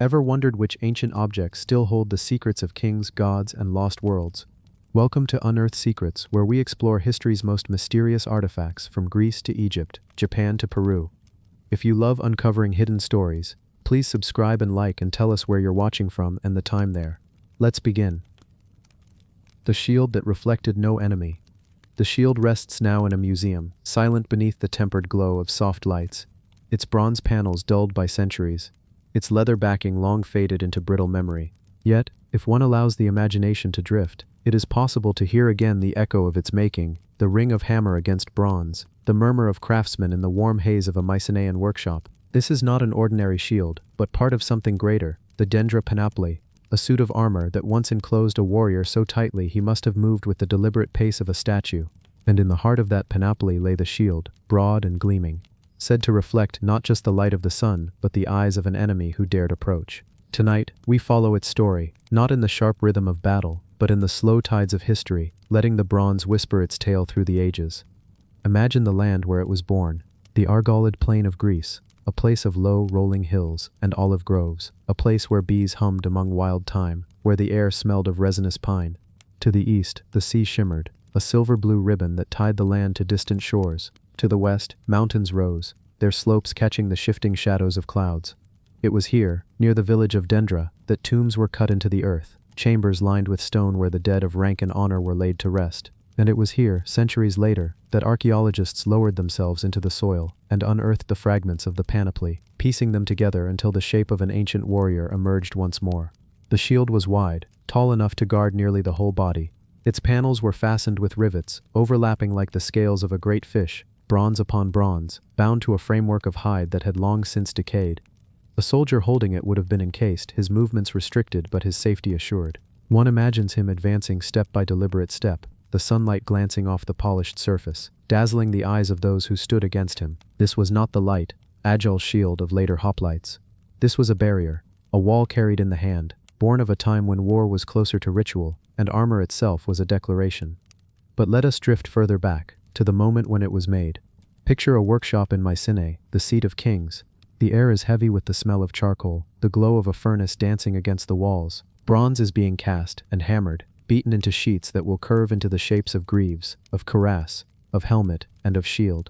Ever wondered which ancient objects still hold the secrets of kings, gods, and lost worlds? Welcome to Unearthed Secrets, where we explore history's most mysterious artifacts from Greece to Egypt, Japan to Peru. If you love uncovering hidden stories, please subscribe and like and tell us where you're watching from and the time there. Let's begin. The shield that reflected no enemy. The shield rests now in a museum, silent beneath the tempered glow of soft lights, its bronze panels dulled by centuries, its leather backing long faded into brittle memory. Yet, if one allows the imagination to drift, it is possible to hear again the echo of its making, the ring of hammer against bronze, the murmur of craftsmen in the warm haze of a Mycenaean workshop. This is not an ordinary shield, but part of something greater, the Dendra Panoply, a suit of armor that once enclosed a warrior so tightly he must have moved with the deliberate pace of a statue. And in the heart of that panoply lay the shield, broad and gleaming, said to reflect not just the light of the sun, but the eyes of an enemy who dared approach. Tonight, we follow its story, not in the sharp rhythm of battle, but in the slow tides of history, letting the bronze whisper its tale through the ages. Imagine the land where it was born, the Argolid plain of Greece, a place of low, rolling hills and olive groves, a place where bees hummed among wild thyme, where the air smelled of resinous pine. To the east, the sea shimmered, a silver-blue ribbon that tied the land to distant shores. To the west, mountains rose, their slopes catching the shifting shadows of clouds. It was here, near the village of Dendra, that tombs were cut into the earth, chambers lined with stone where the dead of rank and honor were laid to rest. And it was here, centuries later, that archaeologists lowered themselves into the soil and unearthed the fragments of the panoply, piecing them together until the shape of an ancient warrior emerged once more. The shield was wide, tall enough to guard nearly the whole body. Its panels were fastened with rivets, overlapping like the scales of a great fish, bronze upon bronze, bound to a framework of hide that had long since decayed. A soldier holding it would have been encased, his movements restricted but his safety assured. One imagines him advancing step by deliberate step, the sunlight glancing off the polished surface, dazzling the eyes of those who stood against him. This was not the light, agile shield of later hoplites. This was a barrier, a wall carried in the hand, born of a time when war was closer to ritual, and armor itself was a declaration. But let us drift further back, to the moment when it was made. Picture a workshop in Mycenae, the seat of kings. The air is heavy with the smell of charcoal, the glow of a furnace dancing against the walls. Bronze is being cast and hammered, beaten into sheets that will curve into the shapes of greaves, of cuirass, of helmet, and of shield.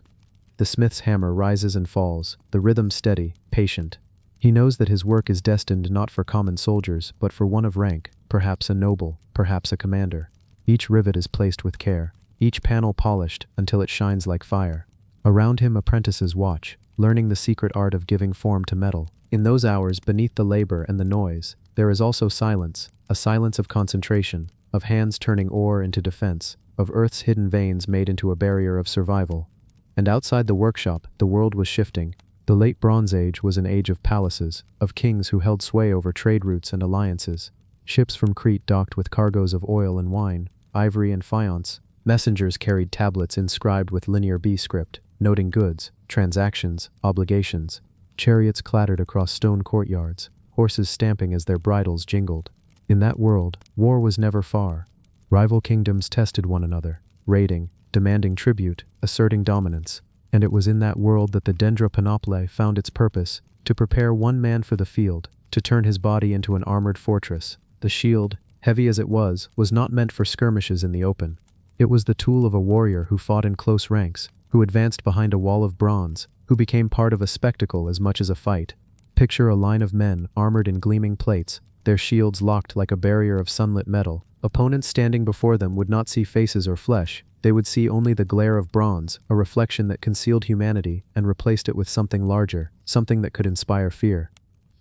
The smith's hammer rises and falls, the rhythm steady, patient. He knows that his work is destined not for common soldiers, but for one of rank, perhaps a noble, perhaps a commander. Each rivet is placed with care, each panel polished until it shines like fire. Around him apprentices watch, learning the secret art of giving form to metal. In those hours, beneath the labor and the noise, there is also silence, a silence of concentration, of hands turning ore into defense, of earth's hidden veins made into a barrier of survival. And outside the workshop, the world was shifting. The late Bronze Age was an age of palaces, of kings who held sway over trade routes and alliances. Ships from Crete docked with cargoes of oil and wine, ivory and faience. Messengers carried tablets inscribed with linear B script, noting goods, transactions, obligations. Chariots clattered across stone courtyards, horses stamping as their bridles jingled. In that world, war was never far. Rival kingdoms tested one another, raiding, demanding tribute, asserting dominance. And it was in that world that the Dendra Panoply found its purpose, to prepare one man for the field, to turn his body into an armored fortress. The shield, heavy as it was not meant for skirmishes in the open. It was the tool of a warrior who fought in close ranks, who advanced behind a wall of bronze, who became part of a spectacle as much as a fight. Picture a line of men armored in gleaming plates, their shields locked like a barrier of sunlit metal. Opponents standing before them would not see faces or flesh, they would see only the glare of bronze, a reflection that concealed humanity and replaced it with something larger, something that could inspire fear.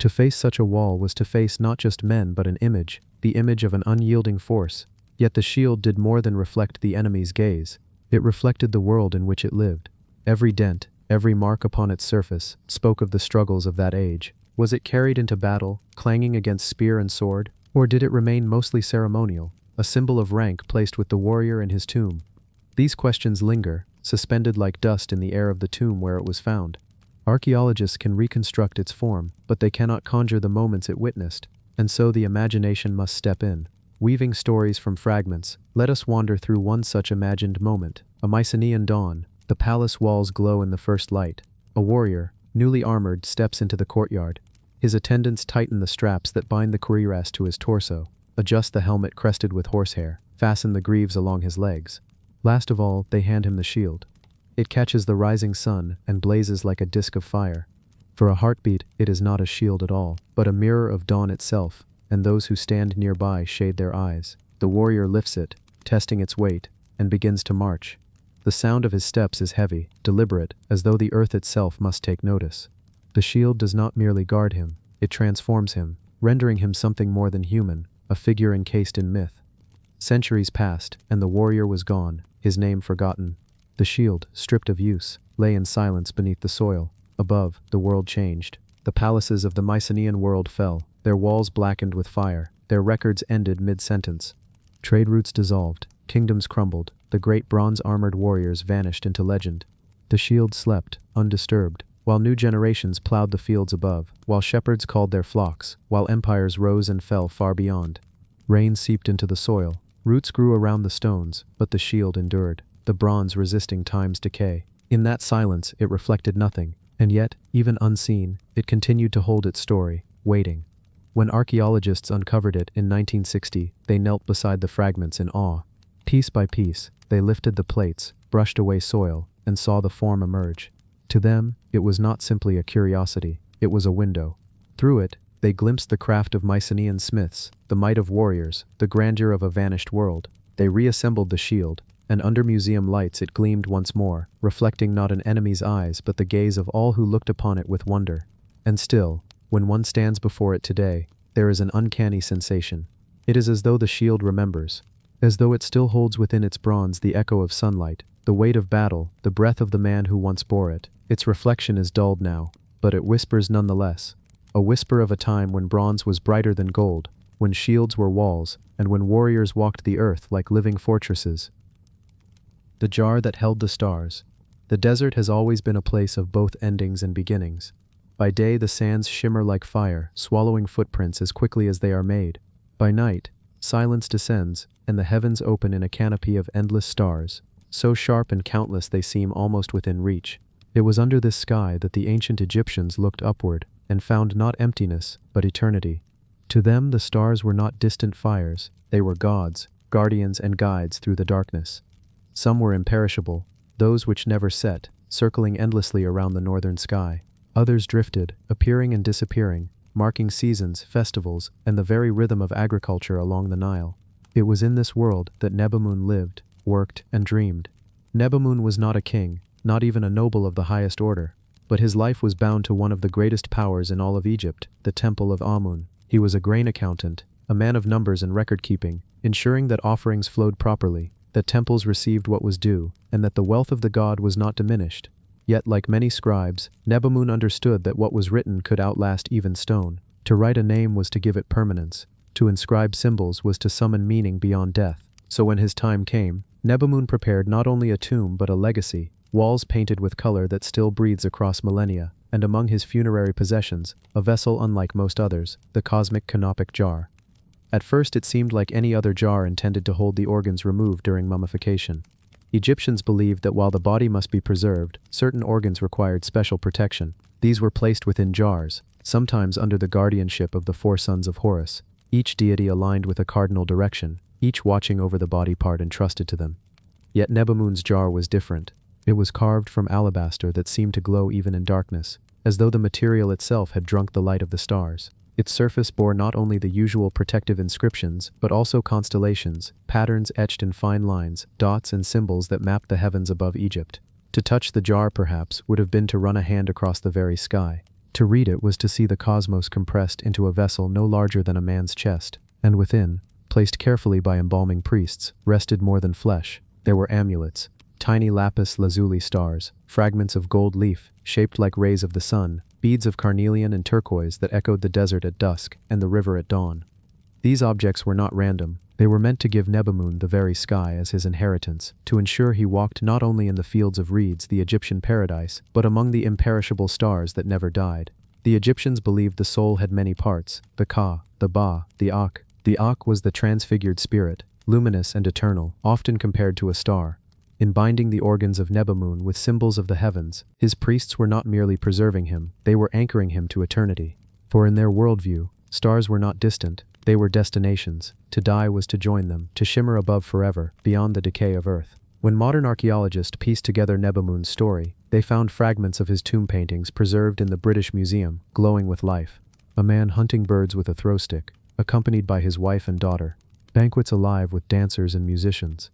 To face such a wall was to face not just men but an image, the image of an unyielding force. Yet the shield did more than reflect the enemy's gaze. It reflected the world in which it lived. Every dent, every mark upon its surface, spoke of the struggles of that age. Was it carried into battle, clanging against spear and sword? Or did it remain mostly ceremonial, a symbol of rank placed with the warrior in his tomb? These questions linger, suspended like dust in the air of the tomb where it was found. Archaeologists can reconstruct its form, but they cannot conjure the moments it witnessed, and so the imagination must step in. Weaving stories from fragments, let us wander through one such imagined moment. A Mycenaean dawn, the palace walls glow in the first light. A warrior, newly armored, steps into the courtyard. His attendants tighten the straps that bind the cuirass to his torso, adjust the helmet crested with horsehair, fasten the greaves along his legs. Last of all, they hand him the shield. It catches the rising sun and blazes like a disk of fire. For a heartbeat, it is not a shield at all, but a mirror of dawn itself, and those who stand nearby shade their eyes. The warrior lifts it, testing its weight, and begins to march. The sound of his steps is heavy, deliberate, as though the earth itself must take notice. The shield does not merely guard him, it transforms him, rendering him something more than human, a figure encased in myth. Centuries passed, and the warrior was gone, his name forgotten. The shield, stripped of use, lay in silence beneath the soil. Above, the world changed. The palaces of the Mycenaean world fell, their walls blackened with fire, their records ended mid-sentence. Trade routes dissolved, kingdoms crumbled, the great bronze-armored warriors vanished into legend. The shield slept, undisturbed, while new generations plowed the fields above, while shepherds called their flocks, while empires rose and fell far beyond. Rain seeped into the soil, roots grew around the stones, but the shield endured, the bronze resisting time's decay. In that silence, it reflected nothing, and yet, even unseen, it continued to hold its story, waiting. When archaeologists uncovered it in 1960, they knelt beside the fragments in awe. Piece by piece, they lifted the plates, brushed away soil, and saw the form emerge. To them, it was not simply a curiosity, it was a window. Through it, they glimpsed the craft of Mycenaean smiths, the might of warriors, the grandeur of a vanished world. They reassembled the shield, and under museum lights it gleamed once more, reflecting not an enemy's eyes but the gaze of all who looked upon it with wonder. And still, when one stands before it today, there is an uncanny sensation. It is as though the shield remembers, as though it still holds within its bronze the echo of sunlight, the weight of battle, the breath of the man who once bore it. Its reflection is dulled now, but it whispers nonetheless. A whisper of a time when bronze was brighter than gold, when shields were walls, and when warriors walked the earth like living fortresses. The jar that held the stars. The desert has always been a place of both endings and beginnings. By day the sands shimmer like fire, swallowing footprints as quickly as they are made. By night, silence descends, and the heavens open in a canopy of endless stars, so sharp and countless they seem almost within reach. It was under this sky that the ancient Egyptians looked upward, and found not emptiness, but eternity. To them the stars were not distant fires, they were gods, guardians and guides through the darkness. Some were imperishable, those which never set, circling endlessly around the northern sky. Others drifted, appearing and disappearing, marking seasons, festivals, and the very rhythm of agriculture along the Nile. It was in this world that Nebamun lived, worked, and dreamed. Nebamun was not a king, not even a noble of the highest order, but his life was bound to one of the greatest powers in all of Egypt, the Temple of Amun. He was a grain accountant, a man of numbers and record-keeping, ensuring that offerings flowed properly, that temples received what was due, and that the wealth of the god was not diminished. Yet, like many scribes, Nebamun understood that what was written could outlast even stone. To write a name was to give it permanence. To inscribe symbols was to summon meaning beyond death. So when his time came, Nebamun prepared not only a tomb but a legacy, walls painted with color that still breathes across millennia, and among his funerary possessions, a vessel unlike most others, the cosmic Canopic jar. At first it seemed like any other jar intended to hold the organs removed during mummification. Egyptians believed that while the body must be preserved, certain organs required special protection. These were placed within jars, sometimes under the guardianship of the four sons of Horus, each deity aligned with a cardinal direction, each watching over the body part entrusted to them. Yet Nebamun's jar was different. It was carved from alabaster that seemed to glow even in darkness, as though the material itself had drunk the light of the stars. Its surface bore not only the usual protective inscriptions, but also constellations, patterns etched in fine lines, dots and symbols that mapped the heavens above Egypt. To touch the jar, perhaps, would have been to run a hand across the very sky. To read it was to see the cosmos compressed into a vessel no larger than a man's chest, and within, placed carefully by embalming priests, rested more than flesh. There were amulets, tiny lapis lazuli stars, fragments of gold leaf, shaped like rays of the sun, beads of carnelian and turquoise that echoed the desert at dusk and the river at dawn. These objects were not random. They were meant to give Nebamun the very sky as his inheritance, to ensure he walked not only in the fields of reeds, the Egyptian paradise, but among the imperishable stars that never died. The Egyptians believed the soul had many parts, the Ka, the Ba, the Ak. The Ak was the transfigured spirit, luminous and eternal, often compared to a star. In binding the organs of Nebamun with symbols of the heavens, his priests were not merely preserving him, they were anchoring him to eternity. For in their worldview, stars were not distant, they were destinations. To die was to join them, to shimmer above forever, beyond the decay of Earth. When modern archaeologists pieced together Nebamun's story, they found fragments of his tomb paintings preserved in the British Museum, glowing with life. A man hunting birds with a throw stick, accompanied by his wife and daughter. Banquets alive with dancers and musicians.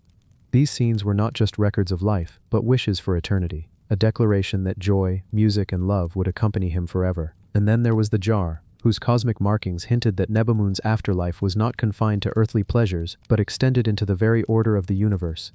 These scenes were not just records of life, but wishes for eternity. A declaration that joy, music, and love would accompany him forever. And then there was the jar, whose cosmic markings hinted that Nebamun's afterlife was not confined to earthly pleasures, but extended into the very order of the universe.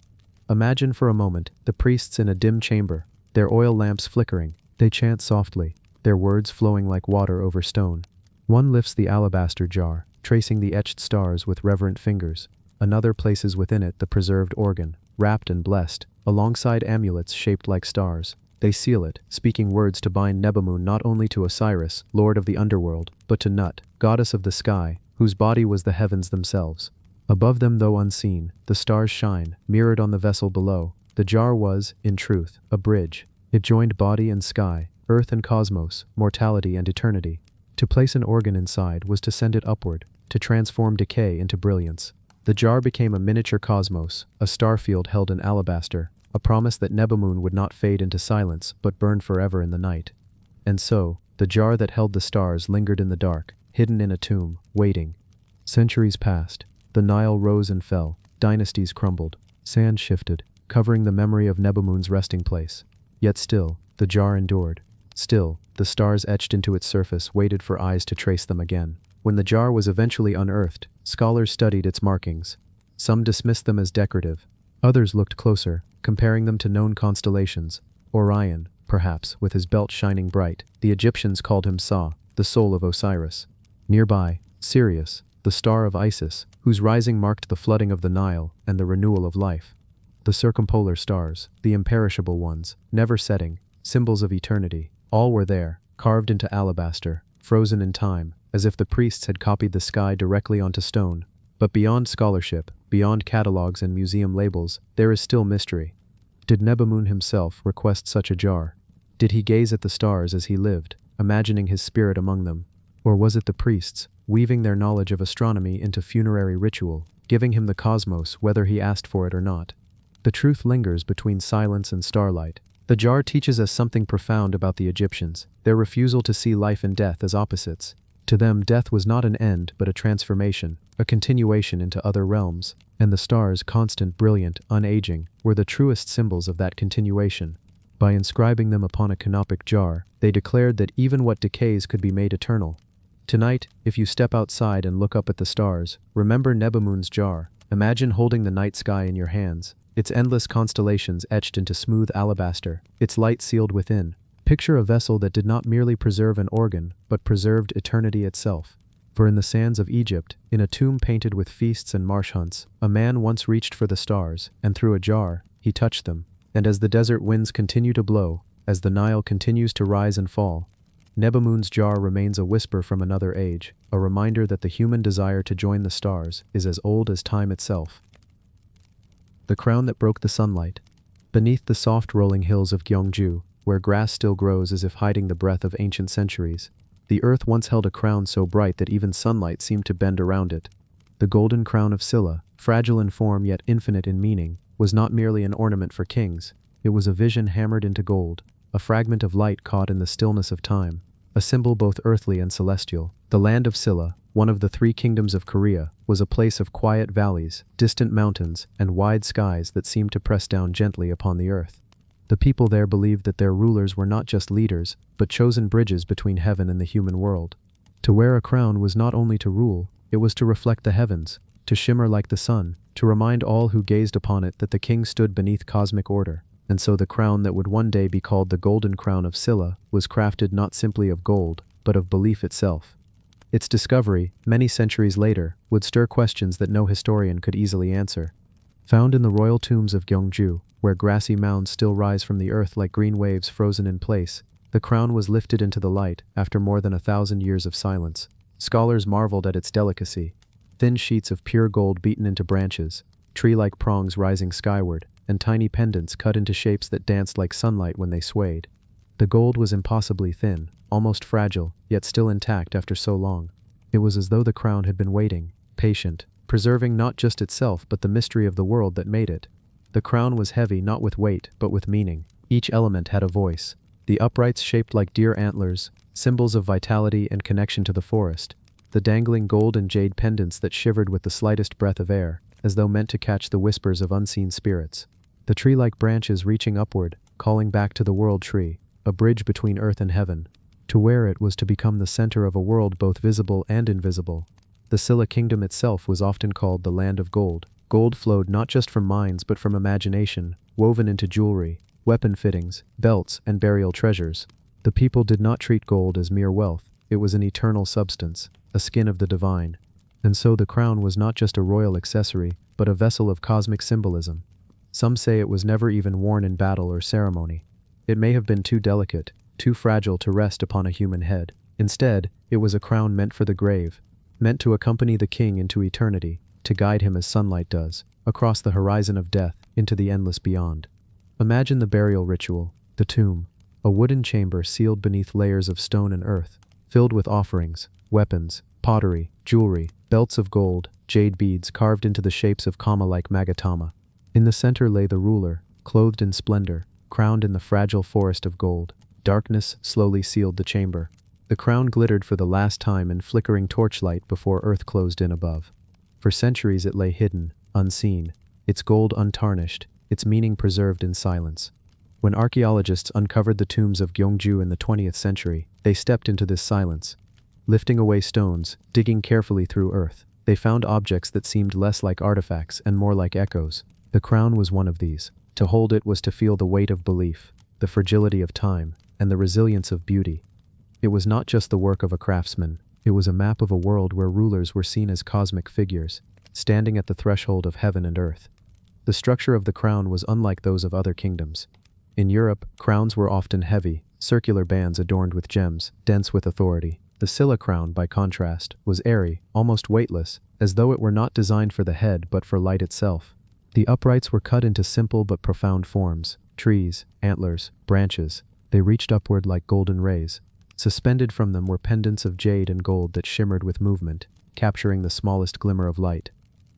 Imagine for a moment the priests in a dim chamber, their oil lamps flickering. They chant softly, their words flowing like water over stone. One lifts the alabaster jar, tracing the etched stars with reverent fingers. Another places within it the preserved organ, wrapped and blessed, alongside amulets shaped like stars. They seal it, speaking words to bind Nebamun not only to Osiris, lord of the underworld, but to Nut, goddess of the sky, whose body was the heavens themselves. Above them, though unseen, the stars shine, mirrored on the vessel below. The jar was, in truth, a bridge. It joined body and sky, earth and cosmos, mortality and eternity. To place an organ inside was to send it upward, to transform decay into brilliance. The jar became a miniature cosmos, a starfield held in alabaster, a promise that Nebamun would not fade into silence but burn forever in the night. And so, the jar that held the stars lingered in the dark, hidden in a tomb, waiting. Centuries passed. The Nile rose and fell, dynasties crumbled, sand shifted, covering the memory of Nebamun's resting place. Yet still, the jar endured. Still, the stars etched into its surface waited for eyes to trace them again. When the jar was eventually unearthed, scholars studied its markings. Some dismissed them as decorative. Others looked closer, comparing them to known constellations. Orion, perhaps, with his belt shining bright. The Egyptians called him Sa, the soul of Osiris. Nearby, Sirius, the star of Isis, whose rising marked the flooding of the Nile and the renewal of life. The circumpolar stars, the imperishable ones, never setting, symbols of eternity, all were there, carved into alabaster, frozen in time, as if the priests had copied the sky directly onto stone. But beyond scholarship, beyond catalogs and museum labels, there is still mystery. Did Nebamun himself request such a jar? Did he gaze at the stars as he lived, imagining his spirit among them? Or was it the priests, weaving their knowledge of astronomy into funerary ritual, giving him the cosmos whether he asked for it or not? The truth lingers between silence and starlight. The jar teaches us something profound about the Egyptians, their refusal to see life and death as opposites. To them, death was not an end but a transformation, a continuation into other realms, and the stars, constant, brilliant, unaging, were the truest symbols of that continuation. By inscribing them upon a canopic jar, they declared that even what decays could be made eternal. Tonight, if you step outside and look up at the stars, remember Nebamun's jar. Imagine holding the night sky in your hands, its endless constellations etched into smooth alabaster, its light sealed within. Picture a vessel that did not merely preserve an organ, but preserved eternity itself. For in the sands of Egypt, in a tomb painted with feasts and marsh hunts, a man once reached for the stars, and through a jar, he touched them. And as the desert winds continue to blow, as the Nile continues to rise and fall, Nebamun's jar remains a whisper from another age, a reminder that the human desire to join the stars is as old as time itself. The crown that broke the sunlight. Beneath the soft rolling hills of Gyeongju, where grass still grows as if hiding the breath of ancient centuries, the earth once held a crown so bright that even sunlight seemed to bend around it. The Golden Crown of Silla, fragile in form yet infinite in meaning, was not merely an ornament for kings. It was a vision hammered into gold, a fragment of light caught in the stillness of time, a symbol both earthly and celestial. The land of Silla, one of the three kingdoms of Korea, was a place of quiet valleys, distant mountains, and wide skies that seemed to press down gently upon the earth. The people there believed that their rulers were not just leaders, but chosen bridges between heaven and the human world. To wear a crown was not only to rule, it was to reflect the heavens, to shimmer like the sun, to remind all who gazed upon it that the king stood beneath cosmic order. And so the crown that would one day be called the Golden Crown of Silla was crafted not simply of gold, but of belief itself. Its discovery, many centuries later, would stir questions that no historian could easily answer. Found in the royal tombs of Gyeongju, where grassy mounds still rise from the earth like green waves frozen in place, the crown was lifted into the light after more than 1,000 years of silence. Scholars marveled at its delicacy. Thin sheets of pure gold beaten into branches, tree-like prongs rising skyward, and tiny pendants cut into shapes that danced like sunlight when they swayed. The gold was impossibly thin, almost fragile, yet still intact after so long. It was as though the crown had been waiting, patient, preserving not just itself but the mystery of the world that made it. The crown was heavy not with weight, but with meaning. Each element had a voice. The uprights shaped like deer antlers, symbols of vitality and connection to the forest. The dangling gold and jade pendants that shivered with the slightest breath of air, as though meant to catch the whispers of unseen spirits. The tree-like branches reaching upward, calling back to the world tree, a bridge between earth and heaven. To wear it was to become the center of a world both visible and invisible. The Silla kingdom itself was often called the land of gold. Gold flowed not just from mines but from imagination, woven into jewelry, weapon fittings, belts, and burial treasures. The people did not treat gold as mere wealth. It was an eternal substance, a skin of the divine. And so the crown was not just a royal accessory, but a vessel of cosmic symbolism. Some say it was never even worn in battle or ceremony. It may have been too delicate, too fragile to rest upon a human head. Instead, it was a crown meant for the grave, meant to accompany the king into eternity, to guide him as sunlight does, across the horizon of death, into the endless beyond. Imagine the burial ritual, the tomb, a wooden chamber sealed beneath layers of stone and earth, filled with offerings, weapons, pottery, jewelry, belts of gold, jade beads carved into the shapes of kama-like magatama. In the center lay the ruler, clothed in splendor, crowned in the fragile forest of gold. Darkness slowly sealed the chamber. The crown glittered for the last time in flickering torchlight before earth closed in above. For centuries it lay hidden, unseen, its gold untarnished, its meaning preserved in silence. When archaeologists uncovered the tombs of Gyeongju in the 20th century, they stepped into this silence. Lifting away stones, digging carefully through earth, they found objects that seemed less like artifacts and more like echoes. The crown was one of these. To hold it was to feel the weight of belief, the fragility of time, and the resilience of beauty. It was not just the work of a craftsman, it was a map of a world where rulers were seen as cosmic figures, standing at the threshold of heaven and earth. The structure of the crown was unlike those of other kingdoms. In Europe, crowns were often heavy, circular bands adorned with gems, dense with authority. The Silla crown, by contrast, was airy, almost weightless, as though it were not designed for the head but for light itself. The uprights were cut into simple but profound forms: trees, antlers, branches. They reached upward like golden rays. Suspended from them were pendants of jade and gold that shimmered with movement, capturing the smallest glimmer of light.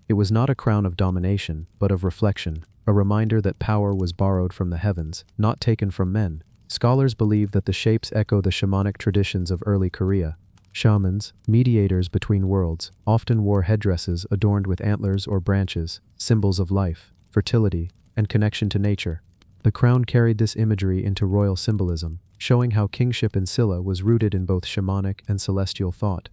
It was not a crown of domination, but of reflection, a reminder that power was borrowed from the heavens, not taken from men. Scholars believe that the shapes echo the shamanic traditions of early Korea. Shamans, mediators between worlds, often wore headdresses adorned with antlers or branches, symbols of life, fertility, and connection to nature. The crown carried this imagery into royal symbolism, showing how kingship in Silla was rooted in both shamanic and celestial thought.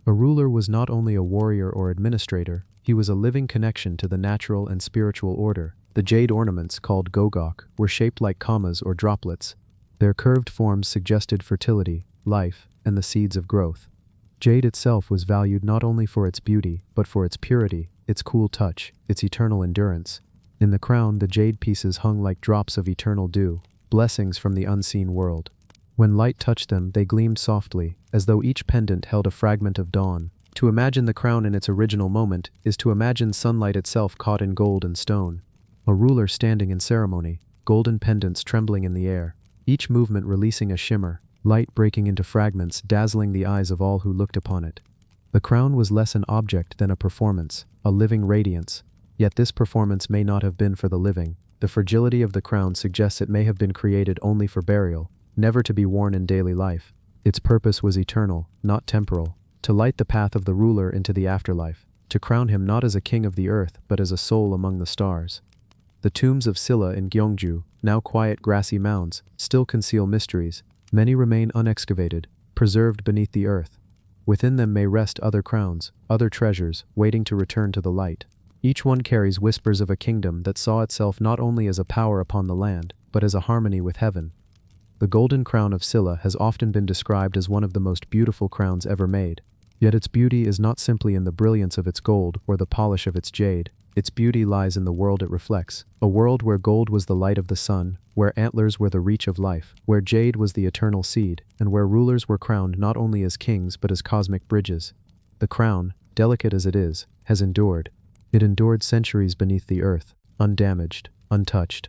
A ruler was not only a warrior or administrator, he was a living connection to the natural and spiritual order. The jade ornaments, called gogok, were shaped like commas or droplets. Their curved forms suggested fertility, life, and the seeds of growth. Jade itself was valued not only for its beauty, but for its purity, its cool touch, its eternal endurance. In the crown, the jade pieces hung like drops of eternal dew, blessings from the unseen world. When light touched them, they gleamed softly, as though each pendant held a fragment of dawn. To imagine the crown in its original moment is to imagine sunlight itself caught in gold and stone. A ruler standing in ceremony, golden pendants trembling in the air, each movement releasing a shimmer, light breaking into fragments, dazzling the eyes of all who looked upon it. The crown was less an object than a performance, a living radiance. Yet this performance may not have been for the living. The fragility of the crown suggests it may have been created only for burial, never to be worn in daily life. Its purpose was eternal, not temporal, to light the path of the ruler into the afterlife, to crown him not as a king of the earth but as a soul among the stars. The tombs of Silla in Gyeongju, now quiet grassy mounds, still conceal mysteries. Many remain unexcavated, preserved beneath the earth. Within them may rest other crowns, other treasures, waiting to return to the light. Each one carries whispers of a kingdom that saw itself not only as a power upon the land, but as a harmony with heaven. The Golden Crown of Silla has often been described as one of the most beautiful crowns ever made. Yet its beauty is not simply in the brilliance of its gold or the polish of its jade. Its beauty lies in the world it reflects, a world where gold was the light of the sun, where antlers were the reach of life, where jade was the eternal seed, and where rulers were crowned not only as kings but as cosmic bridges. The crown, delicate as it is, has endured. It endured centuries beneath the earth, undamaged, untouched.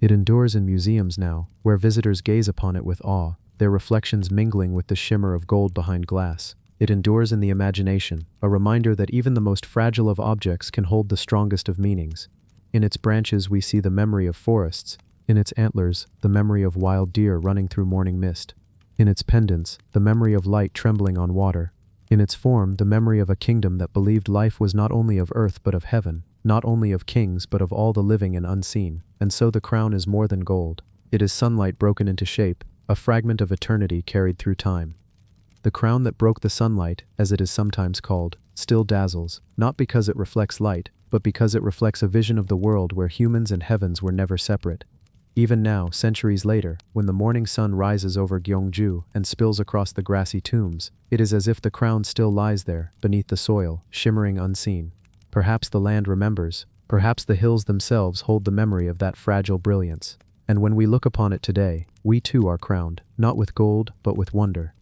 It endures in museums now, where visitors gaze upon it with awe, their reflections mingling with the shimmer of gold behind glass. It endures in the imagination, a reminder that even the most fragile of objects can hold the strongest of meanings. In its branches we see the memory of forests, in its antlers, the memory of wild deer running through morning mist. In its pendants, the memory of light trembling on water. In its form, the memory of a kingdom that believed life was not only of earth but of heaven, not only of kings but of all the living and unseen. And so the crown is more than gold. It is sunlight broken into shape, a fragment of eternity carried through time. The crown that broke the sunlight, as it is sometimes called, still dazzles, not because it reflects light, but because it reflects a vision of the world where humans and heavens were never separate. Even now, centuries later, when the morning sun rises over Gyeongju and spills across the grassy tombs, it is as if the crown still lies there, beneath the soil, shimmering unseen. Perhaps the land remembers, perhaps the hills themselves hold the memory of that fragile brilliance. And when we look upon it today, we too are crowned, not with gold, but with wonder.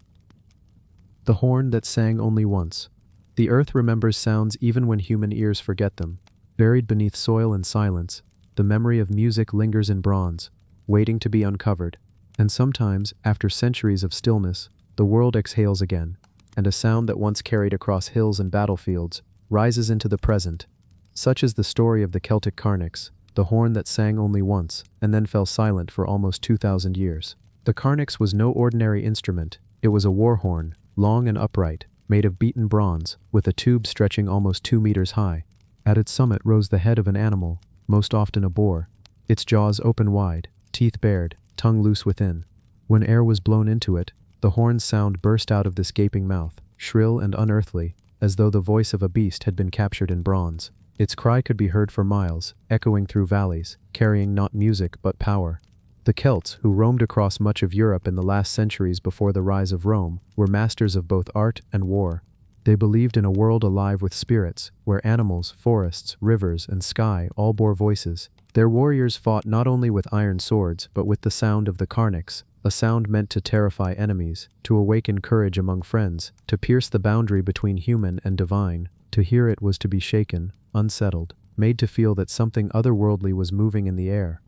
The horn that sang only once. The earth remembers sounds even when human ears forget them. Buried beneath soil and silence, the memory of music lingers in bronze, waiting to be uncovered. And sometimes, after centuries of stillness, the world exhales again, and a sound that once carried across hills and battlefields rises into the present. Such is the story of the Celtic Carnix, the horn that sang only once, and then fell silent for almost 2,000 years. The Carnix was no ordinary instrument. It was a war horn, long and upright, made of beaten bronze, with a tube stretching almost 2 meters high. At its summit rose the head of an animal, most often a boar, its jaws open wide, teeth bared, tongue loose within. When air was blown into it, the horn's sound burst out of this gaping mouth, shrill and unearthly, as though the voice of a beast had been captured in bronze. Its cry could be heard for miles, echoing through valleys, carrying not music but power. The Celts, who roamed across much of Europe in the last centuries before the rise of Rome, were masters of both art and war. They believed in a world alive with spirits, where animals, forests, rivers, and sky all bore voices. Their warriors fought not only with iron swords, but with the sound of the Carnix, a sound meant to terrify enemies, to awaken courage among friends, to pierce the boundary between human and divine. To hear it was to be shaken, unsettled, made to feel that something otherworldly was moving in the air.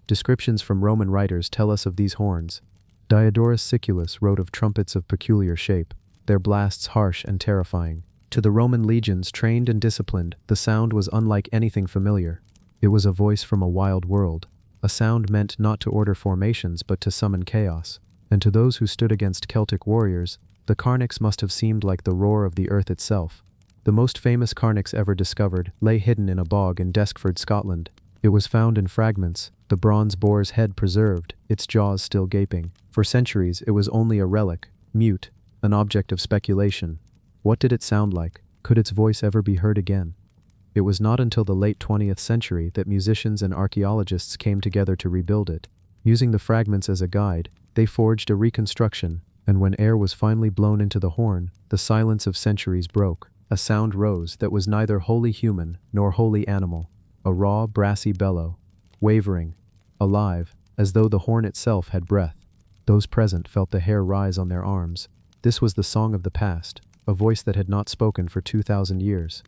Descriptions from Roman writers tell us of these horns. Diodorus Siculus wrote of trumpets of peculiar shape, their blasts harsh and terrifying. To the Roman legions trained and disciplined, the sound was unlike anything familiar. It was a voice from a wild world, a sound meant not to order formations but to summon chaos. And to those who stood against Celtic warriors, the Carnix must have seemed like the roar of the earth itself. The most famous Carnix ever discovered lay hidden in a bog in Deskford, Scotland. It was found in fragments, the bronze boar's head preserved, its jaws still gaping. For centuries it was only a relic, mute, an object of speculation. What did it sound like? Could its voice ever be heard again? It was not until the late 20th century that musicians and archaeologists came together to rebuild it. Using the fragments as a guide, they forged a reconstruction, and when air was finally blown into the horn, the silence of centuries broke. A sound rose that was neither wholly human nor wholly animal, a raw, brassy bellow, wavering, alive, as though the horn itself had breath. Those present felt the hair rise on their arms. This was the song of the past, a voice that had not spoken for 2,000 years.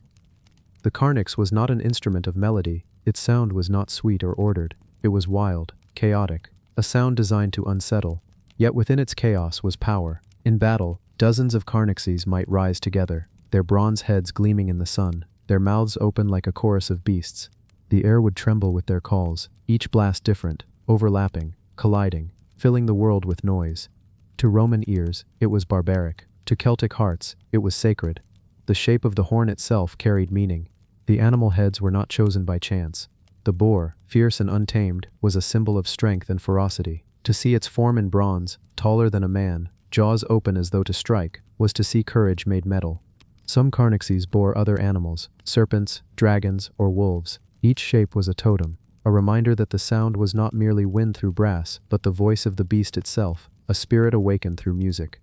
The Carnix was not an instrument of melody. Its sound was not sweet or ordered. It was wild, chaotic, a sound designed to unsettle. Yet within its chaos was power. In battle, dozens of Carnixes might rise together, their bronze heads gleaming in the sun, their mouths open like a chorus of beasts. The air would tremble with their calls, each blast different, overlapping, colliding, filling the world with noise. To Roman ears, it was barbaric. To Celtic hearts, it was sacred. The shape of the horn itself carried meaning. The animal heads were not chosen by chance. The boar, fierce and untamed, was a symbol of strength and ferocity. To see its form in bronze, taller than a man, jaws open as though to strike, was to see courage made metal. Some Carnixes bore other animals, serpents, dragons, or wolves. Each shape was a totem, a reminder that the sound was not merely wind through brass, but the voice of the beast itself, a spirit awakened through music.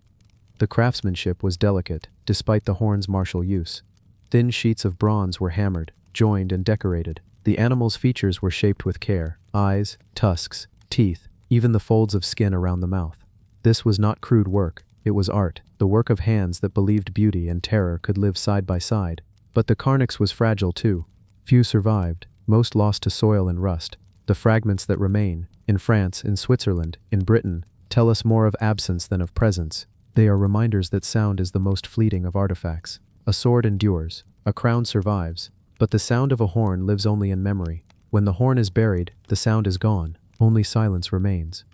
The craftsmanship was delicate, despite the horn's martial use. Thin sheets of bronze were hammered, joined, and decorated. The animal's features were shaped with care: eyes, tusks, teeth, even the folds of skin around the mouth. This was not crude work, it was art, the work of hands that believed beauty and terror could live side by side. But the Carnix was fragile too. Few survived, most lost to soil and rust. The fragments that remain, in France, in Switzerland, in Britain, tell us more of absence than of presence. They are reminders that sound is the most fleeting of artifacts. A sword endures, a crown survives, but the sound of a horn lives only in memory. When the horn is buried, the sound is gone, only silence remains.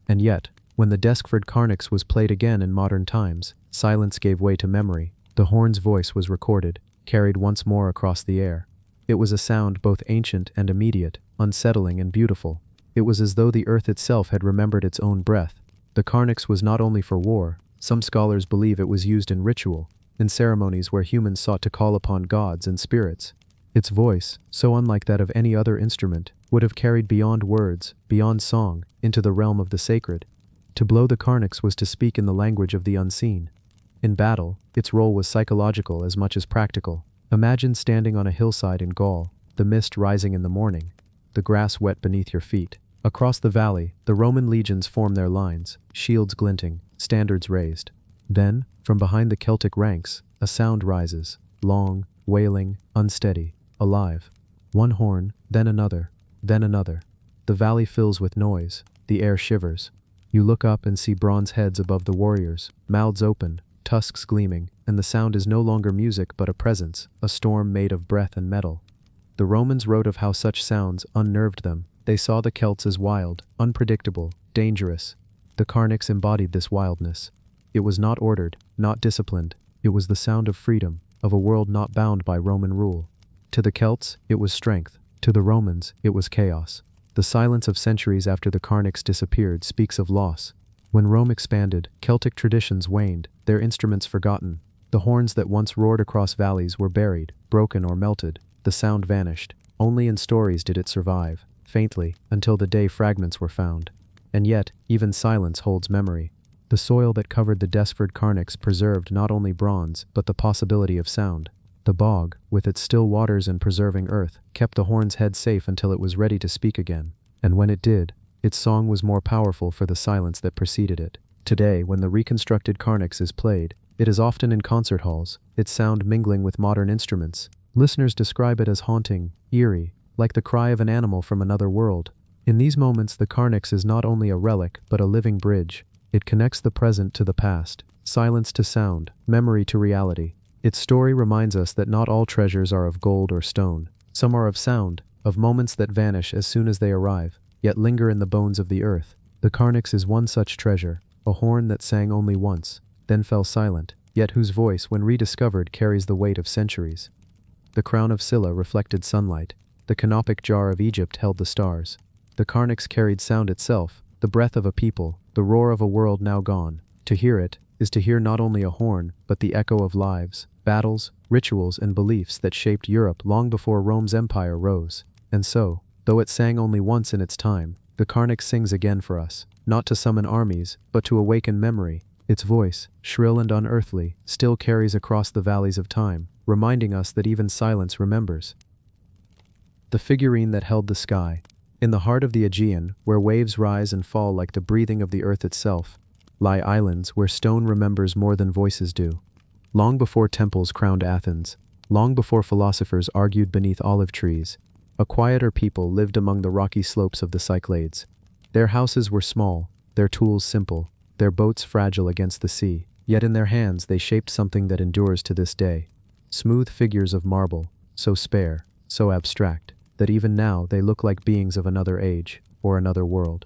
And yet, when the Deskford Carnix was played again in modern times, silence gave way to memory. The horn's voice was recorded, carried once more across the air. It was a sound both ancient and immediate, unsettling and beautiful. It was as though the earth itself had remembered its own breath. The Carnix was not only for war. Some scholars believe it was used in ritual, in ceremonies where humans sought to call upon gods and spirits. Its voice, so unlike that of any other instrument, would have carried beyond words, beyond song, into the realm of the sacred. To blow the Carnix was to speak in the language of the unseen. In battle, its role was psychological as much as practical. Imagine standing on a hillside in Gaul, the mist rising in the morning, the grass wet beneath your feet. Across the valley, the Roman legions form their lines, shields glinting, standards raised. Then, from behind the Celtic ranks, a sound rises, long, wailing, unsteady, alive. One horn, then another, then another. The valley fills with noise, the air shivers. You look up and see bronze heads above the warriors, mouths open, tusks gleaming, and the sound is no longer music but a presence, a storm made of breath and metal. The Romans wrote of how such sounds unnerved them. They saw the Celts as wild, unpredictable, dangerous. The Carnix embodied this wildness. It was not ordered, not disciplined. It was the sound of freedom, of a world not bound by Roman rule. To the Celts, it was strength. To the Romans, it was chaos. The silence of centuries after the Carnix disappeared speaks of loss. When Rome expanded, Celtic traditions waned, their instruments forgotten. The horns that once roared across valleys were buried, broken or melted. The sound vanished. Only in stories did it survive, faintly, until the day fragments were found. And yet, even silence holds memory. The soil that covered the Deskford Carnix preserved not only bronze, but the possibility of sound. The bog, with its still waters and preserving earth, kept the horn's head safe until it was ready to speak again. And when it did, its song was more powerful for the silence that preceded it. Today, when the reconstructed Carnix is played, it is often in concert halls, its sound mingling with modern instruments. Listeners describe it as haunting, eerie, like the cry of an animal from another world. In these moments, the Carnix is not only a relic, but a living bridge. It connects the present to the past, silence to sound, memory to reality. Its story reminds us that not all treasures are of gold or stone. Some are of sound, of moments that vanish as soon as they arrive, yet linger in the bones of the earth. The Carnix is one such treasure, a horn that sang only once, then fell silent, yet whose voice, when rediscovered, carries the weight of centuries. The crown of Silla reflected sunlight. The Canopic jar of Egypt held the stars. The Carnix carried sound itself, the breath of a people, the roar of a world now gone. To hear it is to hear not only a horn, but the echo of lives, battles, rituals, and beliefs that shaped Europe long before Rome's empire rose. And so, though it sang only once in its time, the Carnix sings again for us, not to summon armies, but to awaken memory. Its voice, shrill and unearthly, still carries across the valleys of time, reminding us that even silence remembers. The figurine that held the sky. In the heart of the Aegean, where waves rise and fall like the breathing of the earth itself, lie islands where stone remembers more than voices do. Long before temples crowned Athens, long before philosophers argued beneath olive trees, a quieter people lived among the rocky slopes of the Cyclades. Their houses were small, their tools simple, their boats fragile against the sea, yet in their hands they shaped something that endures to this day. Smooth figures of marble, so spare, so abstract, that even now they look like beings of another age, or another world.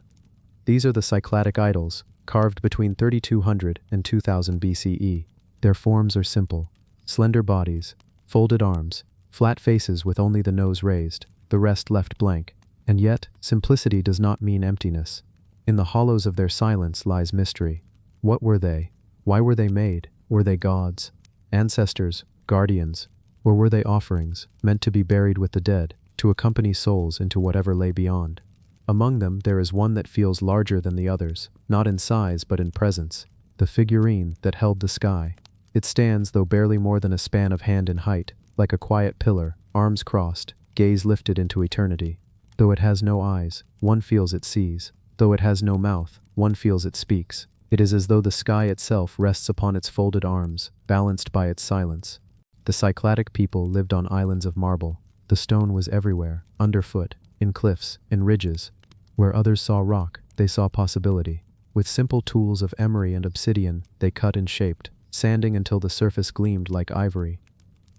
These are the Cycladic idols, carved between 3200 and 2000 BCE. Their forms are simple, slender bodies, folded arms, flat faces with only the nose raised, the rest left blank. And yet, simplicity does not mean emptiness. In the hollows of their silence lies mystery. What were they? Why were they made? Were they gods? Ancestors? Guardians? Or were they offerings, meant to be buried with the dead, to accompany souls into whatever lay beyond? Among them there is one that feels larger than the others, not in size but in presence, the figurine that held the sky. It stands, though barely more than a span of hand in height, like a quiet pillar, arms crossed, gaze lifted into eternity. Though it has no eyes, one feels it sees. Though it has no mouth, one feels it speaks. It is as though the sky itself rests upon its folded arms, balanced by its silence. The Cycladic people lived on islands of marble. The stone was everywhere, underfoot, in cliffs, in ridges. Where others saw rock, they saw possibility. With simple tools of emery and obsidian, they cut and shaped, sanding until the surface gleamed like ivory.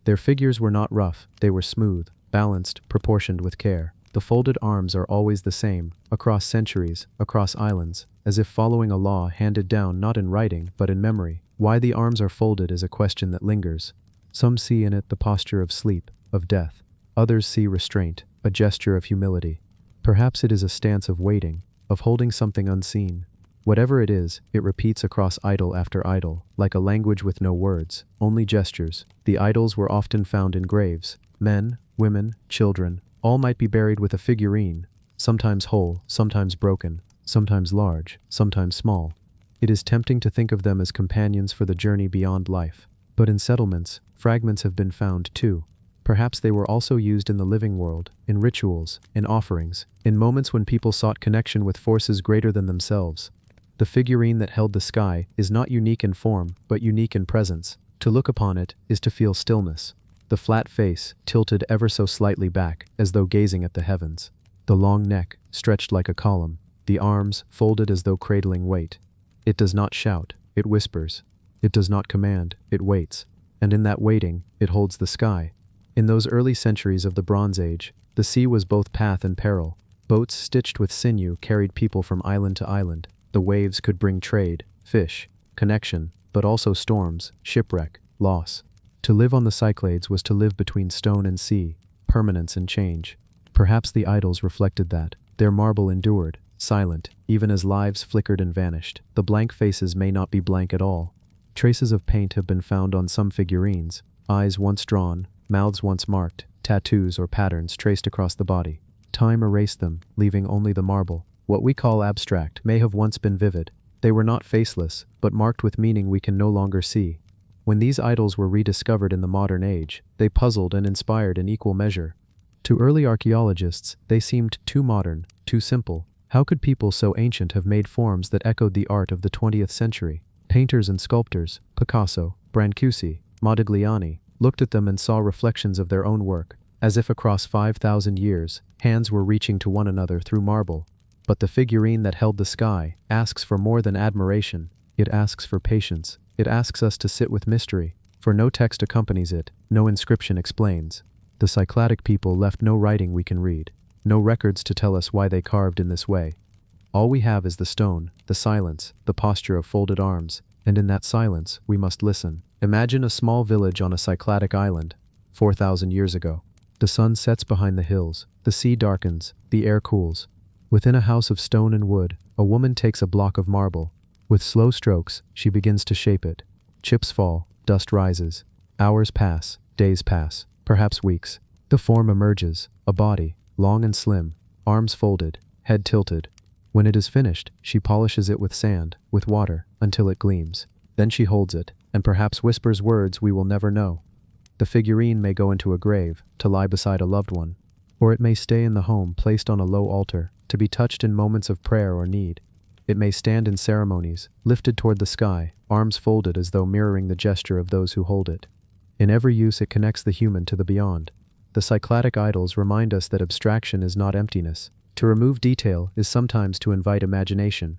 Their figures were not rough, they were smooth, balanced, proportioned with care. The folded arms are always the same, across centuries, across islands, as if following a law handed down not in writing but in memory. Why the arms are folded is a question that lingers. Some see in it the posture of sleep, of death. Others see restraint, a gesture of humility. Perhaps it is a stance of waiting, of holding something unseen. Whatever it is, it repeats across idol after idol, like a language with no words, only gestures. The idols were often found in graves. Men, women, children, all might be buried with a figurine, sometimes whole, sometimes broken, sometimes large, sometimes small. It is tempting to think of them as companions for the journey beyond life. But in settlements, fragments have been found too. Perhaps they were also used in the living world, in rituals, in offerings, in moments when people sought connection with forces greater than themselves. The figurine that held the sky is not unique in form, but unique in presence. To look upon it is to feel stillness. The flat face, tilted ever so slightly back, as though gazing at the heavens. The long neck, stretched like a column. The arms, folded as though cradling weight. It does not shout, it whispers. It does not command, it waits. And in that waiting, it holds the sky. In those early centuries of the Bronze Age, the sea was both path and peril. Boats stitched with sinew carried people from island to island. The waves could bring trade, fish, connection, but also storms, shipwreck, loss. To live on the Cyclades was to live between stone and sea, permanence and change. Perhaps the idols reflected that. Their marble endured, silent, even as lives flickered and vanished. The blank faces may not be blank at all. Traces of paint have been found on some figurines, eyes once drawn, mouths once marked, tattoos or patterns traced across the body. Time erased them, leaving only the marble. What we call abstract may have once been vivid. They were not faceless, but marked with meaning we can no longer see. When these idols were rediscovered in the modern age, they puzzled and inspired in equal measure. To early archaeologists, they seemed too modern, too simple. How could people so ancient have made forms that echoed the art of the 20th century? Painters and sculptors, Picasso, Brancusi, Modigliani, looked at them and saw reflections of their own work, as if across 5,000 years, hands were reaching to one another through marble. But the figurine that held the sky asks for more than admiration. It asks for patience. It asks us to sit with mystery, for no text accompanies it, no inscription explains. The Cycladic people left no writing we can read, no records to tell us why they carved in this way. All we have is the stone, the silence, the posture of folded arms, and in that silence we must listen. Imagine a small village on a Cycladic island, 4,000 years ago. The sun sets behind the hills, the sea darkens, the air cools. Within a house of stone and wood, a woman takes a block of marble. With slow strokes, she begins to shape it. Chips fall, dust rises. Hours pass, days pass, perhaps weeks. The form emerges, a body, long and slim, arms folded, head tilted. When it is finished, she polishes it with sand, with water, until it gleams. Then she holds it, and perhaps whispers words we will never know. The figurine may go into a grave, to lie beside a loved one. Or it may stay in the home placed on a low altar, to be touched in moments of prayer or need. It may stand in ceremonies, lifted toward the sky, arms folded as though mirroring the gesture of those who hold it. In every use it connects the human to the beyond. The Cycladic idols remind us that abstraction is not emptiness. To remove detail is sometimes to invite imagination.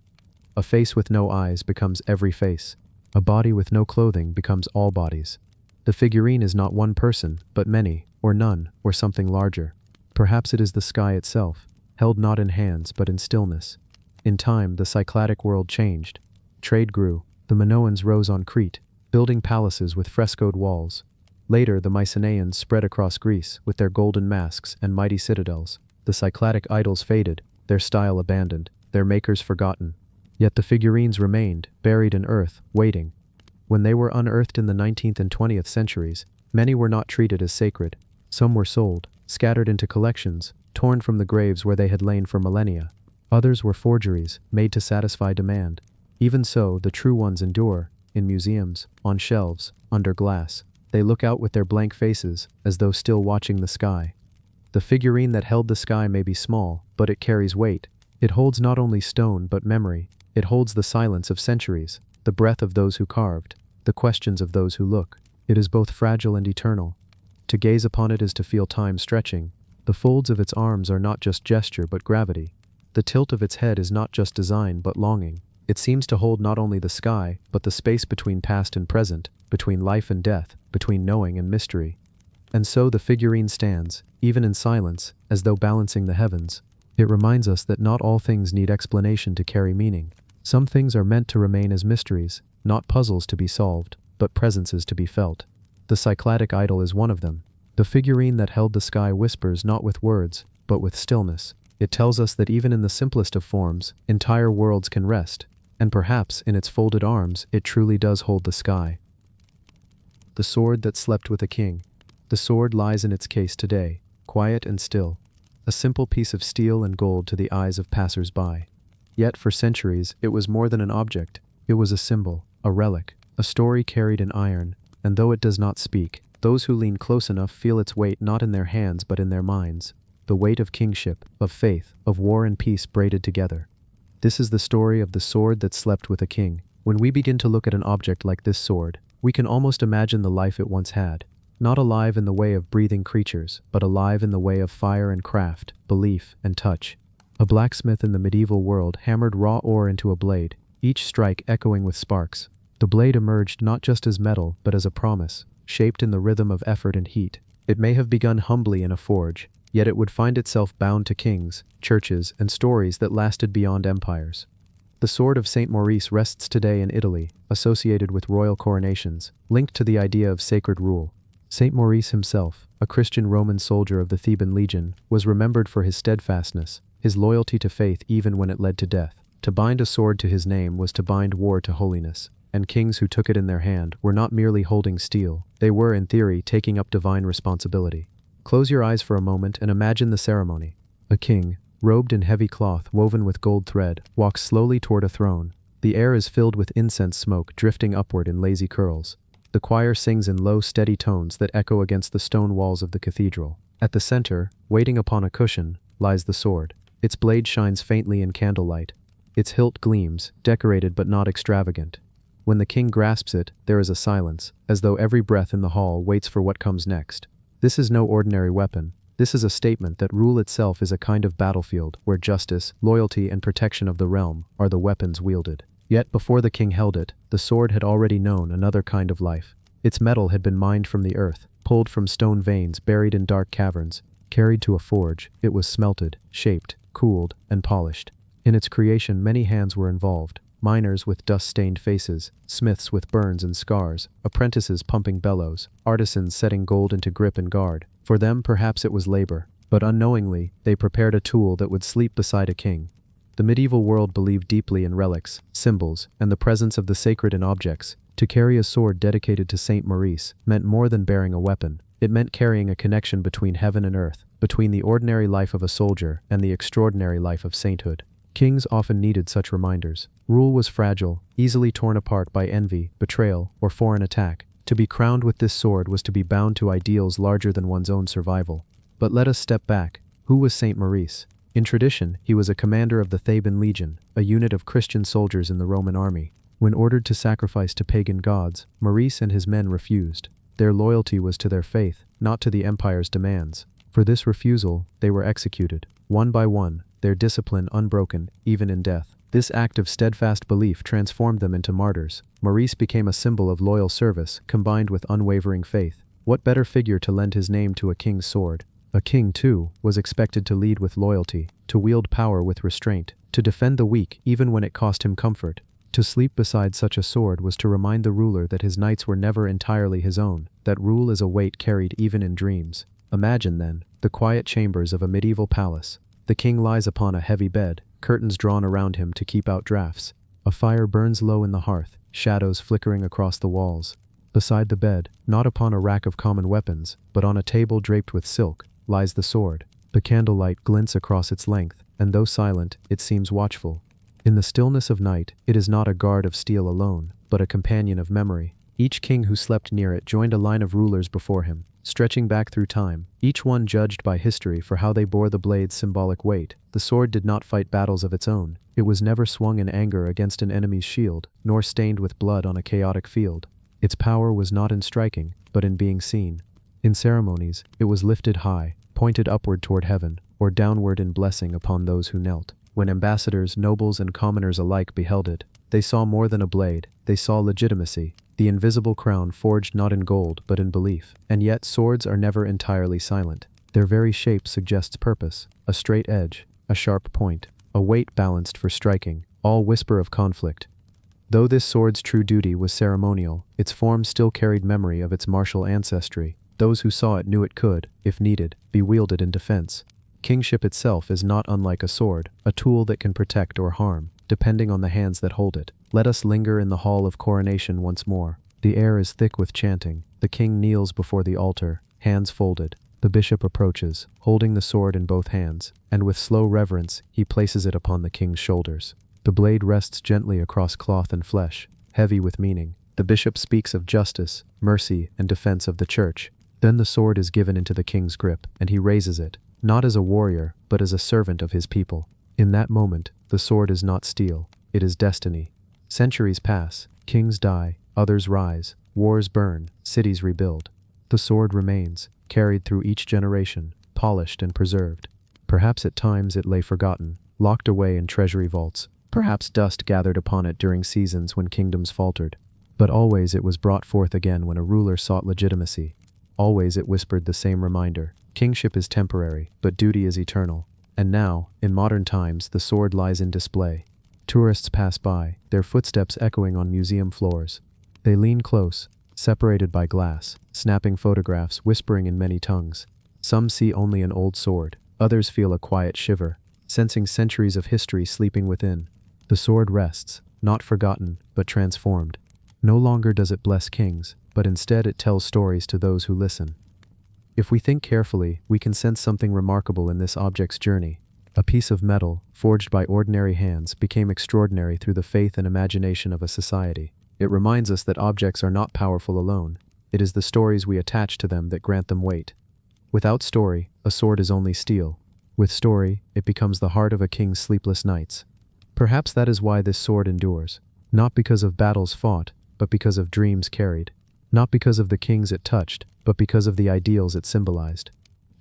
A face with no eyes becomes every face. A body with no clothing becomes all bodies. The figurine is not one person, but many, or none, or something larger. Perhaps it is the sky itself, held not in hands but in stillness. In time, the Cycladic world changed. Trade grew. The Minoans rose on Crete, building palaces with frescoed walls. Later, the Mycenaeans spread across Greece with their golden masks and mighty citadels. The Cycladic idols faded, their style abandoned, their makers forgotten. Yet the figurines remained, buried in earth, waiting. When they were unearthed in the 19th and 20th centuries, many were not treated as sacred. Some were sold, scattered into collections, torn from the graves where they had lain for millennia. Others were forgeries, made to satisfy demand. Even so, the true ones endure, in museums, on shelves, under glass. They look out with their blank faces, as though still watching the sky. The figurine that held the sky may be small, but it carries weight. It holds not only stone but memory. It holds the silence of centuries, the breath of those who carved, the questions of those who look. It is both fragile and eternal. To gaze upon it is to feel time stretching. The folds of its arms are not just gesture but gravity. The tilt of its head is not just design but longing. It seems to hold not only the sky, but the space between past and present, between life and death, between knowing and mystery. And so the figurine stands, even in silence, as though balancing the heavens. It reminds us that not all things need explanation to carry meaning. Some things are meant to remain as mysteries, not puzzles to be solved, but presences to be felt. The Cycladic idol is one of them. The figurine that held the sky whispers not with words, but with stillness. It tells us that even in the simplest of forms, entire worlds can rest, and perhaps in its folded arms it truly does hold the sky. The sword that slept with a king. The sword lies in its case today, quiet and still, a simple piece of steel and gold to the eyes of passers-by. Yet for centuries it was more than an object. It was a symbol, a relic, a story carried in iron, and though it does not speak, those who lean close enough feel its weight not in their hands but in their minds. The weight of kingship, of faith, of war and peace braided together. This is the story of the sword that slept with a king. When we begin to look at an object like this sword, we can almost imagine the life it once had. Not alive in the way of breathing creatures, but alive in the way of fire and craft, belief and touch. A blacksmith in the medieval world hammered raw ore into a blade, each strike echoing with sparks. The blade emerged not just as metal, but as a promise, shaped in the rhythm of effort and heat. It may have begun humbly in a forge, yet it would find itself bound to kings, churches, and stories that lasted beyond empires. The sword of Saint Maurice rests today in Italy, associated with royal coronations, linked to the idea of sacred rule. Saint Maurice himself, a Christian Roman soldier of the Theban legion, was remembered for his steadfastness, his loyalty to faith even when it led to death. To bind a sword to his name was to bind war to holiness, and kings who took it in their hand were not merely holding steel, they were, in theory, taking up divine responsibility. Close your eyes for a moment and imagine the ceremony. A king, robed in heavy cloth woven with gold thread, walks slowly toward a throne. The air is filled with incense smoke drifting upward in lazy curls. The choir sings in low, steady tones that echo against the stone walls of the cathedral. At the center, waiting upon a cushion, lies the sword. Its blade shines faintly in candlelight. Its hilt gleams, decorated but not extravagant. When the king grasps it, there is a silence, as though every breath in the hall waits for what comes next. This is no ordinary weapon. This is a statement that rule itself is a kind of battlefield where justice, loyalty, and protection of the realm are the weapons wielded. Yet before the king held it, the sword had already known another kind of life. Its metal had been mined from the earth, pulled from stone veins buried in dark caverns, carried to a forge. It was smelted, shaped, cooled, and polished. In its creation many hands were involved. Miners with dust-stained faces, smiths with burns and scars, apprentices pumping bellows, artisans setting gold into grip and guard. For them perhaps it was labor, but unknowingly they prepared a tool that would sleep beside a king. The medieval world believed deeply in relics, symbols, and the presence of the sacred in objects. To carry a sword dedicated to Saint Maurice meant more than bearing a weapon. It meant carrying a connection between heaven and earth, between the ordinary life of a soldier and the extraordinary life of sainthood. Kings often needed such reminders. Rule was fragile, easily torn apart by envy, betrayal, or foreign attack. To be crowned with this sword was to be bound to ideals larger than one's own survival. But let us step back. Who was Saint Maurice? In tradition, he was a commander of the Theban legion, a unit of Christian soldiers in the Roman army. When ordered to sacrifice to pagan gods, Maurice and his men refused. Their loyalty was to their faith, not to the empire's demands. For this refusal, they were executed, one by one, their discipline unbroken, even in death. This act of steadfast belief transformed them into martyrs. Maurice became a symbol of loyal service, combined with unwavering faith. What better figure to lend his name to a king's sword? A king, too, was expected to lead with loyalty, to wield power with restraint, to defend the weak even when it cost him comfort. To sleep beside such a sword was to remind the ruler that his nights were never entirely his own, that rule is a weight carried even in dreams. Imagine, then, the quiet chambers of a medieval palace. The king lies upon a heavy bed, curtains drawn around him to keep out drafts. A fire burns low in the hearth, shadows flickering across the walls. Beside the bed, not upon a rack of common weapons, but on a table draped with silk, lies the sword. The candlelight glints across its length, and though silent, it seems watchful. In the stillness of night, it is not a guard of steel alone, but a companion of memory. Each king who slept near it joined a line of rulers before him, stretching back through time, each one judged by history for how they bore the blade's symbolic weight. The sword did not fight battles of its own. It was never swung in anger against an enemy's shield, nor stained with blood on a chaotic field. Its power was not in striking, but in being seen. In ceremonies, it was lifted high, pointed upward toward heaven, or downward in blessing upon those who knelt. When ambassadors, nobles, and commoners alike beheld it, they saw more than a blade, they saw legitimacy, the invisible crown forged not in gold but in belief. And yet swords are never entirely silent. Their very shape suggests purpose, a straight edge, a sharp point, a weight balanced for striking, all whisper of conflict. Though this sword's true duty was ceremonial, its form still carried memory of its martial ancestry. Those who saw it knew it could, if needed, be wielded in defense. Kingship itself is not unlike a sword, a tool that can protect or harm, depending on the hands that hold it. Let us linger in the hall of coronation once more. The air is thick with chanting. The king kneels before the altar, hands folded. The bishop approaches, holding the sword in both hands, and with slow reverence, he places it upon the king's shoulders. The blade rests gently across cloth and flesh, heavy with meaning. The bishop speaks of justice, mercy, and defense of the church. Then the sword is given into the king's grip, and he raises it, not as a warrior, but as a servant of his people. In that moment, the sword is not steel, it is destiny. Centuries pass, kings die, others rise, wars burn, cities rebuild. The sword remains, carried through each generation, polished and preserved. Perhaps at times it lay forgotten, locked away in treasury vaults. Perhaps dust gathered upon it during seasons when kingdoms faltered. But always it was brought forth again when a ruler sought legitimacy. Always it whispered the same reminder: kingship is temporary, but duty is eternal. And now, in modern times, the sword lies in display. Tourists pass by, their footsteps echoing on museum floors. They lean close, separated by glass, snapping photographs, whispering in many tongues. Some see only an old sword, others feel a quiet shiver, sensing centuries of history sleeping within. The sword rests, not forgotten, but transformed. No longer does it bless kings, but instead it tells stories to those who listen. If we think carefully, we can sense something remarkable in this object's journey. A piece of metal, forged by ordinary hands, became extraordinary through the faith and imagination of a society. It reminds us that objects are not powerful alone. It is the stories we attach to them that grant them weight. Without story, a sword is only steel. With story, it becomes the heart of a king's sleepless nights. Perhaps that is why this sword endures. Not because of battles fought, but because of dreams carried. Not because of the kings it touched, but because of the ideals it symbolized.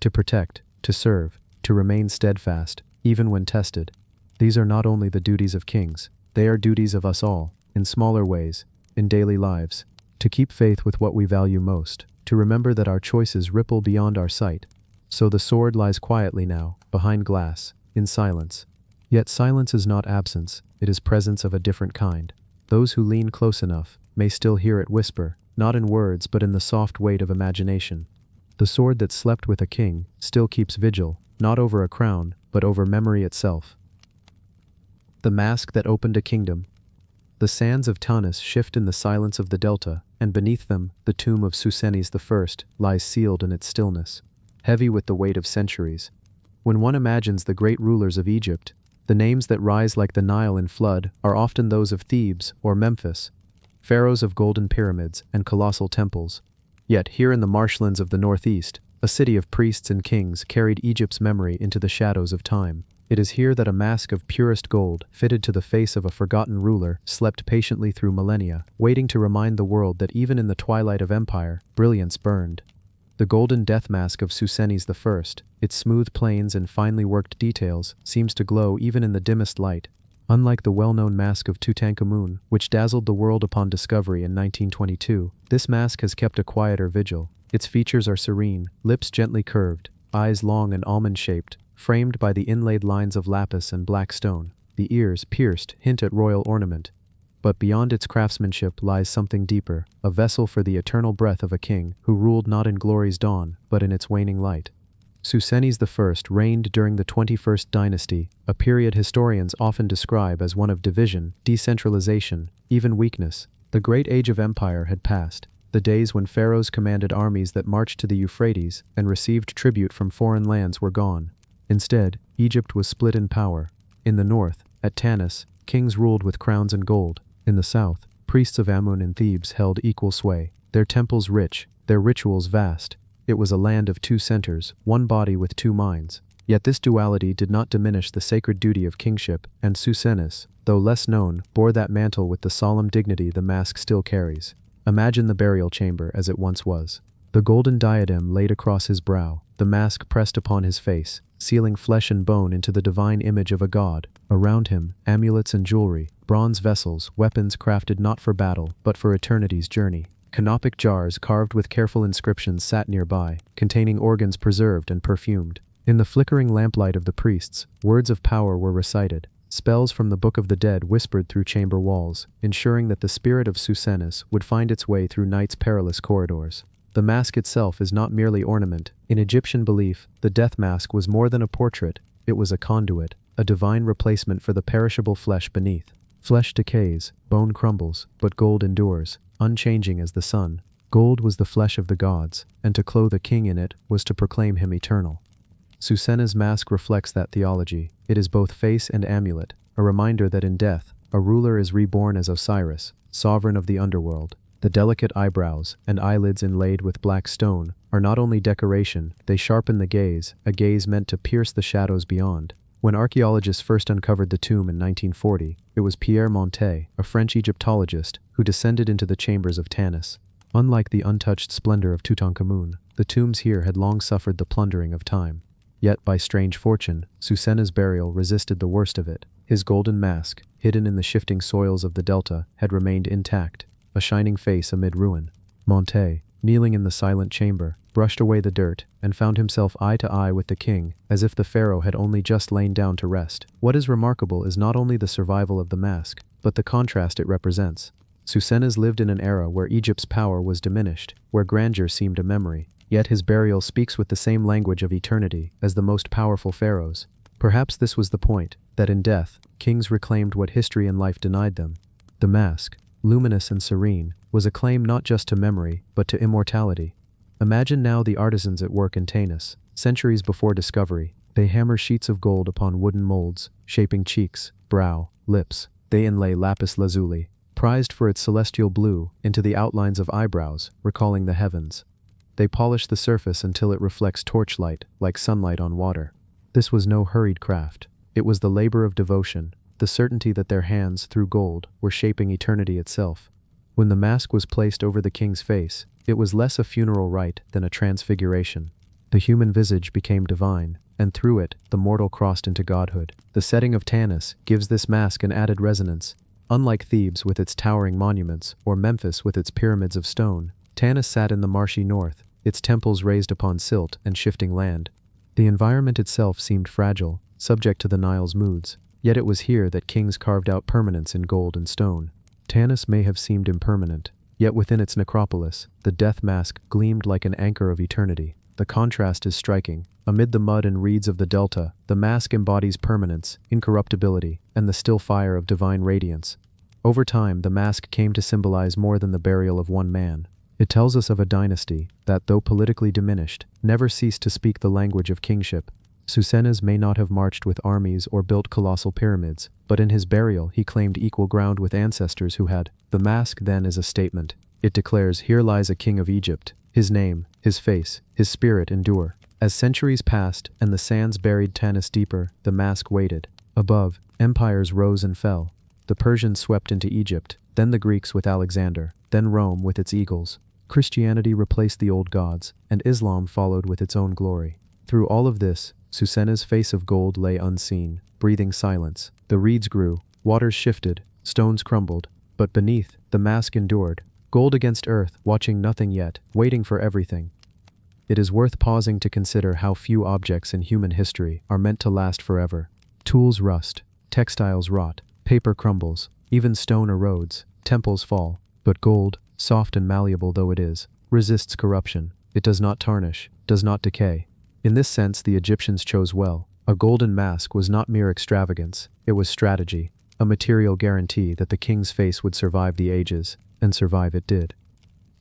To protect, to serve, to remain steadfast, even when tested. These are not only the duties of kings, they are duties of us all, in smaller ways, in daily lives. To keep faith with what we value most, to remember that our choices ripple beyond our sight. So the sword lies quietly now, behind glass, in silence. Yet silence is not absence, it is presence of a different kind. Those who lean close enough may still hear it whisper, not in words but in the soft weight of imagination. The sword that slept with a king still keeps vigil, not over a crown, but over memory itself. The mask that opened a kingdom. The sands of Tanis shift in the silence of the delta, and beneath them, the tomb of Susenes I lies sealed in its stillness, heavy with the weight of centuries. When one imagines the great rulers of Egypt, the names that rise like the Nile in flood are often those of Thebes or Memphis, pharaohs of golden pyramids and colossal temples. Yet here in the marshlands of the northeast, a city of priests and kings carried Egypt's memory into the shadows of time. It is here that a mask of purest gold, fitted to the face of a forgotten ruler, slept patiently through millennia, waiting to remind the world that even in the twilight of empire, brilliance burned. The golden death mask of Susenes I, its smooth planes and finely worked details, seems to glow even in the dimmest light. Unlike the well-known mask of Tutankhamun, which dazzled the world upon discovery in 1922, this mask has kept a quieter vigil. Its features are serene, lips gently curved, eyes long and almond-shaped, framed by the inlaid lines of lapis and black stone. The ears, pierced, hint at royal ornament. But beyond its craftsmanship lies something deeper, a vessel for the eternal breath of a king who ruled not in glory's dawn, but in its waning light. Susenes I reigned during the 21st dynasty, a period historians often describe as one of division, decentralization, even weakness. The great age of empire had passed, the days when pharaohs commanded armies that marched to the Euphrates and received tribute from foreign lands were gone. Instead, Egypt was split in power. In the north, at Tanis, kings ruled with crowns and gold. In the south, priests of Amun and Thebes held equal sway, their temples rich, their rituals vast. It was a land of two centers, one body with two minds. Yet this duality did not diminish the sacred duty of kingship, and Susenes, though less known, bore that mantle with the solemn dignity the mask still carries. Imagine the burial chamber as it once was. The golden diadem laid across his brow, the mask pressed upon his face, sealing flesh and bone into the divine image of a god. Around him, amulets and jewelry, bronze vessels, weapons crafted not for battle, but for eternity's journey. Canopic jars carved with careful inscriptions sat nearby, containing organs preserved and perfumed. In the flickering lamplight of the priests, words of power were recited. Spells from the Book of the Dead whispered through chamber walls, ensuring that the spirit of Susenes would find its way through night's perilous corridors. The mask itself is not merely ornament. In Egyptian belief, the death mask was more than a portrait. It was a conduit, a divine replacement for the perishable flesh beneath. Flesh decays, bone crumbles, but gold endures, unchanging as the sun. Gold was the flesh of the gods, and to clothe a king in it was to proclaim him eternal. Susenes' mask reflects that theology. It is both face and amulet, a reminder that in death, a ruler is reborn as Osiris, sovereign of the underworld. The delicate eyebrows and eyelids inlaid with black stone are not only decoration, they sharpen the gaze, a gaze meant to pierce the shadows beyond. When archaeologists first uncovered the tomb in 1940, it was Pierre Montaigne, a French Egyptologist, who descended into the chambers of Tanis. Unlike the untouched splendor of Tutankhamun, the tombs here had long suffered the plundering of time. Yet, by strange fortune, Susenes' burial resisted the worst of it. His golden mask, hidden in the shifting soils of the delta, had remained intact, a shining face amid ruin. Montaigne, kneeling in the silent chamber, brushed away the dirt, and found himself eye to eye with the king, as if the pharaoh had only just lain down to rest. What is remarkable is not only the survival of the mask, but the contrast it represents. Susenes lived in an era where Egypt's power was diminished, where grandeur seemed a memory. Yet his burial speaks with the same language of eternity as the most powerful pharaohs. Perhaps this was the point, that in death, kings reclaimed what history and life denied them. The mask, luminous and serene, was a claim not just to memory, but to immortality. Imagine now the artisans at work in Tanis. Centuries before discovery, they hammer sheets of gold upon wooden molds, shaping cheeks, brow, lips. They inlay lapis lazuli, prized for its celestial blue, into the outlines of eyebrows, recalling the heavens. They polish the surface until it reflects torchlight, like sunlight on water. This was no hurried craft. It was the labor of devotion, the certainty that their hands, through gold, were shaping eternity itself. When the mask was placed over the king's face, it was less a funeral rite than a transfiguration. The human visage became divine, and through it, the mortal crossed into godhood. The setting of Tanis gives this mask an added resonance. Unlike Thebes with its towering monuments, or Memphis with its pyramids of stone, Tanis sat in the marshy north, its temples raised upon silt and shifting land. The environment itself seemed fragile, subject to the Nile's moods, yet it was here that kings carved out permanence in gold and stone. Tanis may have seemed impermanent, yet within its necropolis, the death mask gleamed like an anchor of eternity. The contrast is striking. Amid the mud and reeds of the delta, the mask embodies permanence, incorruptibility, and the still fire of divine radiance. Over time, the mask came to symbolize more than the burial of one man. It tells us of a dynasty that, though politically diminished, never ceased to speak the language of kingship. Susenes may not have marched with armies or built colossal pyramids, but in his burial he claimed equal ground with ancestors who had. The mask then is a statement. It declares, "Here lies a king of Egypt. His name, his face, his spirit endure." As centuries passed and the sands buried Tanis deeper, the mask waited. Above, empires rose and fell. The Persians swept into Egypt, then the Greeks with Alexander, then Rome with its eagles. Christianity replaced the old gods, and Islam followed with its own glory. Through all of this, Susenes' face of gold lay unseen, breathing silence. The reeds grew, waters shifted, stones crumbled, but beneath, the mask endured. Gold against earth, watching nothing yet, waiting for everything. It is worth pausing to consider how few objects in human history are meant to last forever. Tools rust, textiles rot, paper crumbles, even stone erodes, temples fall. But gold, soft and malleable though it is, resists corruption. It does not tarnish, does not decay. In this sense, the Egyptians chose well. A golden mask was not mere extravagance, it was strategy, a material guarantee that the king's face would survive the ages, and survive it did.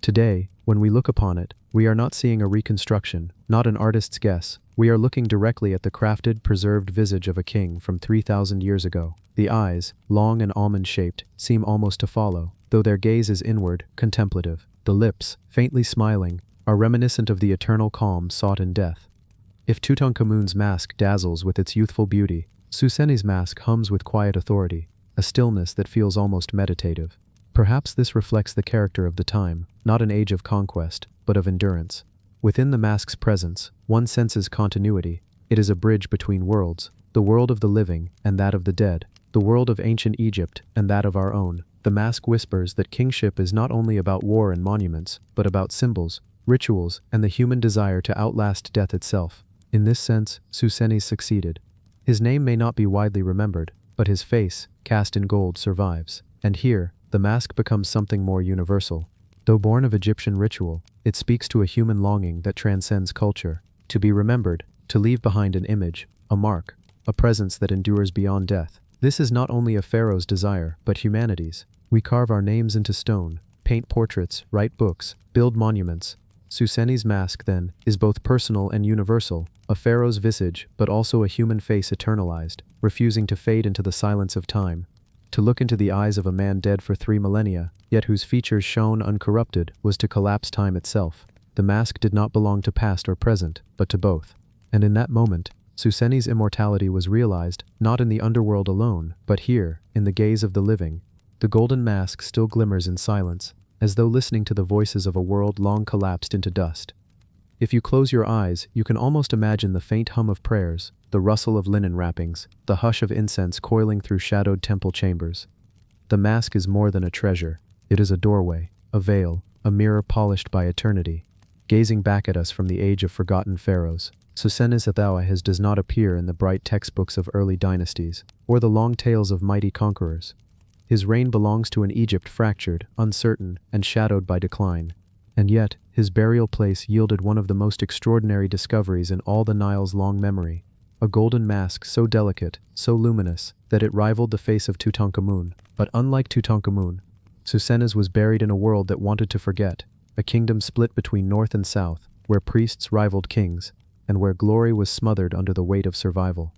Today, when we look upon it, we are not seeing a reconstruction, not an artist's guess. We are looking directly at the crafted, preserved visage of a king from 3,000 years ago. The eyes, long and almond-shaped, seem almost to follow, though their gaze is inward, contemplative. The lips, faintly smiling, are reminiscent of the eternal calm sought in death. If Tutankhamun's mask dazzles with its youthful beauty, Susenes' mask hums with quiet authority, a stillness that feels almost meditative. Perhaps this reflects the character of the time, not an age of conquest, but of endurance. Within the mask's presence, one senses continuity. It is a bridge between worlds, the world of the living and that of the dead, the world of ancient Egypt and that of our own. The mask whispers that kingship is not only about war and monuments, but about symbols, rituals, and the human desire to outlast death itself. In this sense, Susenes succeeded. His name may not be widely remembered, but his face, cast in gold, survives. And here, the mask becomes something more universal. Though born of Egyptian ritual, it speaks to a human longing that transcends culture. To be remembered, to leave behind an image, a mark, a presence that endures beyond death. This is not only a pharaoh's desire, but humanity's. We carve our names into stone, paint portraits, write books, build monuments. Susenes' mask, then, is both personal and universal, a pharaoh's visage, but also a human face eternalized, refusing to fade into the silence of time. To look into the eyes of a man dead for 3 millennia, yet whose features shone uncorrupted, was to collapse time itself. The mask did not belong to past or present, but to both. And in that moment, Susenes' immortality was realized, not in the underworld alone, but here, in the gaze of the living. The golden mask still glimmers in silence, as though listening to the voices of a world long collapsed into dust. If you close your eyes, you can almost imagine the faint hum of prayers, the rustle of linen wrappings, the hush of incense coiling through shadowed temple chambers. The mask is more than a treasure. It is a doorway, a veil, a mirror polished by eternity, gazing back at us from the age of forgotten pharaohs. Susenes Athoahes does not appear in the bright textbooks of early dynasties, or the long tales of mighty conquerors. His reign belongs to an Egypt fractured, uncertain, and shadowed by decline. And yet, his burial place yielded one of the most extraordinary discoveries in all the Nile's long memory. A golden mask so delicate, so luminous, that it rivaled the face of Tutankhamun. But unlike Tutankhamun, Susenes was buried in a world that wanted to forget, a kingdom split between north and south, where priests rivaled kings, and where glory was smothered under the weight of survival.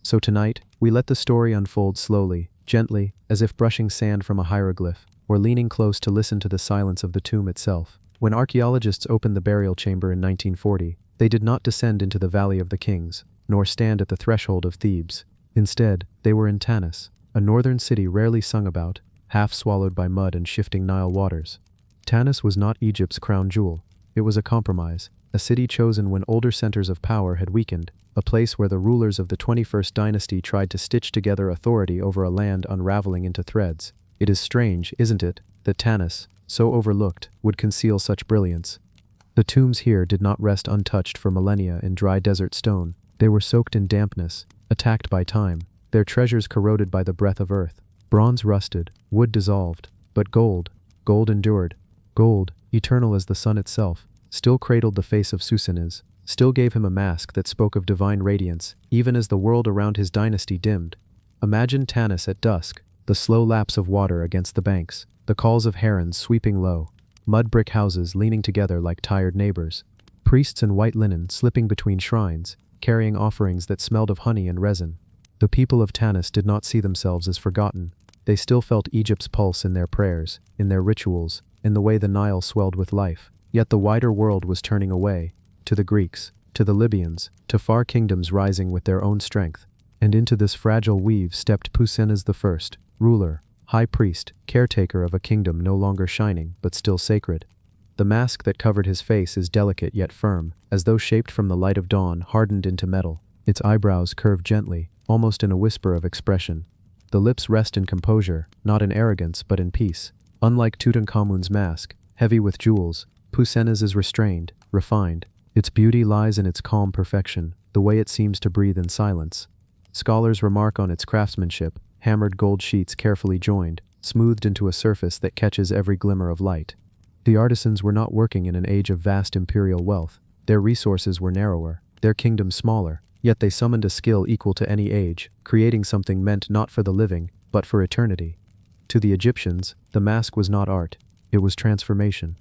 So tonight, we let the story unfold slowly, gently, as if brushing sand from a hieroglyph, or leaning close to listen to the silence of the tomb itself. When archaeologists opened the burial chamber in 1940, they did not descend into the Valley of the Kings, nor stand at the threshold of Thebes. Instead, they were in Tanis, a northern city rarely sung about, half swallowed by mud and shifting Nile waters. Tanis was not Egypt's crown jewel. It was a compromise, a city chosen when older centers of power had weakened, a place where the rulers of the 21st dynasty tried to stitch together authority over a land unraveling into threads. It is strange, isn't it, that Tanis, so overlooked, would conceal such brilliance. The tombs here did not rest untouched for millennia in dry desert stone. They were soaked in dampness, attacked by time, their treasures corroded by the breath of earth. Bronze rusted, wood dissolved, but gold endured. Gold, eternal as the sun itself, still cradled the face of Susenes, still gave him a mask that spoke of divine radiance, even as the world around his dynasty dimmed. Imagine Tanis at dusk, the slow laps of water against the banks, the calls of herons sweeping low, mud brick houses leaning together like tired neighbors, priests in white linen slipping between shrines, carrying offerings that smelled of honey and resin. The people of Tanis did not see themselves as forgotten. They still felt Egypt's pulse in their prayers, in their rituals, in the way the Nile swelled with life. Yet the wider world was turning away, to the Greeks, to the Libyans, to far kingdoms rising with their own strength. And into this fragile weave stepped Susenes I, ruler, high priest, caretaker of a kingdom no longer shining but still sacred. The mask that covered his face is delicate yet firm, as though shaped from the light of dawn hardened into metal. Its eyebrows curve gently, almost in a whisper of expression. The lips rest in composure, not in arrogance but in peace. Unlike Tutankhamun's mask, heavy with jewels, Susenes is restrained, refined. Its beauty lies in its calm perfection, the way it seems to breathe in silence. Scholars remark on its craftsmanship, hammered gold sheets carefully joined, smoothed into a surface that catches every glimmer of light. The artisans were not working in an age of vast imperial wealth. Their resources were narrower, their kingdom smaller, yet they summoned a skill equal to any age, creating something meant not for the living, but for eternity. To the Egyptians, the mask was not art, it was transformation.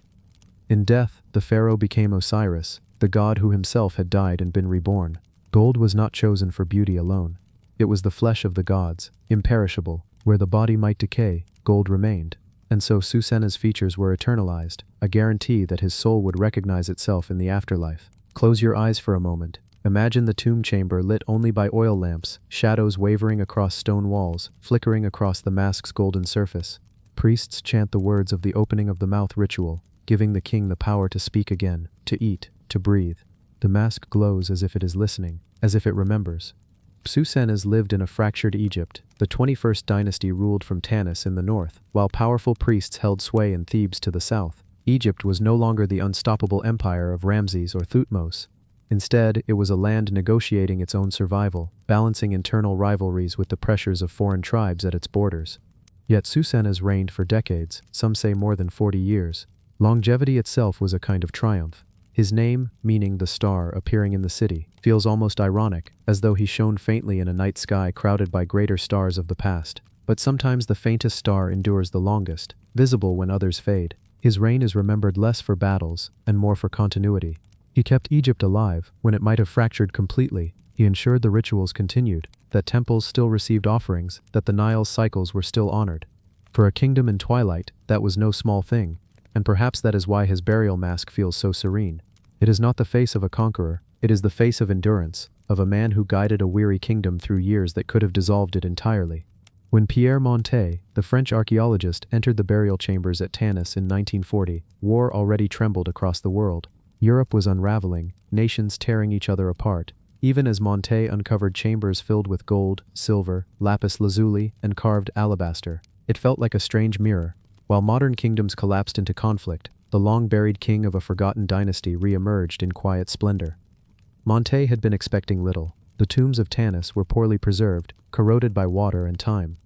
In death, the pharaoh became Osiris, the god who himself had died and been reborn. Gold was not chosen for beauty alone. It was the flesh of the gods, imperishable. Where the body might decay, gold remained. And so Susenes' features were eternalized, a guarantee that his soul would recognize itself in the afterlife. Close your eyes for a moment. Imagine the tomb chamber lit only by oil lamps, shadows wavering across stone walls, flickering across the mask's golden surface. Priests chant the words of the opening of the mouth ritual, giving the king the power to speak again, to eat, to breathe. The mask glows as if it is listening, as if it remembers. Susenas lived in a fractured Egypt. The 21st dynasty ruled from Tanis in the north, while powerful priests held sway in Thebes to the south. Egypt was no longer the unstoppable empire of Ramses or Thutmose. Instead, it was a land negotiating its own survival, balancing internal rivalries with the pressures of foreign tribes at its borders. Yet Susenas reigned for decades, some say more than 40 years. Longevity itself was a kind of triumph. His name, meaning the star appearing in the city, feels almost ironic, as though he shone faintly in a night sky crowded by greater stars of the past. But sometimes the faintest star endures the longest, visible when others fade. His reign is remembered less for battles, and more for continuity. He kept Egypt alive when it might have fractured completely. He ensured the rituals continued, that temples still received offerings, that the Nile's cycles were still honored. For a kingdom in twilight, that was no small thing, and perhaps that is why his burial mask feels so serene. It is not the face of a conqueror, it is the face of endurance, of a man who guided a weary kingdom through years that could have dissolved it entirely. When Pierre Montet, the French archaeologist, entered the burial chambers at Tanis in 1940, war already trembled across the world. Europe was unraveling, nations tearing each other apart. Even as Montet uncovered chambers filled with gold, silver, lapis lazuli, and carved alabaster, it felt like a strange mirror. While modern kingdoms collapsed into conflict, the long-buried king of a forgotten dynasty re-emerged in quiet splendor. Montet had been expecting little. The tombs of Tanis were poorly preserved, corroded by water and time.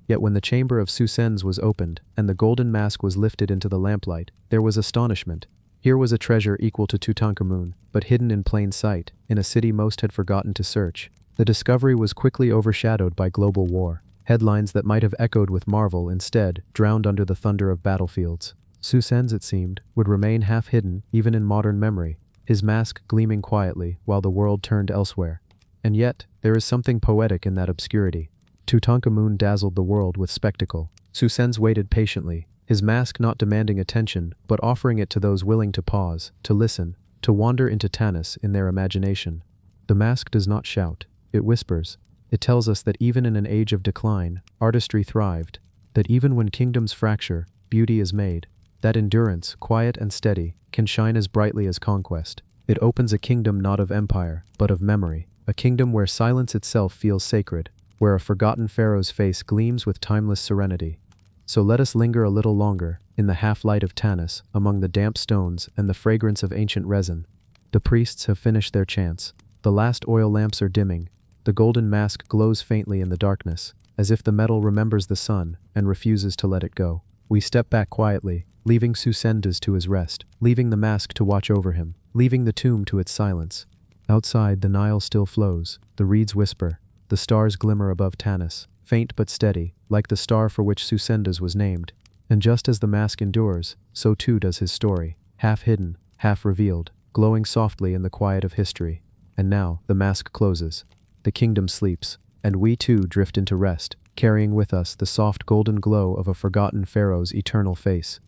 Yet when the chamber of Susenas was opened, and the golden mask was lifted into the lamplight, there was astonishment. Here was a treasure equal to Tutankhamun, but hidden in plain sight, in a city most had forgotten to search. The discovery was quickly overshadowed by global war. Headlines that might have echoed with marvel instead drowned under the thunder of battlefields. Susenas, it seemed, would remain half-hidden even in modern memory, his mask gleaming quietly while the world turned elsewhere. And yet, there is something poetic in that obscurity. Tutankhamun dazzled the world with spectacle. Susenas waited patiently, his mask not demanding attention, but offering it to those willing to pause, to listen, to wander into Tanis in their imagination. The mask does not shout, it whispers. It tells us that even in an age of decline, artistry thrived, that even when kingdoms fracture, beauty is made, that endurance, quiet and steady, can shine as brightly as conquest. It opens a kingdom not of empire, but of memory, a kingdom where silence itself feels sacred, where a forgotten pharaoh's face gleams with timeless serenity. So let us linger a little longer, in the half-light of Tanis, among the damp stones and the fragrance of ancient resin. The priests have finished their chants. The last oil lamps are dimming. The golden mask glows faintly in the darkness, as if the metal remembers the sun and refuses to let it go. We step back quietly, leaving Susenas to his rest, leaving the mask to watch over him, leaving the tomb to its silence. Outside, the Nile still flows, the reeds whisper, the stars glimmer above Tanis, faint but steady, like the star for which Susenas was named. And just as the mask endures, so too does his story, half hidden, half revealed, glowing softly in the quiet of history. And now, the mask closes. The kingdom sleeps, and we too drift into rest, carrying with us the soft golden glow of a forgotten pharaoh's eternal face.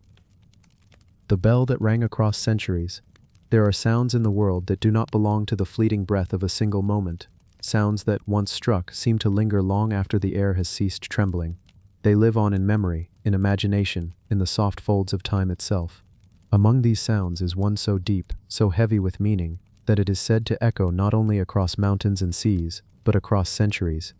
The bell that rang across centuries. There are sounds in the world that do not belong to the fleeting breath of a single moment. Sounds that, once struck, seem to linger long after the air has ceased trembling. They live on in memory, in imagination, in the soft folds of time itself. Among these sounds is one so deep, so heavy with meaning, that it is said to echo not only across mountains and seas, but across centuries.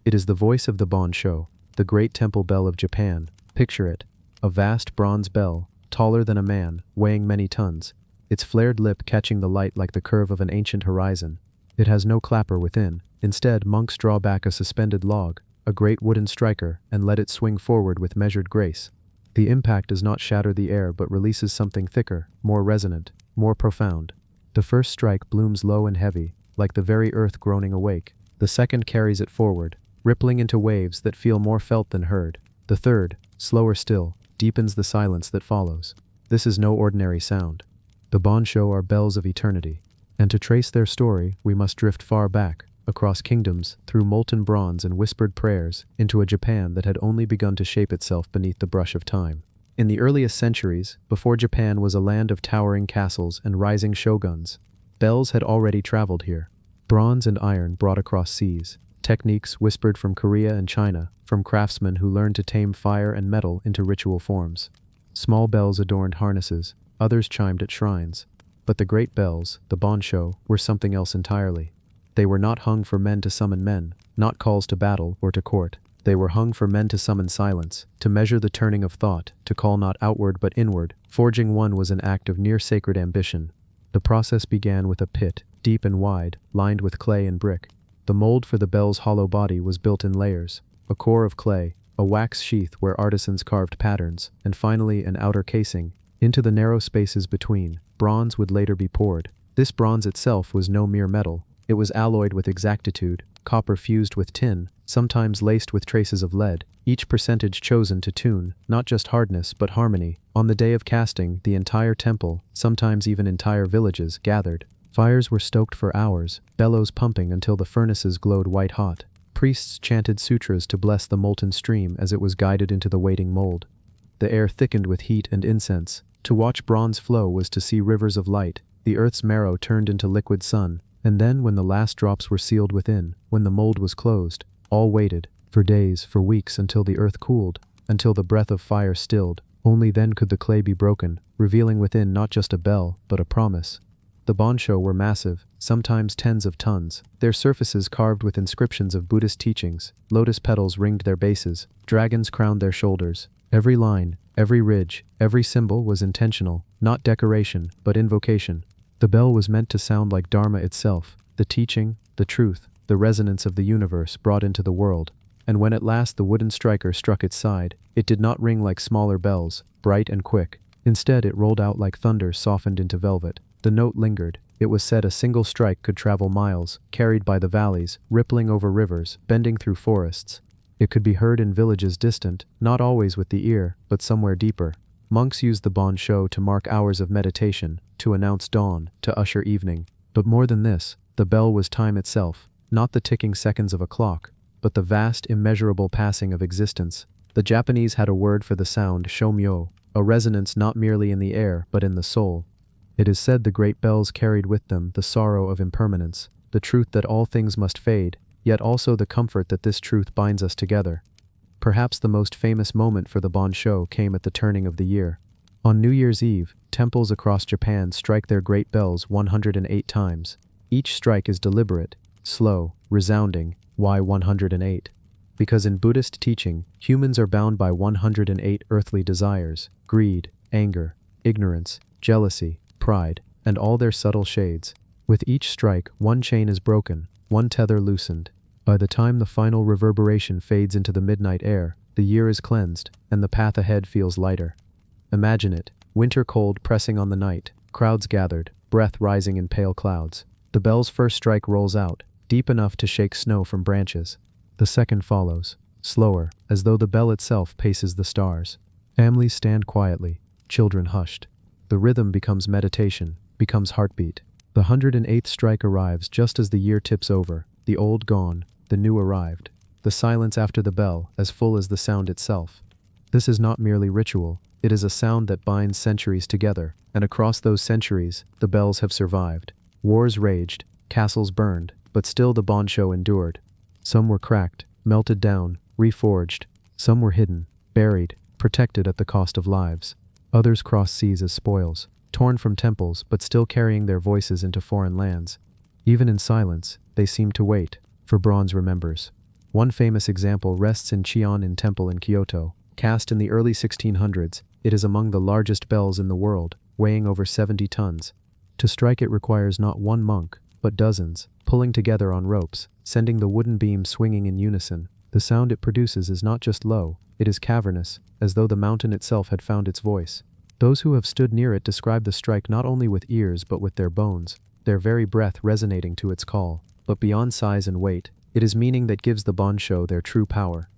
It is the voice of the Bonsho, the great temple bell of Japan. Picture it, a vast bronze bell, taller than a man, weighing many tons, its flared lip catching the light like the curve of an ancient horizon. It has no clapper within. Instead, monks draw back a suspended log, a great wooden striker, and let it swing forward with measured grace. The impact does not shatter the air but releases something thicker, more resonant, more profound. The first strike blooms low and heavy, like the very earth groaning awake. The second carries it forward, rippling into waves that feel more felt than heard. The third, slower still, deepens the silence that follows. This is no ordinary sound. The Bonsho are bells of eternity, and to trace their story, we must drift far back, across kingdoms, through molten bronze and whispered prayers, into a Japan that had only begun to shape itself beneath the brush of time. In the earliest centuries, before Japan was a land of towering castles and rising shoguns, bells had already traveled here. Bronze and iron brought across seas, techniques whispered from Korea and China, from craftsmen who learned to tame fire and metal into ritual forms. Small bells adorned harnesses, others chimed at shrines. But the great bells, the Bonsho, were something else entirely. They were not hung for men to summon men, not calls to battle or to court. They were hung for men to summon silence, to measure the turning of thought, to call not outward but inward. Forging one was an act of near-sacred ambition. The process began with a pit, deep and wide, lined with clay and brick. The mold for the bell's hollow body was built in layers: a core of clay, a wax sheath where artisans carved patterns, and finally an outer casing. Into the narrow spaces between, bronze would later be poured. This bronze itself was no mere metal. It was alloyed with exactitude, copper fused with tin, sometimes laced with traces of lead, each percentage chosen to tune, not just hardness but harmony. On the day of casting, the entire temple, sometimes even entire villages, gathered. Fires were stoked for hours, bellows pumping until the furnaces glowed white-hot. Priests chanted sutras to bless the molten stream as it was guided into the waiting mold. The air thickened with heat and incense. To watch bronze flow was to see rivers of light. The earth's marrow turned into liquid sun. And then, when the last drops were sealed within, when the mold was closed, all waited, for days, for weeks, until the earth cooled, until the breath of fire stilled. Only then could the clay be broken, revealing within not just a bell, but a promise. The Bonsho were massive, sometimes tens of tons, their surfaces carved with inscriptions of Buddhist teachings. Lotus petals ringed their bases, dragons crowned their shoulders. Every line, every ridge, every symbol was intentional, not decoration, but invocation. The bell was meant to sound like Dharma itself, the teaching, the truth, the resonance of the universe brought into the world. And when at last the wooden striker struck its side, it did not ring like smaller bells, bright and quick. Instead, it rolled out like thunder softened into velvet. The note lingered. It was said a single strike could travel miles, carried by the valleys, rippling over rivers, bending through forests. It could be heard in villages distant, not always with the ear, but somewhere deeper. Monks used the Bonsho to mark hours of meditation, to announce dawn, to usher evening. But more than this, the bell was time itself, not the ticking seconds of a clock, but the vast, immeasurable passing of existence. The Japanese had a word for the sound, shomyo, a resonance not merely in the air, but in the soul. It is said the great bells carried with them the sorrow of impermanence, the truth that all things must fade, yet also the comfort that this truth binds us together. Perhaps the most famous moment for the Bonsho came at the turning of the year. On New Year's Eve, temples across Japan strike their great bells 108 times. Each strike is deliberate, slow, resounding. Why 108? Because in Buddhist teaching, humans are bound by 108 earthly desires: greed, anger, ignorance, jealousy, pride, and all their subtle shades. With each strike, one chain is broken, one tether loosened. By the time the final reverberation fades into the midnight air, the year is cleansed, and the path ahead feels lighter. Imagine it, winter cold pressing on the night, crowds gathered, breath rising in pale clouds. The bell's first strike rolls out, deep enough to shake snow from branches. The second follows, slower, as though the bell itself paces the stars. Families stand quietly, children hushed. The rhythm becomes meditation, becomes heartbeat. The 108th strike arrives just as the year tips over, the old gone, the new arrived. The silence after the bell, as full as the sound itself. This is not merely ritual, it is a sound that binds centuries together, and across those centuries, the bells have survived. Wars raged, castles burned, but still the Bonsho endured. Some were cracked, melted down, reforged. Some were hidden, buried, protected at the cost of lives. Others crossed seas as spoils, torn from temples but still carrying their voices into foreign lands. Even in silence, they seemed to wait, for bronze remembers. One famous example rests in Chion-in Temple in Kyoto. Cast in the early 1600s, it is among the largest bells in the world, weighing over 70 tons. To strike it requires not one monk, but dozens, pulling together on ropes, sending the wooden beam swinging in unison. The sound it produces is not just low, it is cavernous, as though the mountain itself had found its voice. Those who have stood near it describe the strike not only with ears but with their bones, their very breath resonating to its call. But beyond size and weight, it is meaning that gives the Bonsho their true power.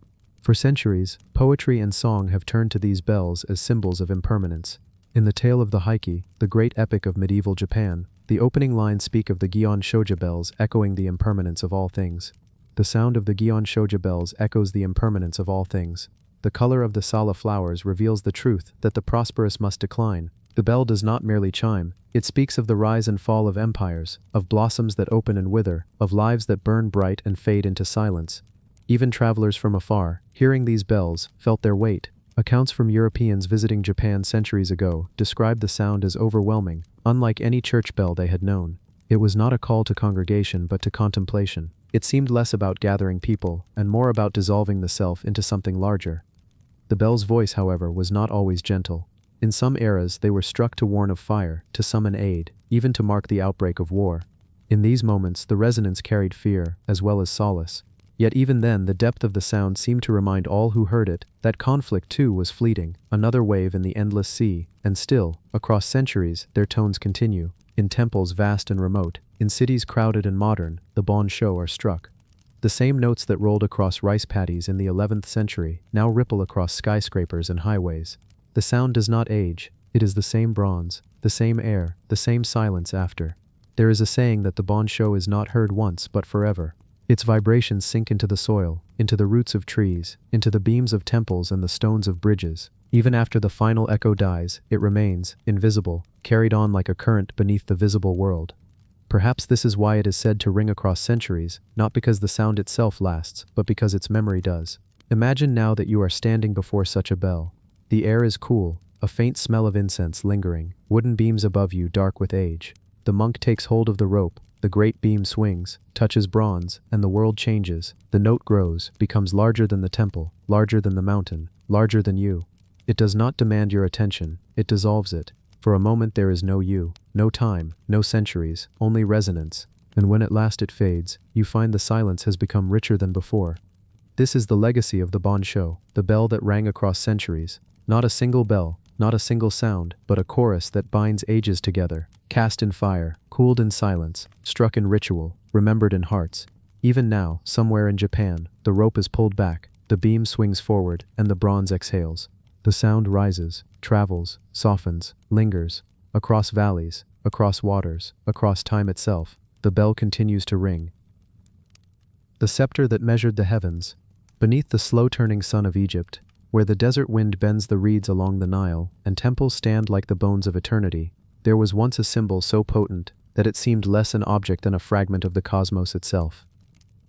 For centuries, poetry and song have turned to these bells as symbols of impermanence. In the Tale of the Heike, the great epic of medieval Japan, the opening lines speak of the Gion Shoja bells echoing the impermanence of all things. The sound of the Gion Shoja bells echoes the impermanence of all things. The color of the Sala flowers reveals the truth that the prosperous must decline. The bell does not merely chime, it speaks of the rise and fall of empires, of blossoms that open and wither, of lives that burn bright and fade into silence. Even travelers from afar, hearing these bells, felt their weight. Accounts from Europeans visiting Japan centuries ago described the sound as overwhelming, unlike any church bell they had known. It was not a call to congregation but to contemplation. It seemed less about gathering people and more about dissolving the self into something larger. The bell's voice, however, was not always gentle. In some eras they were struck to warn of fire, to summon aid, even to mark the outbreak of war. In these moments the resonance carried fear as well as solace. Yet even then the depth of the sound seemed to remind all who heard it that conflict too was fleeting, another wave in the endless sea, and still, across centuries, their tones continue. In temples vast and remote, in cities crowded and modern, the bon show are struck. The same notes that rolled across rice paddies in the 11th century now ripple across skyscrapers and highways. The sound does not age, it is the same bronze, the same air, the same silence after. There is a saying that the bon show is not heard once but forever. Its vibrations sink into the soil, into the roots of trees, into the beams of temples and the stones of bridges. Even after the final echo dies, it remains, invisible, carried on like a current beneath the visible world. Perhaps this is why it is said to ring across centuries, not because the sound itself lasts, but because its memory does. Imagine now that you are standing before such a bell. The air is cool, a faint smell of incense lingering, wooden beams above you dark with age. The monk takes hold of the rope, the great beam swings, touches bronze, and the world changes. The note grows, becomes larger than the temple, larger than the mountain, larger than you. It does not demand your attention, it dissolves it. For a moment there is no you, no time, no centuries, only resonance. And when at last it fades, you find the silence has become richer than before. This is the legacy of the bon show, the bell that rang across centuries. Not a single bell, not a single sound, but a chorus that binds ages together, cast in fire, cooled in silence, struck in ritual, remembered in hearts. Even now, somewhere in Japan, the rope is pulled back, the beam swings forward, and the bronze exhales. The sound rises, travels, softens, lingers, across valleys, across waters, across time itself. The bell continues to ring. The scepter that measured the heavens. Beneath the slow-turning sun of Egypt, where the desert wind bends the reeds along the Nile, and temples stand like the bones of eternity, there was once a symbol so potent that it seemed less an object than a fragment of the cosmos itself.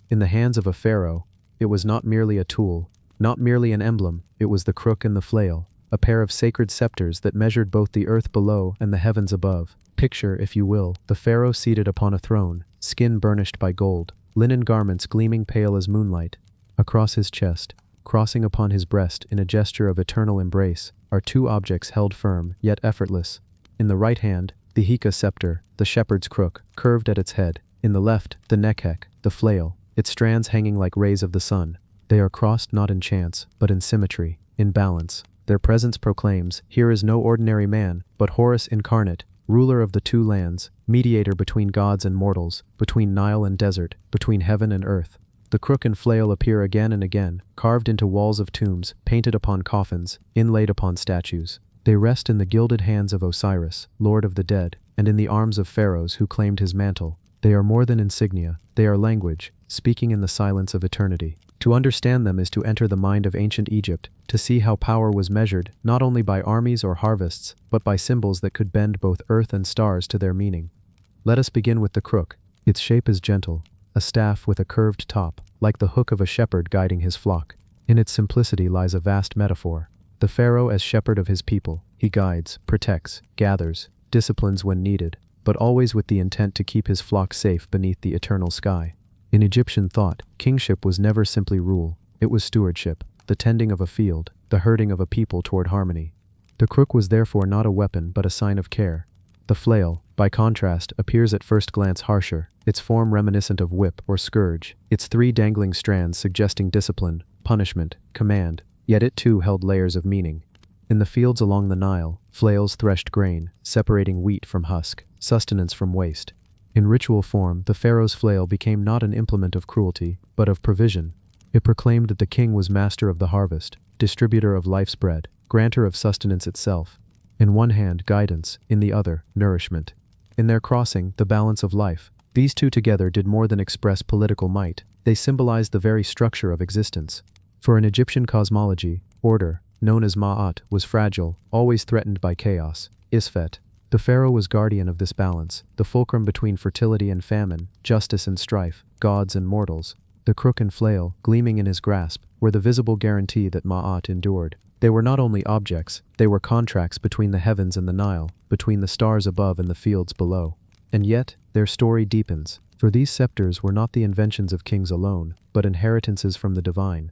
In the hands of a pharaoh, it was not merely a tool, not merely an emblem, it was the crook and the flail, a pair of sacred scepters that measured both the earth below and the heavens above. Picture, if you will, the pharaoh seated upon a throne, skin burnished by gold, linen garments gleaming pale as moonlight. Across his chest, crossing upon his breast in a gesture of eternal embrace, are two objects held firm, yet effortless. In the right hand, the Hika scepter, the shepherd's crook, curved at its head. In the left, the nekhek, the flail, its strands hanging like rays of the sun. They are crossed not in chance, but in symmetry, in balance. Their presence proclaims, here is no ordinary man, but Horus incarnate, ruler of the two lands, mediator between gods and mortals, between Nile and desert, between heaven and earth. The crook and flail appear again and again, carved into walls of tombs, painted upon coffins, inlaid upon statues. They rest in the gilded hands of Osiris, lord of the dead, and in the arms of pharaohs who claimed his mantle. They are more than insignia, they are language, speaking in the silence of eternity. To understand them is to enter the mind of ancient Egypt, to see how power was measured, not only by armies or harvests, but by symbols that could bend both earth and stars to their meaning. Let us begin with the crook. Its shape is gentle, a staff with a curved top, like the hook of a shepherd guiding his flock. In its simplicity lies a vast metaphor. The pharaoh as shepherd of his people, he guides, protects, gathers, disciplines when needed, but always with the intent to keep his flock safe beneath the eternal sky. In Egyptian thought, kingship was never simply rule, it was stewardship, the tending of a field, the herding of a people toward harmony. The crook was therefore not a weapon but a sign of care. The flail, by contrast, appears at first glance harsher, its form reminiscent of whip or scourge, its three dangling strands suggesting discipline, punishment, command, yet it too held layers of meaning. In the fields along the Nile, flails threshed grain, separating wheat from husk, sustenance from waste. In ritual form, the pharaoh's flail became not an implement of cruelty, but of provision. It proclaimed that the king was master of the harvest, distributor of life's bread, granter of sustenance itself. In one hand, guidance, in the other, nourishment. In their crossing, the balance of life. These two together did more than express political might, they symbolized the very structure of existence. For in Egyptian cosmology, order, known as Ma'at, was fragile, always threatened by chaos. Isfet. The pharaoh was guardian of this balance, the fulcrum between fertility and famine, justice and strife, gods and mortals. The crook and flail, gleaming in his grasp, were the visible guarantee that Ma'at endured. They were not only objects, they were contracts between the heavens and the Nile, between the stars above and the fields below. And yet, their story deepens, for these scepters were not the inventions of kings alone, but inheritances from the divine.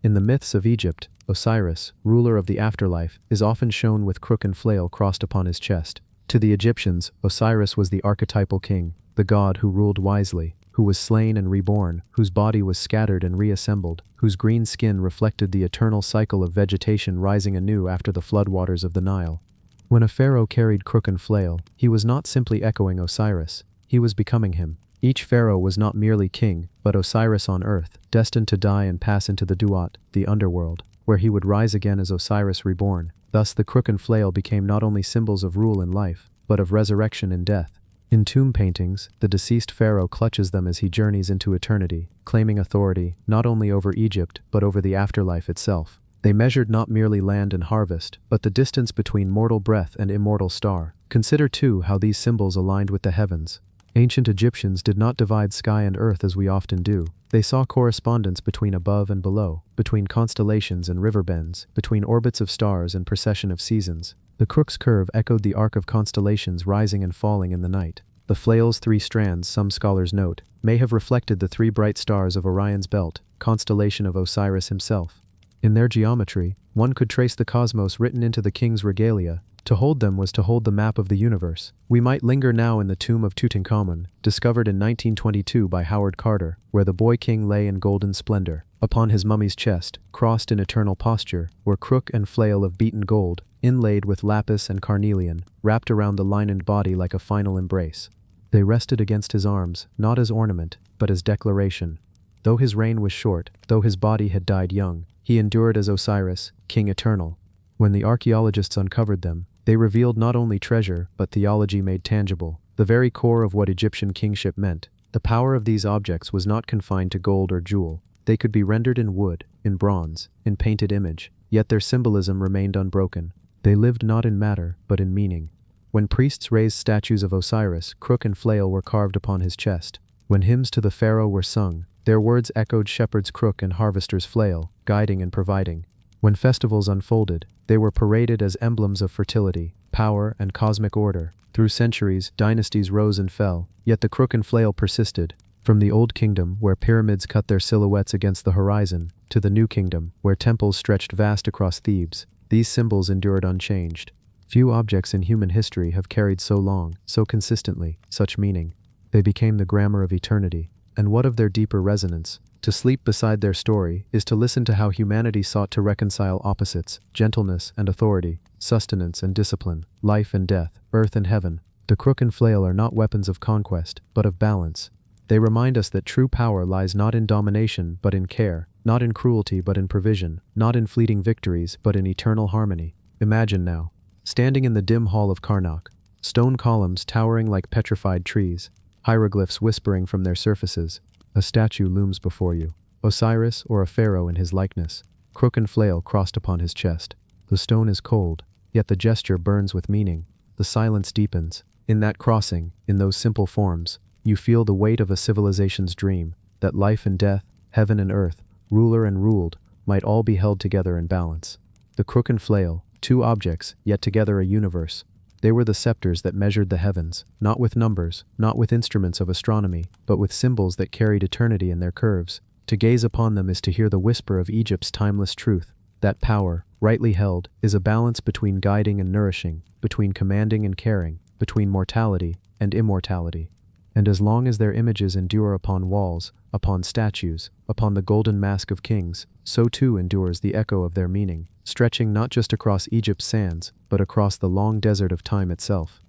In the myths of Egypt, Osiris, ruler of the afterlife, is often shown with crook and flail crossed upon his chest. To the Egyptians, Osiris was the archetypal king, the god who ruled wisely, who was slain and reborn, whose body was scattered and reassembled, whose green skin reflected the eternal cycle of vegetation rising anew after the floodwaters of the Nile. When a pharaoh carried crook and flail, he was not simply echoing Osiris, he was becoming him. Each pharaoh was not merely king, but Osiris on earth, destined to die and pass into the Duat, the underworld, where he would rise again as Osiris reborn. Thus the crook and flail became not only symbols of rule in life, but of resurrection in death. In tomb paintings, the deceased pharaoh clutches them as he journeys into eternity, claiming authority not only over Egypt but over the afterlife itself. They measured not merely land and harvest, but the distance between mortal breath and immortal star. Consider too how these symbols aligned with the heavens. Ancient Egyptians did not divide sky and earth as we often do. They saw correspondence between above and below, between constellations and river bends, between orbits of stars and precession of seasons. The crook's curve echoed the arc of constellations rising and falling in the night. The flail's 3 strands, some scholars note, may have reflected the 3 bright stars of Orion's belt, constellation of Osiris himself. In their geometry, one could trace the cosmos written into the king's regalia. To hold them was to hold the map of the universe. We might linger now in the tomb of Tutankhamun, discovered in 1922 by Howard Carter, where the boy king lay in golden splendor. Upon his mummy's chest, crossed in eternal posture, were crook and flail of beaten gold, inlaid with lapis and carnelian, wrapped around the linened body like a final embrace. They rested against his arms, not as ornament, but as declaration. Though his reign was short, though his body had died young, he endured as Osiris, king eternal. When the archaeologists uncovered them, they revealed not only treasure, but theology made tangible, the very core of what Egyptian kingship meant. The power of these objects was not confined to gold or jewel. They could be rendered in wood, in bronze, in painted image, yet their symbolism remained unbroken. They lived not in matter, but in meaning. When priests raised statues of Osiris, crook and flail were carved upon his chest. When hymns to the pharaoh were sung, their words echoed shepherd's crook and harvester's flail, guiding and providing. When festivals unfolded, they were paraded as emblems of fertility, power, and cosmic order. Through centuries, dynasties rose and fell, yet the crook and flail persisted. From the Old Kingdom, where pyramids cut their silhouettes against the horizon, to the New Kingdom, where temples stretched vast across Thebes, these symbols endured unchanged. Few objects in human history have carried so long, so consistently, such meaning. They became the grammar of eternity. And what of their deeper resonance? To sleep beside their story is to listen to how humanity sought to reconcile opposites, gentleness and authority, sustenance and discipline, life and death, earth and heaven. The crook and flail are not weapons of conquest, but of balance. They remind us that true power lies not in domination, but in care, not in cruelty, but in provision, not in fleeting victories, but in eternal harmony. Imagine now, standing in the dim hall of Karnak, stone columns towering like petrified trees, hieroglyphs whispering from their surfaces. A statue looms before you, Osiris or a pharaoh in his likeness, crook and flail crossed upon his chest. The stone is cold, yet the gesture burns with meaning. The silence deepens. In that crossing, in those simple forms, you feel the weight of a civilization's dream, that life and death, heaven and earth, ruler and ruled, might all be held together in balance. The crook and flail, 2 objects, yet together a universe. They were the scepters that measured the heavens, not with numbers, not with instruments of astronomy, but with symbols that carried eternity in their curves. To gaze upon them is to hear the whisper of Egypt's timeless truth. That power, rightly held, is a balance between guiding and nourishing, between commanding and caring, between mortality and immortality. And as long as their images endure upon walls, upon statues, upon the golden mask of kings, so too endures the echo of their meaning, stretching not just across Egypt's sands, but across the long desert of time itself.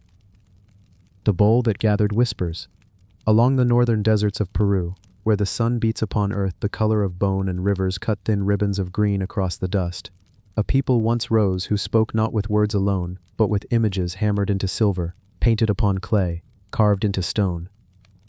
The bowl that gathered whispers. Along the northern deserts of Peru, where the sun beats upon earth the color of bone and rivers cut thin ribbons of green across the dust, a people once rose who spoke not with words alone, but with images hammered into silver, painted upon clay, carved into stone.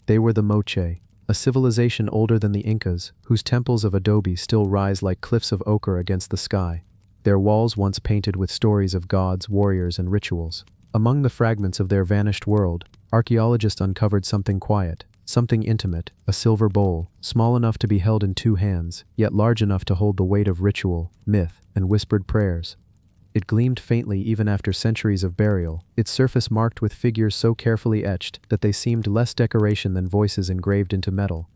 They were the Moche, a civilization older than the Incas, whose temples of adobe still rise like cliffs of ochre against the sky, their walls once painted with stories of gods, warriors, and rituals. Among the fragments of their vanished world, archaeologists uncovered something quiet, something intimate, a silver bowl, small enough to be held in two hands, yet large enough to hold the weight of ritual, myth, and whispered prayers. It gleamed faintly even after centuries of burial, its surface marked with figures so carefully etched that they seemed less decoration than voices engraved into metal.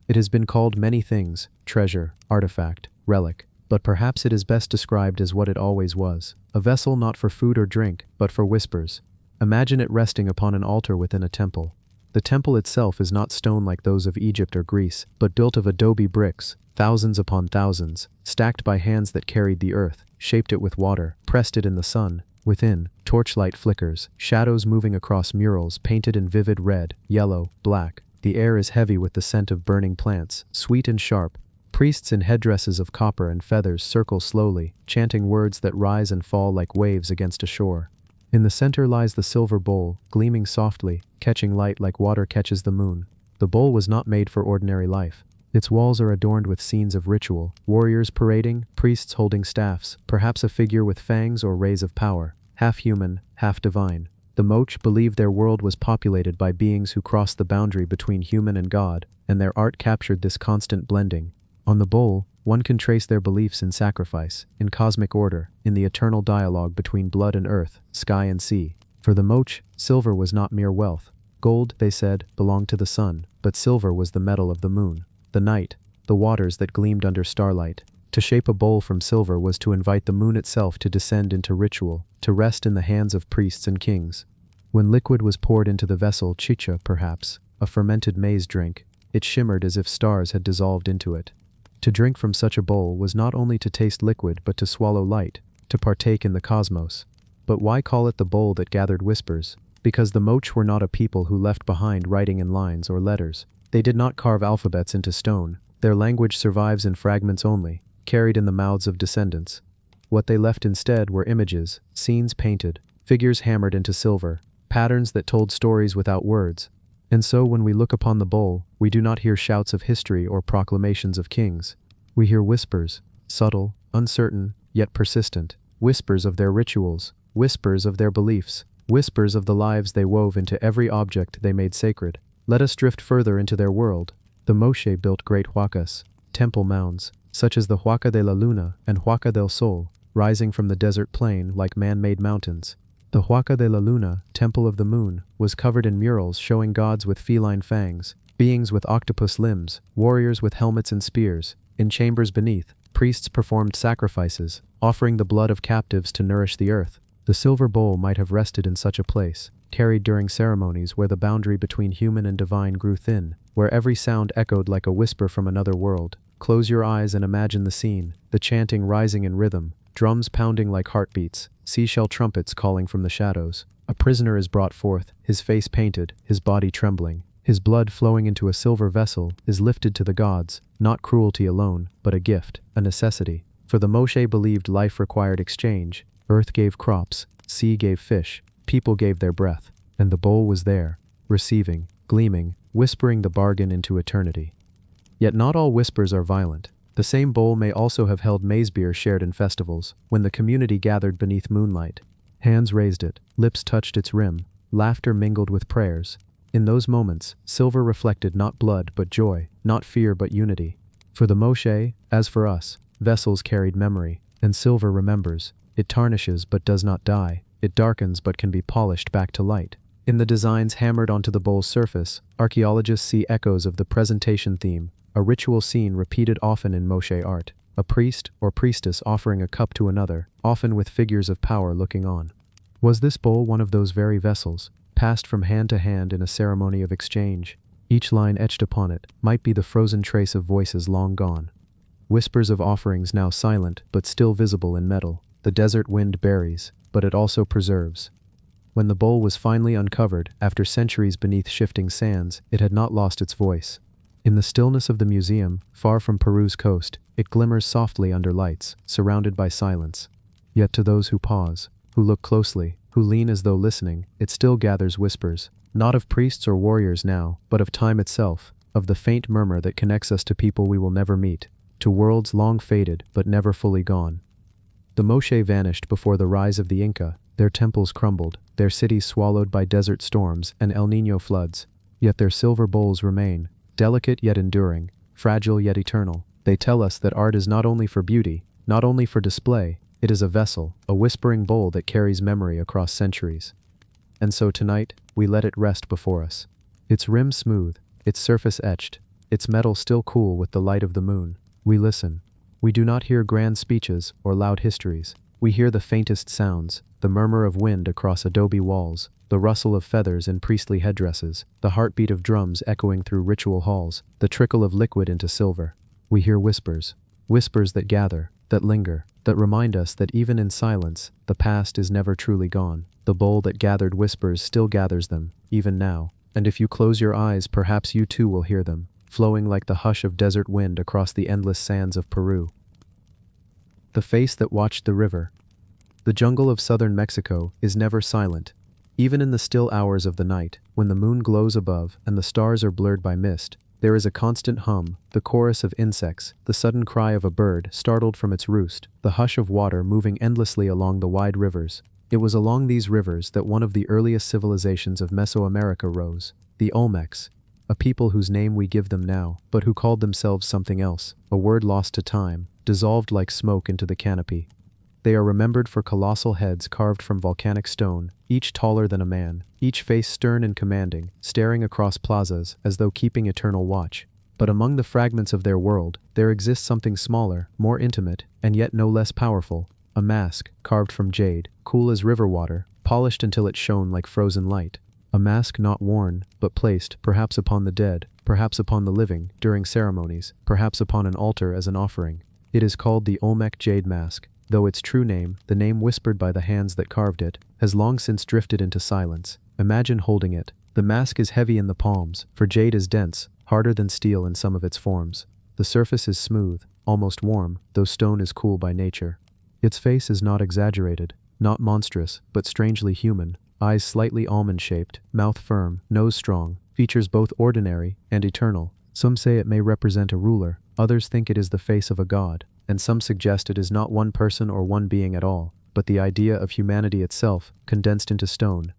It has been called many things: treasure, artifact, relic, but perhaps it is best described as what it always was: a vessel not for food or drink, but for whispers. Imagine it resting upon an altar within a temple. The temple itself is not stone like those of Egypt or Greece, but built of adobe bricks, thousands upon thousands, stacked by hands that carried the earth, shaped it with water, pressed it in the sun. Within, torchlight flickers, shadows moving across murals painted in vivid red, yellow, black. The air is heavy with the scent of burning plants, sweet and sharp. Priests in headdresses of copper and feathers circle slowly, chanting words that rise and fall like waves against a shore. In the center lies the silver bowl, gleaming softly, catching light like water catches the moon. The bowl was not made for ordinary life. Its walls are adorned with scenes of ritual, warriors parading, priests holding staffs, perhaps a figure with fangs or rays of power, half human, half divine. The Moche believed their world was populated by beings who crossed the boundary between human and God, and their art captured this constant blending. On the bowl, one can trace their beliefs in sacrifice, in cosmic order, in the eternal dialogue between blood and earth, sky and sea. For the Moche, silver was not mere wealth. Gold, they said, belonged to the sun, but silver was the metal of the moon, the night, the waters that gleamed under starlight. To shape a bowl from silver was to invite the moon itself to descend into ritual, to rest in the hands of priests and kings. When liquid was poured into the vessel, chicha perhaps, a fermented maize drink, it shimmered as if stars had dissolved into it. To drink from such a bowl was not only to taste liquid but to swallow light, to partake in the cosmos. But why call it the bowl that gathered whispers? Because the Moche were not a people who left behind writing in lines or letters. They did not carve alphabets into stone. Their language survives in fragments only, carried in the mouths of descendants. What they left instead were images, scenes painted, figures hammered into silver, patterns that told stories without words. And so when we look upon the bowl, we do not hear shouts of history or proclamations of kings. We hear whispers, subtle, uncertain, yet persistent, whispers of their rituals, whispers of their beliefs, whispers of the lives they wove into every object they made sacred. Let us drift further into their world. The Moche built great huacas, temple mounds, such as the Huaca de la Luna and Huaca del Sol, rising from the desert plain like man-made mountains. The Huaca de la Luna, Temple of the Moon, was covered in murals showing gods with feline fangs, beings with octopus limbs, warriors with helmets and spears. In chambers beneath, priests performed sacrifices, offering the blood of captives to nourish the earth. The silver bowl might have rested in such a place, carried during ceremonies where the boundary between human and divine grew thin, where every sound echoed like a whisper from another world. Close your eyes and imagine the scene, the chanting rising in rhythm, drums pounding like heartbeats, seashell trumpets calling from the shadows. A prisoner is brought forth, his face painted, his body trembling. His blood flowing into a silver vessel is lifted to the gods, not cruelty alone, but a gift, a necessity. For the Moche believed life required exchange. Earth gave crops, sea gave fish, people gave their breath, and the bowl was there, receiving, gleaming, whispering the bargain into eternity. Yet not all whispers are violent. The same bowl may also have held maize beer shared in festivals, when the community gathered beneath moonlight. Hands raised it, lips touched its rim, laughter mingled with prayers. In those moments, silver reflected not blood but joy, not fear but unity. For the Moche, as for us, vessels carried memory, and silver remembers. It tarnishes but does not die, it darkens but can be polished back to light. In the designs hammered onto the bowl's surface, archaeologists see echoes of the presentation theme, a ritual scene repeated often in Moche art, a priest or priestess offering a cup to another, often with figures of power looking on. Was this bowl one of those very vessels, passed from hand to hand in a ceremony of exchange? Each line etched upon it might be the frozen trace of voices long gone. Whispers of offerings now silent but still visible in metal. The desert wind buries, but it also preserves. When the bowl was finally uncovered, after centuries beneath shifting sands, it had not lost its voice. In the stillness of the museum, far from Peru's coast, it glimmers softly under lights, surrounded by silence. Yet to those who pause, who look closely, who lean as though listening, it still gathers whispers, not of priests or warriors now, but of time itself, of the faint murmur that connects us to people we will never meet, to worlds long faded but never fully gone. The Moche vanished before the rise of the Inca, their temples crumbled, their cities swallowed by desert storms and El Niño floods. Yet their silver bowls remain, delicate yet enduring, fragile yet eternal. They tell us that art is not only for beauty, not only for display, it is a vessel, a whispering bowl that carries memory across centuries. And so tonight, we let it rest before us. Its rim smooth, its surface etched, its metal still cool with the light of the moon. We listen. We do not hear grand speeches or loud histories. We hear the faintest sounds, the murmur of wind across adobe walls, the rustle of feathers in priestly headdresses, the heartbeat of drums echoing through ritual halls, the trickle of liquid into silver. We hear whispers, whispers that gather, that linger, that remind us that even in silence, the past is never truly gone. The bowl that gathered whispers still gathers them, even now. And if you close your eyes, perhaps you too will hear them, flowing like the hush of desert wind across the endless sands of Peru. The face that watched the river. The jungle of southern Mexico is never silent. Even in the still hours of the night, when the moon glows above and the stars are blurred by mist, there is a constant hum, the chorus of insects, the sudden cry of a bird startled from its roost, the hush of water moving endlessly along the wide rivers. It was along these rivers that one of the earliest civilizations of Mesoamerica rose, the Olmecs, a people whose name we give them now, but who called themselves something else, a word lost to time, dissolved like smoke into the canopy. They are remembered for colossal heads carved from volcanic stone, each taller than a man, each face stern and commanding, staring across plazas as though keeping eternal watch. But among the fragments of their world, there exists something smaller, more intimate, and yet no less powerful, a mask carved from jade, cool as river water, polished until it shone like frozen light. A mask not worn, but placed, perhaps upon the dead, perhaps upon the living, during ceremonies, perhaps upon an altar as an offering. It is called the Olmec Jade Mask, though its true name, the name whispered by the hands that carved it, has long since drifted into silence. Imagine holding it. The mask is heavy in the palms, for jade is dense, harder than steel in some of its forms. The surface is smooth, almost warm, though stone is cool by nature. Its face is not exaggerated, not monstrous, but strangely human. Eyes slightly almond-shaped, mouth firm, nose strong, features both ordinary and eternal. Some say it may represent a ruler, others think it is the face of a god, and some suggest it is not one person or one being at all, but the idea of humanity itself, condensed into stone.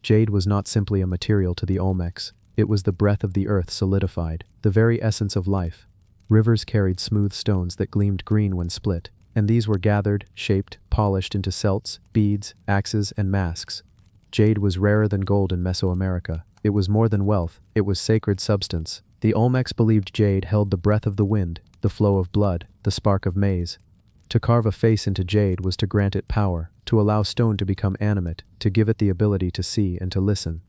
Jade was not simply a material to the Olmecs, it was the breath of the earth solidified, the very essence of life. Rivers carried smooth stones that gleamed green when split, and these were gathered, shaped, polished into celts, beads, axes, and masks. Jade was rarer than gold in Mesoamerica. It was more than wealth, it was sacred substance. The Olmecs believed jade held the breath of the wind, the flow of blood, the spark of maize. To carve a face into jade was to grant it power, to allow stone to become animate, to give it the ability to see and to listen.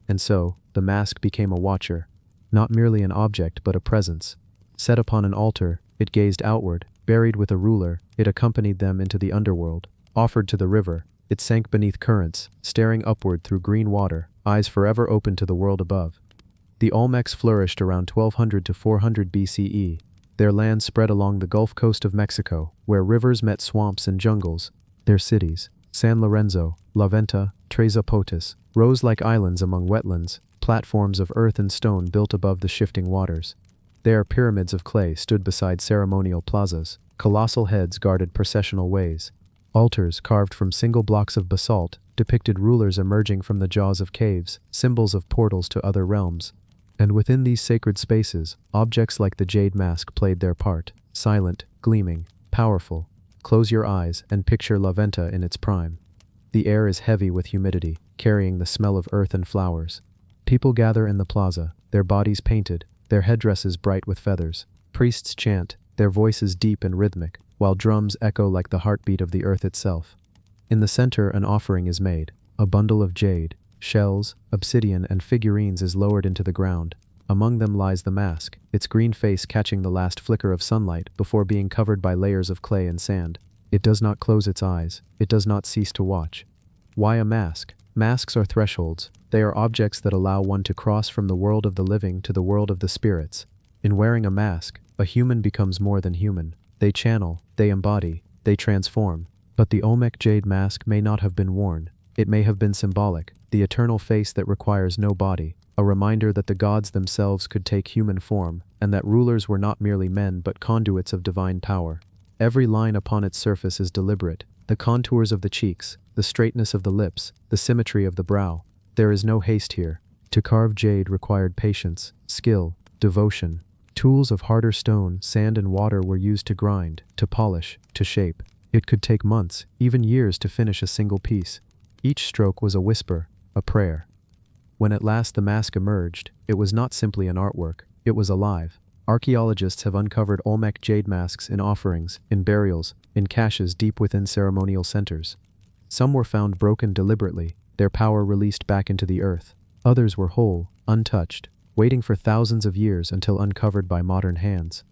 And so, the mask became a watcher, not merely an object but a presence. Set upon an altar, it gazed outward, buried with a ruler, it accompanied them into the underworld, offered to the river. It sank beneath currents, staring upward through green water, eyes forever open to the world above. The Olmecs flourished around 1200 to 400 BCE. Their land spread along the Gulf Coast of Mexico, where rivers met swamps and jungles. Their cities, San Lorenzo, La Venta, Tres Zapotes, rose like islands among wetlands, platforms of earth and stone built above the shifting waters. There, pyramids of clay stood beside ceremonial plazas. Colossal heads guarded processional ways. Altars carved from single blocks of basalt depicted rulers emerging from the jaws of caves, symbols of portals to other realms. And within these sacred spaces, objects like the jade mask played their part, silent, gleaming, powerful. Close your eyes and picture La Venta in its prime. The air is heavy with humidity, carrying the smell of earth and flowers. People gather in the plaza, their bodies painted, their headdresses bright with feathers. Priests chant, their voices deep and rhythmic, while drums echo like the heartbeat of the earth itself. In the center, an offering is made. A bundle of jade, shells, obsidian, and figurines is lowered into the ground. Among them lies the mask, its green face catching the last flicker of sunlight before being covered by layers of clay and sand. It does not close its eyes. It does not cease to watch. Why a mask? Masks are thresholds. They are objects that allow one to cross from the world of the living to the world of the spirits. In wearing a mask, a human becomes more than human. They channel, they embody, they transform. But the Olmec jade mask may not have been worn. It may have been symbolic, the eternal face that requires no body, a reminder that the gods themselves could take human form, and that rulers were not merely men but conduits of divine power. Every line upon its surface is deliberate, the contours of the cheeks, the straightness of the lips, the symmetry of the brow. There is no haste here. To carve jade required patience, skill, devotion. Tools of harder stone, sand and water were used to grind, to polish, to shape. It could take months, even years to finish a single piece. Each stroke was a whisper, a prayer. When at last the mask emerged, it was not simply an artwork, it was alive. Archaeologists have uncovered Olmec jade masks in offerings, in burials, in caches deep within ceremonial centers. Some were found broken deliberately, their power released back into the earth. Others were whole, untouched, waiting for thousands of years until uncovered by modern hands.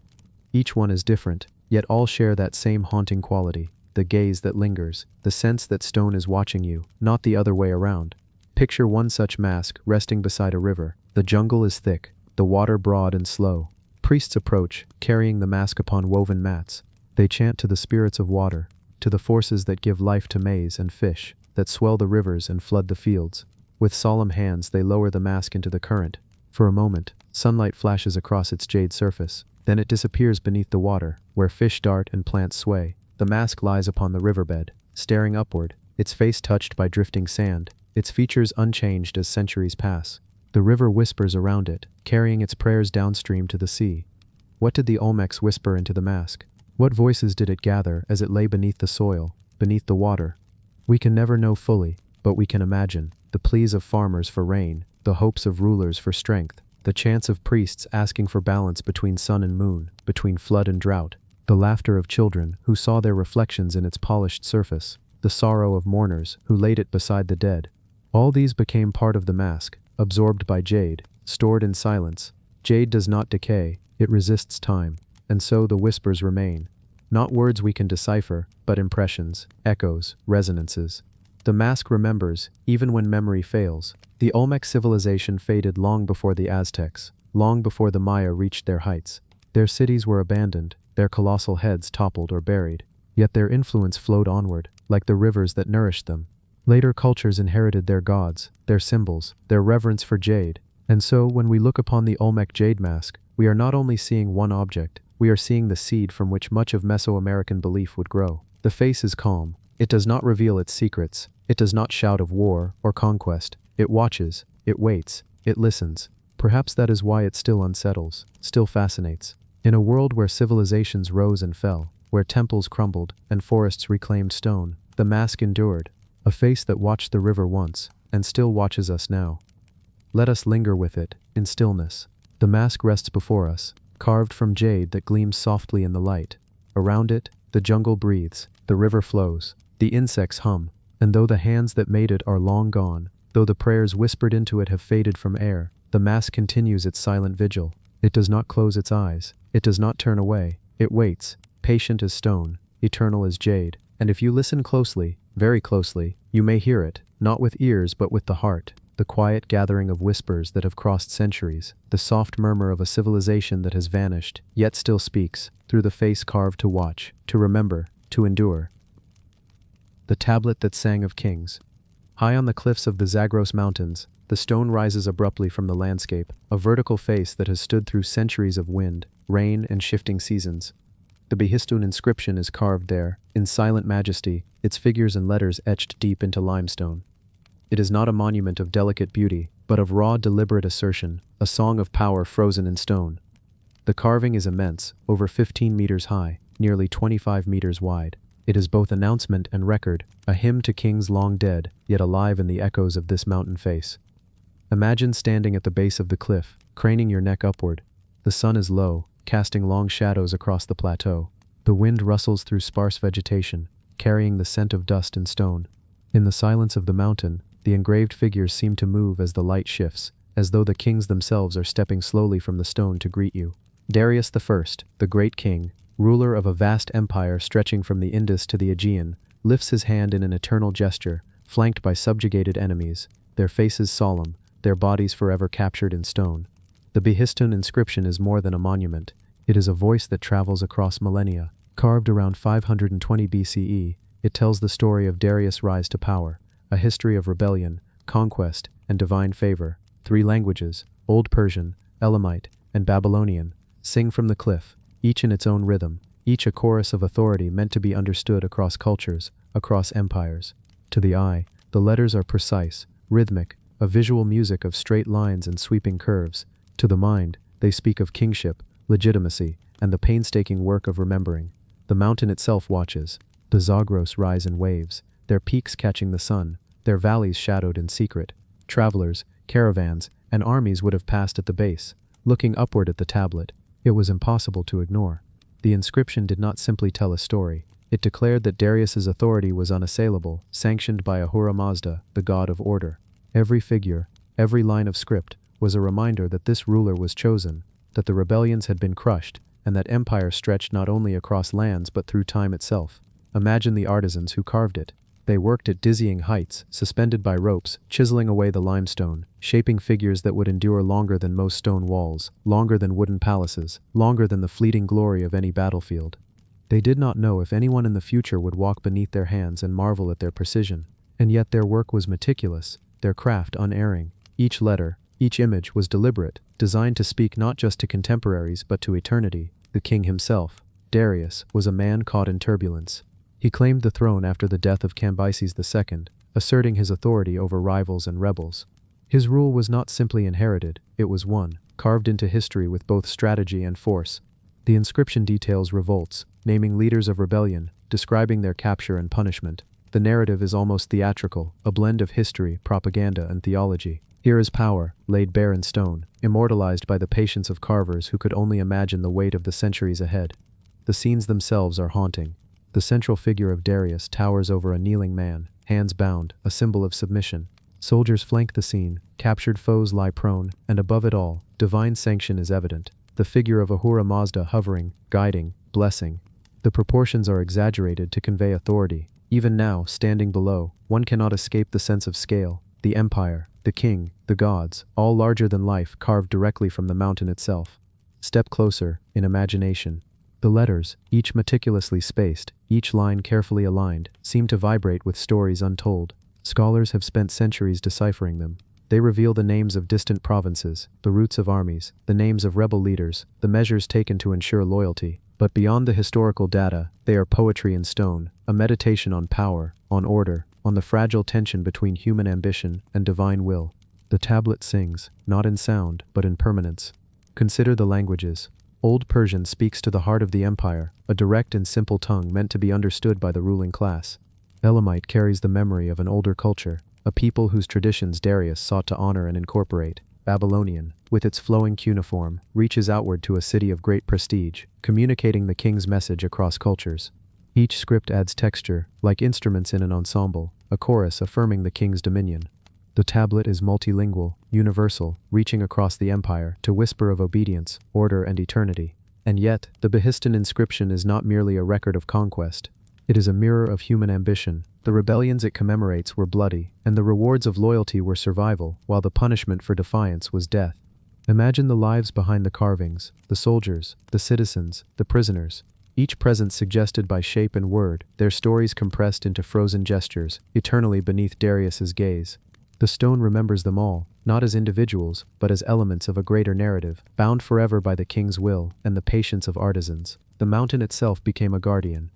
Each one is different, yet all share that same haunting quality, the gaze that lingers, the sense that stone is watching you, not the other way around. Picture one such mask resting beside a river. The jungle is thick, the water broad and slow. Priests approach, carrying the mask upon woven mats. They chant to the spirits of water, to the forces that give life to maize and fish, that swell the rivers and flood the fields. With solemn hands they lower the mask into the current. For a moment, sunlight flashes across its jade surface. Then it disappears beneath the water, where fish dart and plants sway. The mask lies upon the riverbed, staring upward, its face touched by drifting sand, its features unchanged as centuries pass. The river whispers around it, carrying its prayers downstream to the sea. What did the Olmecs whisper into the mask? What voices did it gather as it lay beneath the soil, beneath the water? We can never know fully, but we can imagine. The pleas of farmers for rain, the hopes of rulers for strength, the chants of priests asking for balance between sun and moon, between flood and drought, the laughter of children who saw their reflections in its polished surface, the sorrow of mourners who laid it beside the dead. All these became part of the mask, absorbed by jade, stored in silence. Jade does not decay, it resists time, and so the whispers remain. Not words we can decipher, but impressions, echoes, resonances. The mask remembers, even when memory fails. The Olmec civilization faded long before the Aztecs, long before the Maya reached their heights. Their cities were abandoned, their colossal heads toppled or buried, yet their influence flowed onward, like the rivers that nourished them. Later cultures inherited their gods, their symbols, their reverence for jade. And so, when we look upon the Olmec jade mask, we are not only seeing one object, we are seeing the seed from which much of Mesoamerican belief would grow. The face is calm. It does not reveal its secrets. It does not shout of war or conquest. It watches, it waits, it listens. Perhaps that is why it still unsettles, still fascinates. In a world where civilizations rose and fell, where temples crumbled and forests reclaimed stone, the mask endured. A face that watched the river once, and still watches us now. Let us linger with it, in stillness. The mask rests before us, carved from jade that gleams softly in the light. Around it, the jungle breathes, the river flows, the insects hum, and though the hands that made it are long gone, though the prayers whispered into it have faded from air, the mask continues its silent vigil. It does not close its eyes, it does not turn away, it waits, patient as stone, eternal as jade, and if you listen closely, very closely, you may hear it, not with ears but with the heart, the quiet gathering of whispers that have crossed centuries, the soft murmur of a civilization that has vanished, yet still speaks, through the face carved to watch, to remember, to endure. The tablet that sang of kings. High on the cliffs of the Zagros Mountains, the stone rises abruptly from the landscape, a vertical face that has stood through centuries of wind, rain, and shifting seasons. The Behistun inscription is carved there, in silent majesty, its figures and letters etched deep into limestone. It is not a monument of delicate beauty, but of raw, deliberate assertion, a song of power frozen in stone. The carving is immense, over 15 meters high, nearly 25 meters wide. It is both announcement and record, a hymn to kings long dead, yet alive in the echoes of this mountain face. Imagine standing at the base of the cliff, craning your neck upward. The sun is low, casting long shadows across the plateau. The wind rustles through sparse vegetation, carrying the scent of dust and stone. In the silence of the mountain, the engraved figures seem to move as the light shifts, as though the kings themselves are stepping slowly from the stone to greet you. Darius I, the great king, ruler of a vast empire stretching from the Indus to the Aegean, lifts his hand in an eternal gesture, flanked by subjugated enemies, their faces solemn, their bodies forever captured in stone. The Behistun inscription is more than a monument. It is a voice that travels across millennia. Carved around 520 BCE, it tells the story of Darius' rise to power, a history of rebellion, conquest, and divine favor. 3 languages, Old Persian, Elamite, and Babylonian, sing from the cliff, each in its own rhythm, each a chorus of authority meant to be understood across cultures, across empires. To the eye, the letters are precise, rhythmic, a visual music of straight lines and sweeping curves. To the mind, they speak of kingship, legitimacy, and the painstaking work of remembering. The mountain itself watches. The Zagros rise in waves, their peaks catching the sun, their valleys shadowed in secret. Travelers, caravans, and armies would have passed at the base, looking upward at the tablet. It was impossible to ignore. The inscription did not simply tell a story. It declared that Darius's authority was unassailable, sanctioned by Ahura Mazda, the god of order. Every figure, every line of script, was a reminder that this ruler was chosen, that the rebellions had been crushed, and that empire stretched not only across lands but through time itself. Imagine the artisans who carved it. They worked at dizzying heights, suspended by ropes, chiseling away the limestone, shaping figures that would endure longer than most stone walls, longer than wooden palaces, longer than the fleeting glory of any battlefield. They did not know if anyone in the future would walk beneath their hands and marvel at their precision. And yet their work was meticulous, their craft unerring. Each letter, each image was deliberate, designed to speak not just to contemporaries but to eternity. The king himself, Darius, was a man caught in turbulence. He claimed the throne after the death of Cambyses II, asserting his authority over rivals and rebels. His rule was not simply inherited, it was won, carved into history with both strategy and force. The inscription details revolts, naming leaders of rebellion, describing their capture and punishment. The narrative is almost theatrical, a blend of history, propaganda, and theology. Here is power, laid bare in stone, immortalized by the patience of carvers who could only imagine the weight of the centuries ahead. The scenes themselves are haunting. The central figure of Darius towers over a kneeling man, hands bound, a symbol of submission. Soldiers flank the scene, captured foes lie prone, and above it all, divine sanction is evident. The figure of Ahura Mazda hovering, guiding, blessing. The proportions are exaggerated to convey authority. Even now, standing below, one cannot escape the sense of scale. The empire, the king, the gods, all larger than life, carved directly from the mountain itself. Step closer, in imagination. The letters, each meticulously spaced, each line carefully aligned, seem to vibrate with stories untold. Scholars have spent centuries deciphering them. They reveal the names of distant provinces, the routes of armies, the names of rebel leaders, the measures taken to ensure loyalty. But beyond the historical data, they are poetry in stone, a meditation on power, on order, on the fragile tension between human ambition and divine will. The tablet sings, not in sound, but in permanence. Consider the languages. Old Persian speaks to the heart of the empire, a direct and simple tongue meant to be understood by the ruling class. Elamite carries the memory of an older culture, a people whose traditions Darius sought to honor and incorporate. Babylonian, with its flowing cuneiform, reaches outward to a city of great prestige, communicating the king's message across cultures. Each script adds texture, like instruments in an ensemble, a chorus affirming the king's dominion. The tablet is multilingual, universal, reaching across the empire to whisper of obedience, order, and eternity. And yet, the Behistun inscription is not merely a record of conquest. It is a mirror of human ambition. The rebellions it commemorates were bloody, and the rewards of loyalty were survival, while the punishment for defiance was death. Imagine the lives behind the carvings, the soldiers, the citizens, the prisoners. Each presence suggested by shape and word, their stories compressed into frozen gestures, eternally beneath Darius's gaze. The stone remembers them all, not as individuals, but as elements of a greater narrative, bound forever by the king's will and the patience of artisans. The mountain itself became a guardian.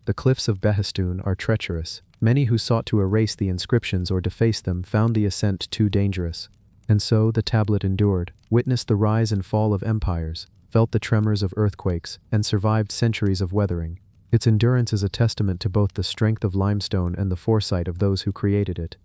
The cliffs of Behistun are treacherous. Many who sought to erase the inscriptions or deface them found the ascent too dangerous. And so the tablet endured, witnessed the rise and fall of empires, felt the tremors of earthquakes, and survived centuries of weathering. Its endurance is a testament to both the strength of limestone and the foresight of those who created it.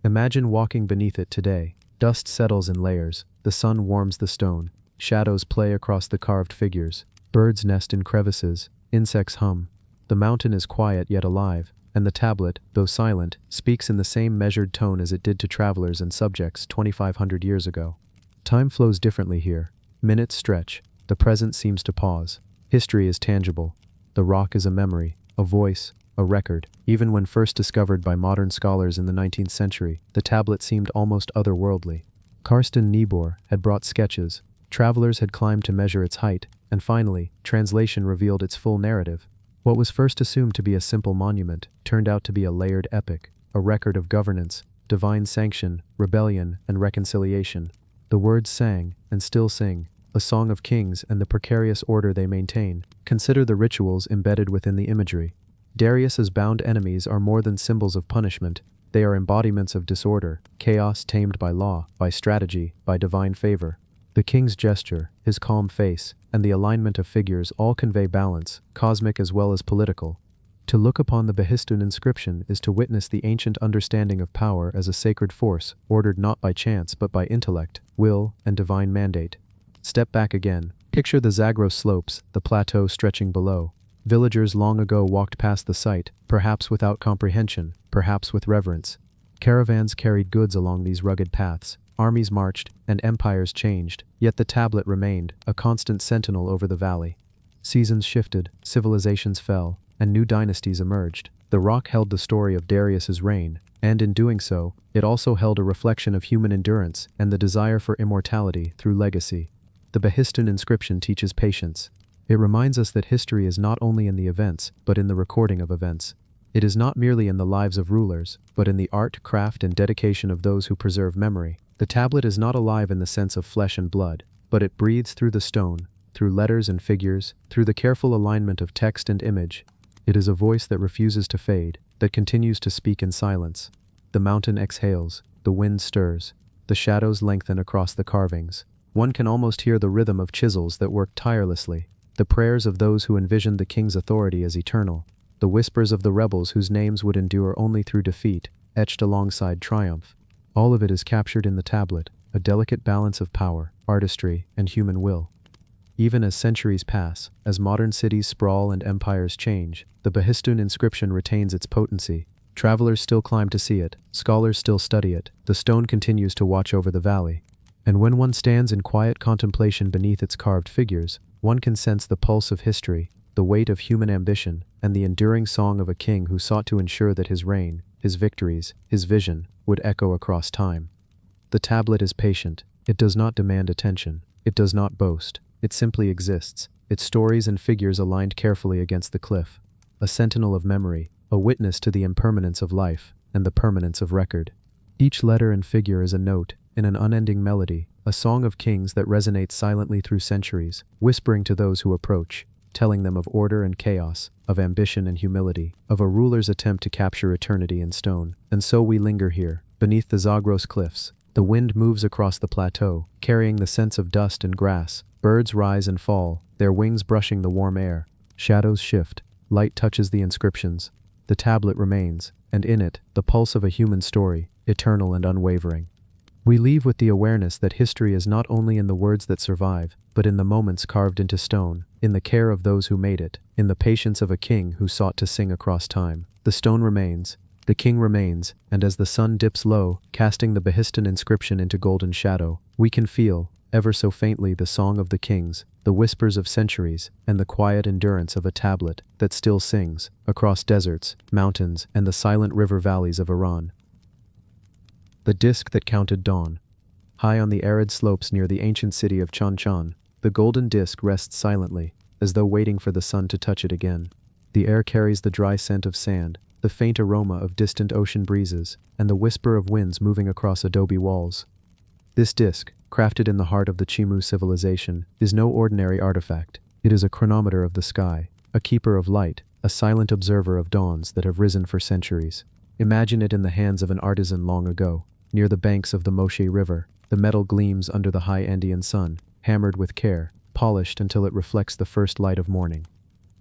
Imagine walking beneath it today. Dust settles in layers, the sun warms the stone, shadows play across the carved figures, birds nest in crevices, insects hum. The mountain is quiet yet alive, and the tablet, though silent, speaks in the same measured tone as it did to travelers and subjects 2,500 years ago. Time flows differently here. Minutes stretch, the present seems to pause. History is tangible. The rock is a memory, a voice, a record. Even when first discovered by modern scholars in the 19th century, the tablet seemed almost otherworldly. Karsten Niebuhr had brought sketches, travelers had climbed to measure its height, and finally, translation revealed its full narrative. What was first assumed to be a simple monument turned out to be a layered epic, a record of governance, divine sanction, rebellion, and reconciliation. The words sang, and still sing, a song of kings and the precarious order they maintain. Consider the rituals embedded within the imagery. Darius's bound enemies are more than symbols of punishment. They are embodiments of disorder, chaos tamed by law, by strategy, by divine favor. The king's gesture, his calm face, and the alignment of figures all convey balance, cosmic as well as political. To look upon the Behistun inscription is to witness the ancient understanding of power as a sacred force, ordered not by chance but by intellect, will, and divine mandate. Step back again. Picture the Zagros slopes, the plateau stretching below. Villagers long ago walked past the site, perhaps without comprehension, perhaps with reverence. Caravans carried goods along these rugged paths, armies marched, and empires changed, yet the tablet remained, a constant sentinel over the valley. Seasons shifted, civilizations fell, and new dynasties emerged. The rock held the story of Darius's reign, and in doing so, it also held a reflection of human endurance and the desire for immortality through legacy. The Behistun inscription teaches patience. It reminds us that history is not only in the events, but in the recording of events. It is not merely in the lives of rulers, but in the art, craft, and dedication of those who preserve memory. The tablet is not alive in the sense of flesh and blood, but it breathes through the stone, through letters and figures, through the careful alignment of text and image. It is a voice that refuses to fade, that continues to speak in silence. The mountain exhales, the wind stirs, the shadows lengthen across the carvings. One can almost hear the rhythm of chisels that work tirelessly, the prayers of those who envisioned the king's authority as eternal, the whispers of the rebels whose names would endure only through defeat, etched alongside triumph. All of it is captured in the tablet, a delicate balance of power, artistry, and human will. Even as centuries pass, as modern cities sprawl and empires change, the Behistun inscription retains its potency. Travelers still climb to see it, scholars still study it, the stone continues to watch over the valley. And when one stands in quiet contemplation beneath its carved figures, one can sense the pulse of history, the weight of human ambition, and the enduring song of a king who sought to ensure that his reign, his victories, his vision, would echo across time. The tablet is patient. It does not demand attention. It does not boast. It simply exists, its stories and figures aligned carefully against the cliff. A sentinel of memory, a witness to the impermanence of life, and the permanence of record. Each letter and figure is a note, in an unending melody, a song of kings that resonates silently through centuries, whispering to those who approach, telling them of order and chaos, of ambition and humility, of a ruler's attempt to capture eternity in stone. And so we linger here, beneath the Zagros cliffs. The wind moves across the plateau, carrying the scents of dust and grass. Birds rise and fall, their wings brushing the warm air. Shadows shift, light touches the inscriptions. The tablet remains, and in it, the pulse of a human story, eternal and unwavering. We leave with the awareness that history is not only in the words that survive, but in the moments carved into stone, in the care of those who made it, in the patience of a king who sought to sing across time. The stone remains, the king remains, and as the sun dips low, casting the Behistun inscription into golden shadow, we can feel, ever so faintly, the song of the kings, the whispers of centuries, and the quiet endurance of a tablet that still sings, across deserts, mountains, and the silent river valleys of Iran. The disk that counted dawn. High on the arid slopes near the ancient city of Chanchan, the golden disk rests silently, as though waiting for the sun to touch it again. The air carries the dry scent of sand, the faint aroma of distant ocean breezes, and the whisper of winds moving across adobe walls. This disk, crafted in the heart of the Chimu civilization, is no ordinary artifact. It is a chronometer of the sky, a keeper of light, a silent observer of dawns that have risen for centuries. Imagine it in the hands of an artisan long ago. Near the banks of the Moche River, the metal gleams under the high Andean sun, hammered with care, polished until it reflects the first light of morning.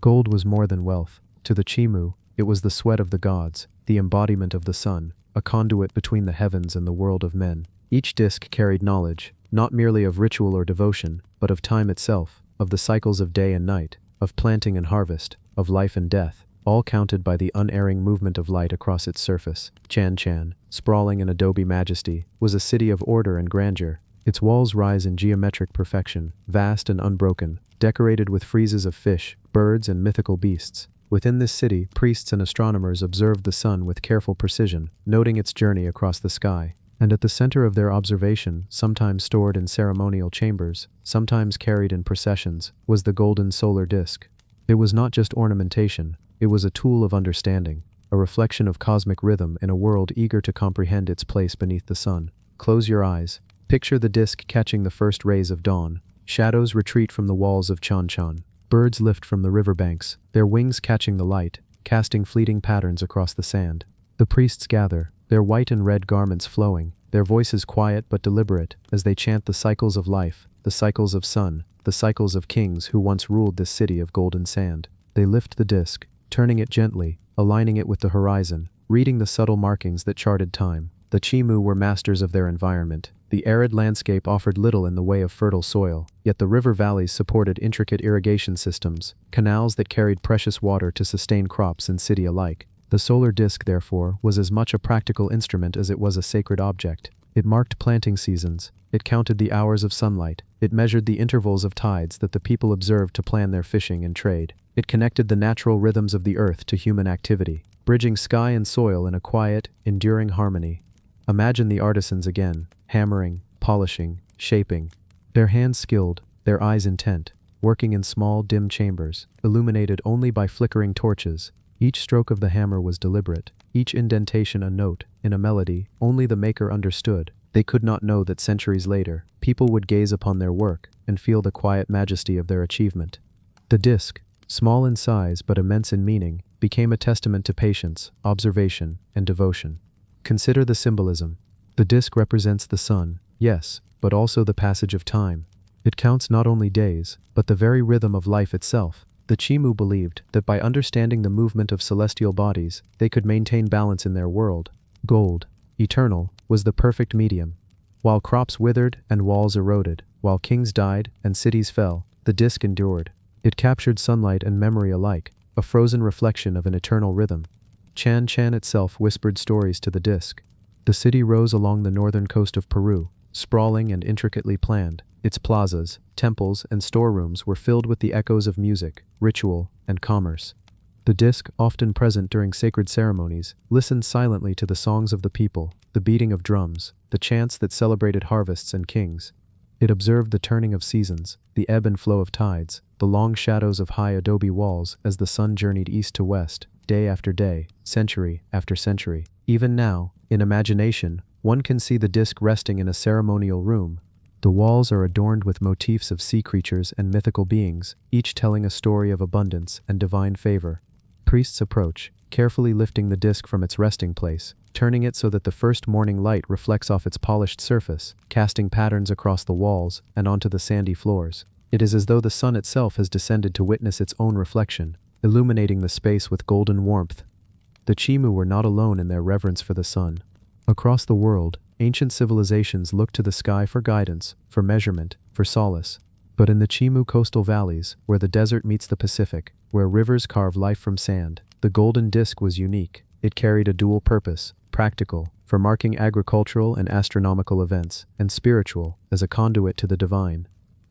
Gold was more than wealth. To the Chimu, it was the sweat of the gods, the embodiment of the sun, a conduit between the heavens and the world of men. Each disk carried knowledge, not merely of ritual or devotion, but of time itself, of the cycles of day and night, of planting and harvest, of life and death, all counted by the unerring movement of light across its surface. Chanchan, sprawling in adobe majesty, was a city of order and grandeur. Its walls rise in geometric perfection, vast and unbroken, decorated with friezes of fish, birds, and mythical beasts. Within this city, priests and astronomers observed the sun with careful precision, noting its journey across the sky. And at the center of their observation, sometimes stored in ceremonial chambers, sometimes carried in processions, was the golden solar disk. It was not just ornamentation, it was a tool of understanding, a reflection of cosmic rhythm in a world eager to comprehend its place beneath the sun. Close your eyes. Picture the disk catching the first rays of dawn. Shadows retreat from the walls of Chanchan. Birds lift from the riverbanks, their wings catching the light, casting fleeting patterns across the sand. The priests gather, their white and red garments flowing, their voices quiet but deliberate, as they chant the cycles of life, the cycles of sun, the cycles of kings who once ruled this city of golden sand. They lift the disc, turning it gently, aligning it with the horizon, reading the subtle markings that charted time. The Chimu were masters of their environment. The arid landscape offered little in the way of fertile soil, yet the river valleys supported intricate irrigation systems, canals that carried precious water to sustain crops and city alike. The solar disk, therefore, was as much a practical instrument as it was a sacred object. It marked planting seasons. It counted the hours of sunlight. It measured the intervals of tides that the people observed to plan their fishing and trade. It connected the natural rhythms of the earth to human activity, bridging sky and soil in a quiet, enduring harmony. Imagine the artisans again, hammering, polishing, shaping. Their hands skilled, their eyes intent, working in small, dim chambers, illuminated only by flickering torches. Each stroke of the hammer was deliberate, each indentation a note, in a melody only the maker understood. They could not know that centuries later, people would gaze upon their work and feel the quiet majesty of their achievement. The disc, small in size but immense in meaning, became a testament to patience, observation, and devotion. Consider the symbolism. The disc represents the sun, yes, but also the passage of time. It counts not only days, but the very rhythm of life itself. The Chimu believed that by understanding the movement of celestial bodies, they could maintain balance in their world. Gold, eternal, was the perfect medium. While crops withered and walls eroded, while kings died and cities fell, the disk endured. It captured sunlight and memory alike, a frozen reflection of an eternal rhythm. Chan Chan itself whispered stories to the disk. The city rose along the northern coast of Peru, sprawling and intricately planned. Its plazas, temples, and storerooms were filled with the echoes of music, ritual, and commerce. The disc, often present during sacred ceremonies, listened silently to the songs of the people, the beating of drums, the chants that celebrated harvests and kings. It observed the turning of seasons, the ebb and flow of tides, the long shadows of high adobe walls as the sun journeyed east to west, day after day, century after century. Even now, in imagination, one can see the disc resting in a ceremonial room. The walls are adorned with motifs of sea creatures and mythical beings, each telling a story of abundance and divine favor. Priests approach, carefully lifting the disc from its resting place, turning it so that the first morning light reflects off its polished surface, casting patterns across the walls and onto the sandy floors. It is as though the sun itself has descended to witness its own reflection, illuminating the space with golden warmth. The Chimu were not alone in their reverence for the sun. Across the world, ancient civilizations looked to the sky for guidance, for measurement, for solace. But in the Chimu coastal valleys, where the desert meets the Pacific, where rivers carve life from sand, the golden disk was unique. It carried a dual purpose, practical, for marking agricultural and astronomical events, and spiritual, as a conduit to the divine.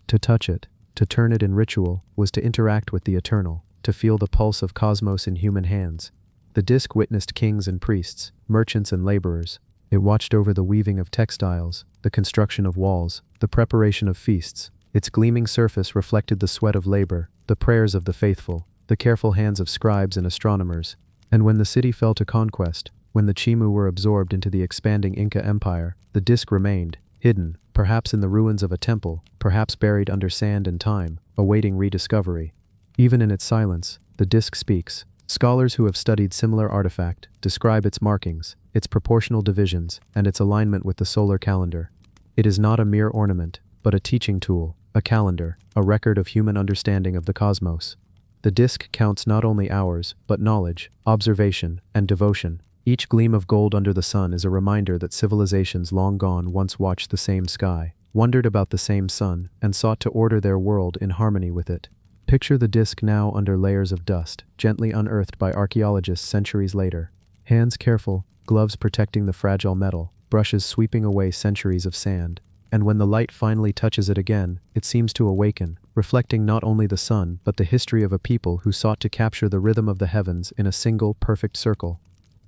To touch it, to turn it in ritual, was to interact with the eternal, to feel the pulse of cosmos in human hands. The disc witnessed kings and priests, merchants and laborers. It watched over the weaving of textiles, the construction of walls, the preparation of feasts. Its gleaming surface reflected the sweat of labor, the prayers of the faithful, the careful hands of scribes and astronomers. And when the city fell to conquest, when the Chimu were absorbed into the expanding Inca Empire, the disc remained, hidden, perhaps in the ruins of a temple, perhaps buried under sand and time, awaiting rediscovery. Even in its silence, the disc speaks. Scholars who have studied similar artifact describe its markings, its proportional divisions, and its alignment with the solar calendar. It is not a mere ornament, but a teaching tool, a calendar, a record of human understanding of the cosmos. The disc counts not only hours, but knowledge, observation, and devotion. Each gleam of gold under the sun is a reminder that civilizations long gone once watched the same sky, wondered about the same sun, and sought to order their world in harmony with it. Picture the disc now under layers of dust, gently unearthed by archaeologists centuries later. Hands careful, gloves protecting the fragile metal, brushes sweeping away centuries of sand. And when the light finally touches it again, it seems to awaken, reflecting not only the sun, but the history of a people who sought to capture the rhythm of the heavens in a single, perfect circle.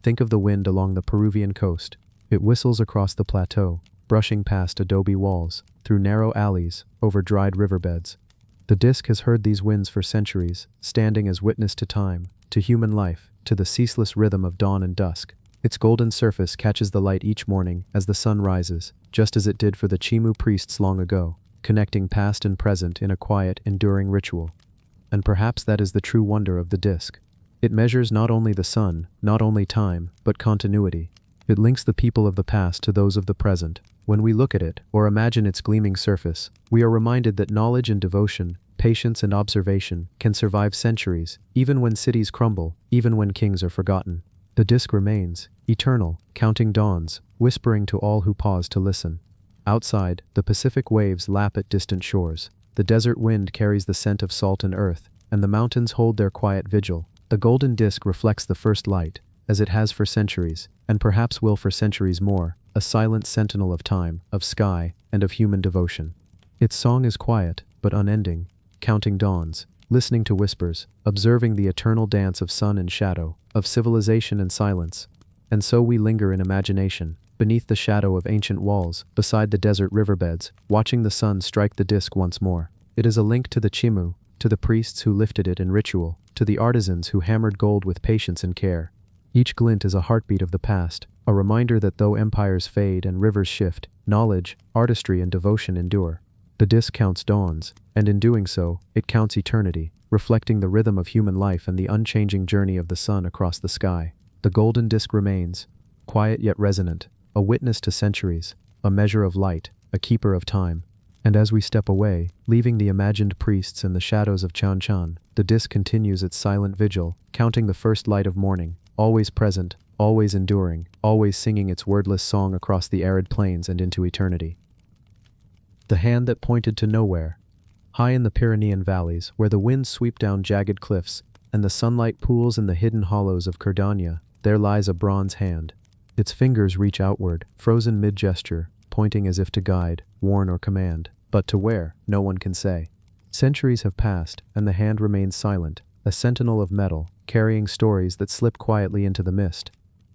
Think of the wind along the Peruvian coast. It whistles across the plateau, brushing past adobe walls, through narrow alleys, over dried riverbeds. The disc has heard these winds for centuries, standing as witness to time, to human life, to the ceaseless rhythm of dawn and dusk. Its golden surface catches the light each morning as the sun rises, just as it did for the Chimu priests long ago, connecting past and present in a quiet, enduring ritual. And perhaps that is the true wonder of the disc. It measures not only the sun, not only time, but continuity. It links the people of the past to those of the present. When we look at it, or imagine its gleaming surface, we are reminded that knowledge and devotion, patience and observation, can survive centuries, even when cities crumble, even when kings are forgotten. The disk remains, eternal, counting dawns, whispering to all who pause to listen. Outside, the Pacific waves lap at distant shores. The desert wind carries the scent of salt and earth, and the mountains hold their quiet vigil. The golden disk reflects the first light, as it has for centuries, and perhaps will for centuries more, a silent sentinel of time, of sky, and of human devotion. Its song is quiet, but unending, counting dawns, listening to whispers, observing the eternal dance of sun and shadow, of civilization and silence. And so we linger in imagination, beneath the shadow of ancient walls, beside the desert riverbeds, watching the sun strike the disk once more. It is a link to the Chimu, to the priests who lifted it in ritual, to the artisans who hammered gold with patience and care. Each glint is a heartbeat of the past, a reminder that though empires fade and rivers shift, knowledge, artistry, and devotion endure. The disk counts dawns, and in doing so, it counts eternity, reflecting the rhythm of human life and the unchanging journey of the sun across the sky. The golden disk remains, quiet yet resonant, a witness to centuries, a measure of light, a keeper of time. And as we step away, leaving the imagined priests in the shadows of Chan Chan, the disk continues its silent vigil, counting the first light of morning, always present, always enduring, always singing its wordless song across the arid plains and into eternity. The hand that pointed to nowhere. High in the Pyrenean valleys, where the winds sweep down jagged cliffs, and the sunlight pools in the hidden hollows of Cerdanya, there lies a bronze hand. Its fingers reach outward, frozen mid-gesture, pointing as if to guide, warn or command, but to where, no one can say. Centuries have passed, and the hand remains silent, a sentinel of metal, carrying stories that slip quietly into the mist.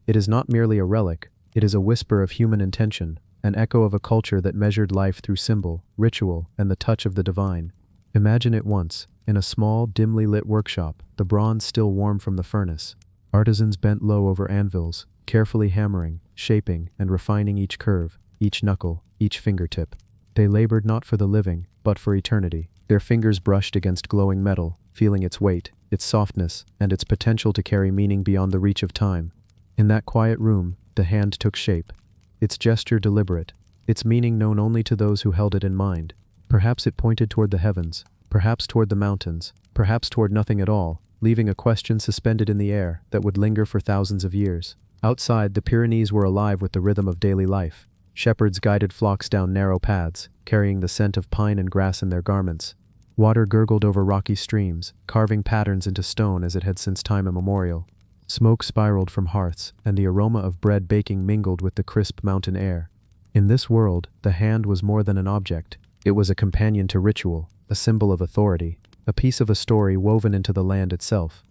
It is not merely a relic, it is a whisper of human intention, an echo of a culture that measured life through symbol, ritual, and the touch of the divine. Imagine it once, in a small, dimly lit workshop, the bronze still warm from the furnace. Artisans bent low over anvils, carefully hammering, shaping, and refining each curve, each knuckle, each fingertip. They labored not for the living, but for eternity. Their fingers brushed against glowing metal, feeling its weight, its softness, and its potential to carry meaning beyond the reach of time. In that quiet room, the hand took shape. Its gesture deliberate, its meaning known only to those who held it in mind. Perhaps it pointed toward the heavens, perhaps toward the mountains, perhaps toward nothing at all, leaving a question suspended in the air that would linger for thousands of years. Outside, the Pyrenees were alive with the rhythm of daily life. Shepherds guided flocks down narrow paths, carrying the scent of pine and grass in their garments. Water gurgled over rocky streams, carving patterns into stone as it had since time immemorial. Smoke spiraled from hearths, and the aroma of bread baking mingled with the crisp mountain air. In this world, the hand was more than an object. It was a companion to ritual, a symbol of authority, a piece of a story woven into the land itself.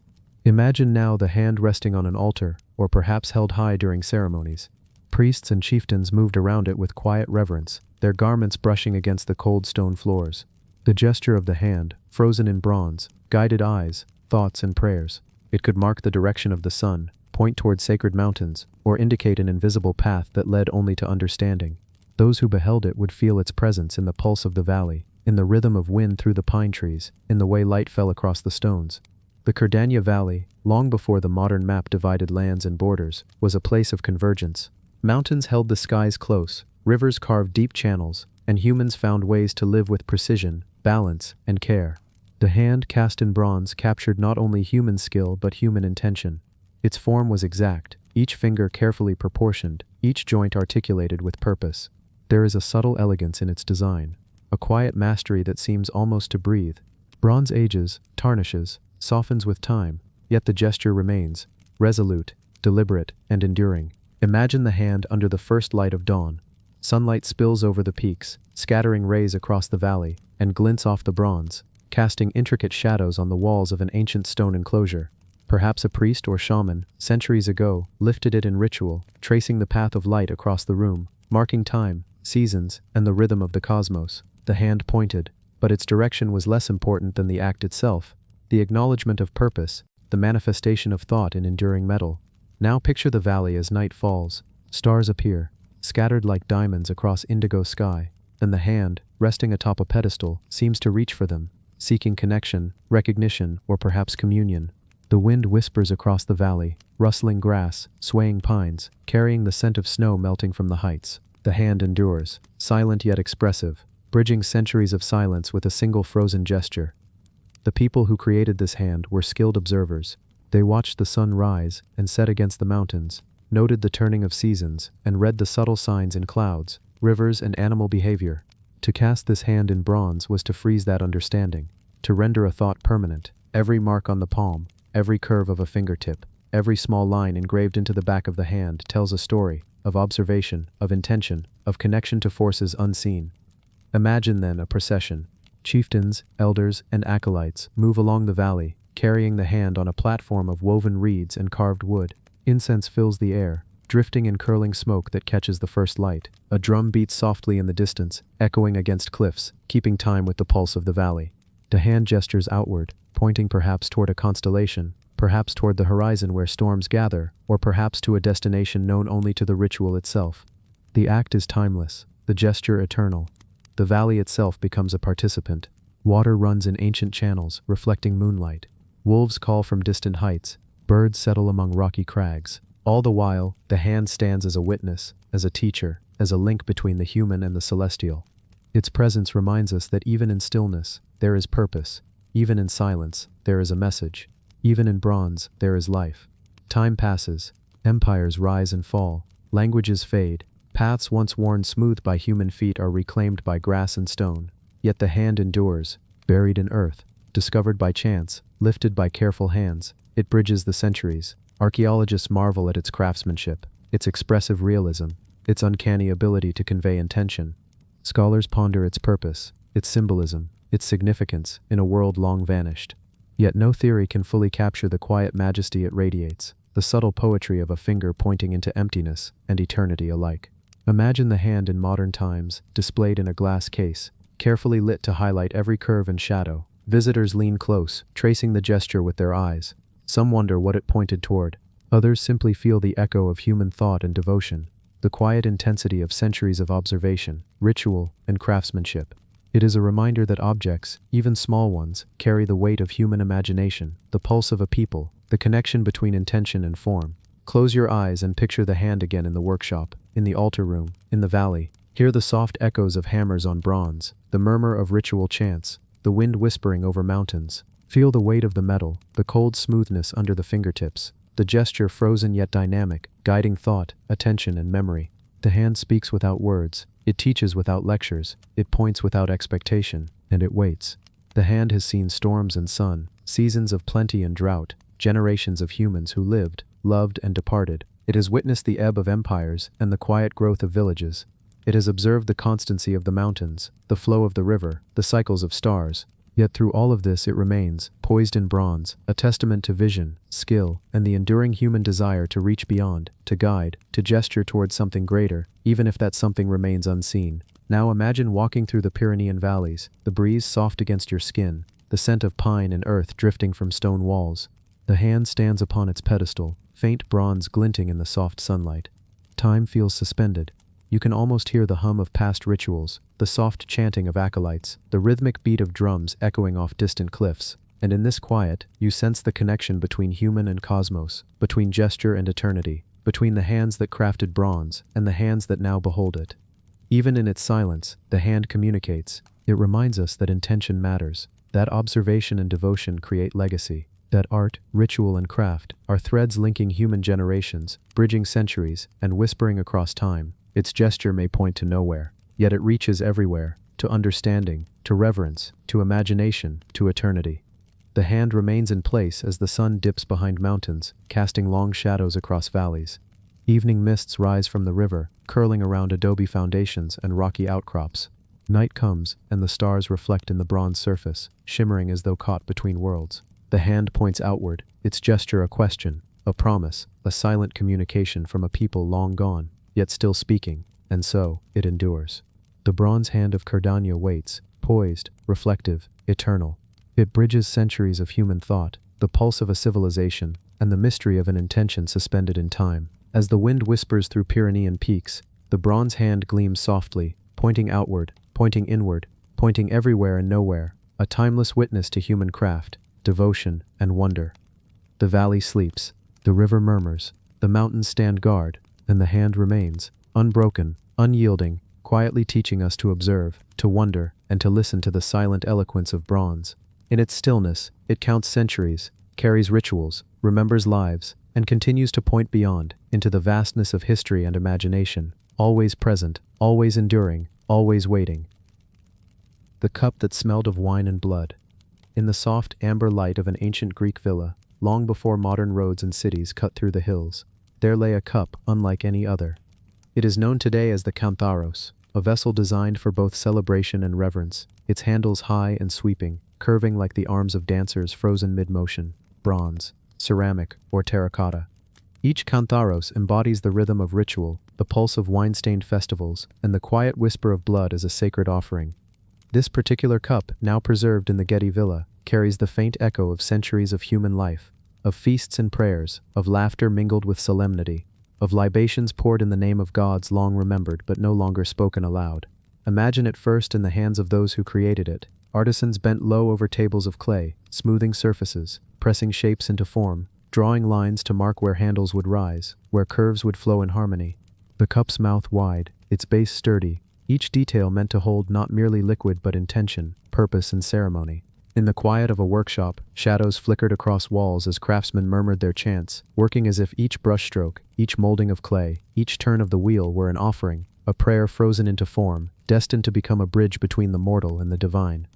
Imagine now the hand resting on an altar, or perhaps held high during ceremonies. Priests and chieftains moved around it with quiet reverence, their garments brushing against the cold stone floors. The gesture of the hand, frozen in bronze, guided eyes, thoughts, and prayers. It could mark the direction of the sun, point toward sacred mountains, or indicate an invisible path that led only to understanding. Those who beheld it would feel its presence in the pulse of the valley, in the rhythm of wind through the pine trees, in the way light fell across the stones. The Cerdanya Valley, long before the modern map divided lands and borders, was a place of convergence. Mountains held the skies close, rivers carved deep channels, and humans found ways to live with precision, balance, and care. The hand cast in bronze captured not only human skill but human intention. Its form was exact, each finger carefully proportioned, each joint articulated with purpose. There is a subtle elegance in its design, a quiet mastery that seems almost to breathe. Bronze ages, tarnishes, softens with time, yet the gesture remains, resolute, deliberate, and enduring. Imagine the hand under the first light of dawn. Sunlight spills over the peaks, scattering rays across the valley, and glints off the bronze, casting intricate shadows on the walls of an ancient stone enclosure. Perhaps a priest or shaman, centuries ago, lifted it in ritual, tracing the path of light across the room, marking time, seasons, and the rhythm of the cosmos. The hand pointed, but its direction was less important than the act itself, the acknowledgement of purpose, the manifestation of thought in enduring metal. Now picture the valley as night falls. Stars appear, scattered like diamonds across indigo sky, and the hand, resting atop a pedestal, seems to reach for them, seeking connection, recognition, or perhaps communion. The wind whispers across the valley, rustling grass, swaying pines, carrying the scent of snow melting from the heights. The hand endures, silent yet expressive, bridging centuries of silence with a single frozen gesture. The people who created this hand were skilled observers. They watched the sun rise and set against the mountains, noted the turning of seasons, and read the subtle signs in clouds, rivers, and animal behavior. To cast this hand in bronze was to freeze that understanding, to render a thought permanent. Every mark on the palm, every curve of a fingertip, every small line engraved into the back of the hand tells a story of observation, of intention, of connection to forces unseen. Imagine then a procession. Chieftains, elders, and acolytes move along the valley, carrying the hand on a platform of woven reeds and carved wood. Incense fills the air, drifting in curling smoke that catches the first light. A drum beats softly in the distance, echoing against cliffs, keeping time with the pulse of the valley. The hand gestures outward, pointing perhaps toward a constellation, perhaps toward the horizon where storms gather, or perhaps to a destination known only to the ritual itself. The act is timeless, the gesture eternal. The valley itself becomes a participant. Water runs in ancient channels, reflecting moonlight. Wolves call from distant heights. Birds settle among rocky crags. All the while, the hand stands as a witness, as a teacher, as a link between the human and the celestial. Its presence reminds us that even in stillness, there is purpose. Even in silence, there is a message. Even in bronze, there is life. Time passes. Empires rise and fall. Languages fade. Paths once worn smooth by human feet are reclaimed by grass and stone. Yet the hand endures, buried in earth, discovered by chance, lifted by careful hands. It bridges the centuries. Archaeologists marvel at its craftsmanship, its expressive realism, its uncanny ability to convey intention. Scholars ponder its purpose, its symbolism, its significance in a world long vanished. Yet no theory can fully capture the quiet majesty it radiates, the subtle poetry of a finger pointing into emptiness and eternity alike. Imagine the hand in modern times, displayed in a glass case, carefully lit to highlight every curve and shadow. Visitors lean close, tracing the gesture with their eyes. Some wonder what it pointed toward. Others simply feel the echo of human thought and devotion, the quiet intensity of centuries of observation, ritual, and craftsmanship. It is a reminder that objects, even small ones, carry the weight of human imagination, the pulse of a people, the connection between intention and form. Close your eyes and picture the hand again in the workshop, in the altar room, in the valley. Hear the soft echoes of hammers on bronze, the murmur of ritual chants, the wind whispering over mountains. Feel the weight of the metal, the cold smoothness under the fingertips, the gesture frozen yet dynamic, guiding thought, attention, and memory. The hand speaks without words, it teaches without lectures, it points without expectation, and it waits. The hand has seen storms and sun, seasons of plenty and drought, generations of humans who lived, loved, and departed. It has witnessed the ebb of empires and the quiet growth of villages. It has observed the constancy of the mountains, the flow of the river, the cycles of stars. Yet through all of this it remains, poised in bronze, a testament to vision, skill, and the enduring human desire to reach beyond, to guide, to gesture towards something greater, even if that something remains unseen. Now imagine walking through the Pyrenean valleys, the breeze soft against your skin, the scent of pine and earth drifting from stone walls. The hand stands upon its pedestal, faint bronze glinting in the soft sunlight. Time feels suspended. You can almost hear the hum of past rituals, the soft chanting of acolytes, the rhythmic beat of drums echoing off distant cliffs. And in this quiet, you sense the connection between human and cosmos, between gesture and eternity, between the hands that crafted bronze and the hands that now behold it. Even in its silence, the hand communicates. It reminds us that intention matters, that observation and devotion create legacy, that art, ritual, and craft are threads linking human generations, bridging centuries, and whispering across time. Its gesture may point to nowhere, yet it reaches everywhere, to understanding, to reverence, to imagination, to eternity. The hand remains in place as the sun dips behind mountains, casting long shadows across valleys. Evening mists rise from the river, curling around adobe foundations and rocky outcrops. Night comes, and the stars reflect in the bronze surface, shimmering as though caught between worlds. The hand points outward, its gesture a question, a promise, a silent communication from a people long gone, yet still speaking, and so, it endures. The bronze hand of Cardania waits, poised, reflective, eternal. It bridges centuries of human thought, the pulse of a civilization, and the mystery of an intention suspended in time. As the wind whispers through Pyrenean peaks, the bronze hand gleams softly, pointing outward, pointing inward, pointing everywhere and nowhere, a timeless witness to human craft, devotion, and wonder. The valley sleeps. The river murmurs, the mountains stand guard, and the hand remains, unbroken, unyielding, quietly teaching us to observe, to wonder, and to listen to the silent eloquence of bronze. In its stillness, it counts centuries, carries rituals, remembers lives, and continues to point beyond, into the vastness of history and imagination, always present, always enduring, always waiting. The cup that smelled of wine and blood. In the soft amber light of an ancient Greek villa, long before modern roads and cities cut through the hills, there lay a cup unlike any other. It is known today as the kantharos, a vessel designed for both celebration and reverence, its handles high and sweeping, curving like the arms of dancers frozen mid-motion, bronze, ceramic, or terracotta. Each kantharos embodies the rhythm of ritual, the pulse of wine-stained festivals, and the quiet whisper of blood as a sacred offering. This particular cup, now preserved in the Getty Villa, carries the faint echo of centuries of human life, of feasts and prayers, of laughter mingled with solemnity, of libations poured in the name of gods long remembered but no longer spoken aloud. Imagine it first in the hands of those who created it, artisans bent low over tables of clay, smoothing surfaces, pressing shapes into form, drawing lines to mark where handles would rise, where curves would flow in harmony. The cup's mouth wide, its base sturdy, each detail meant to hold not merely liquid but intention, purpose, and ceremony. In the quiet of a workshop, shadows flickered across walls as craftsmen murmured their chants, working as if each brushstroke, each molding of clay, each turn of the wheel were an offering, a prayer frozen into form, destined to become a bridge between the mortal and the divine.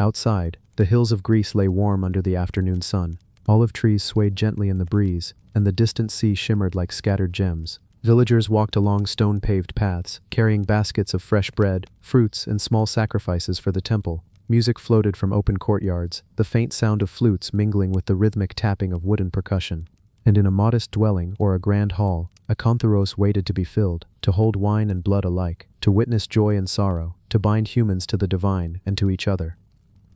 Outside, the hills of Greece lay warm under the afternoon sun. Olive trees swayed gently in the breeze, and the distant sea shimmered like scattered gems. Villagers walked along stone-paved paths, carrying baskets of fresh bread, fruits, and small sacrifices for the temple. Music floated from open courtyards, the faint sound of flutes mingling with the rhythmic tapping of wooden percussion. And in a modest dwelling or a grand hall, a kantharos waited to be filled, to hold wine and blood alike, to witness joy and sorrow, to bind humans to the divine and to each other.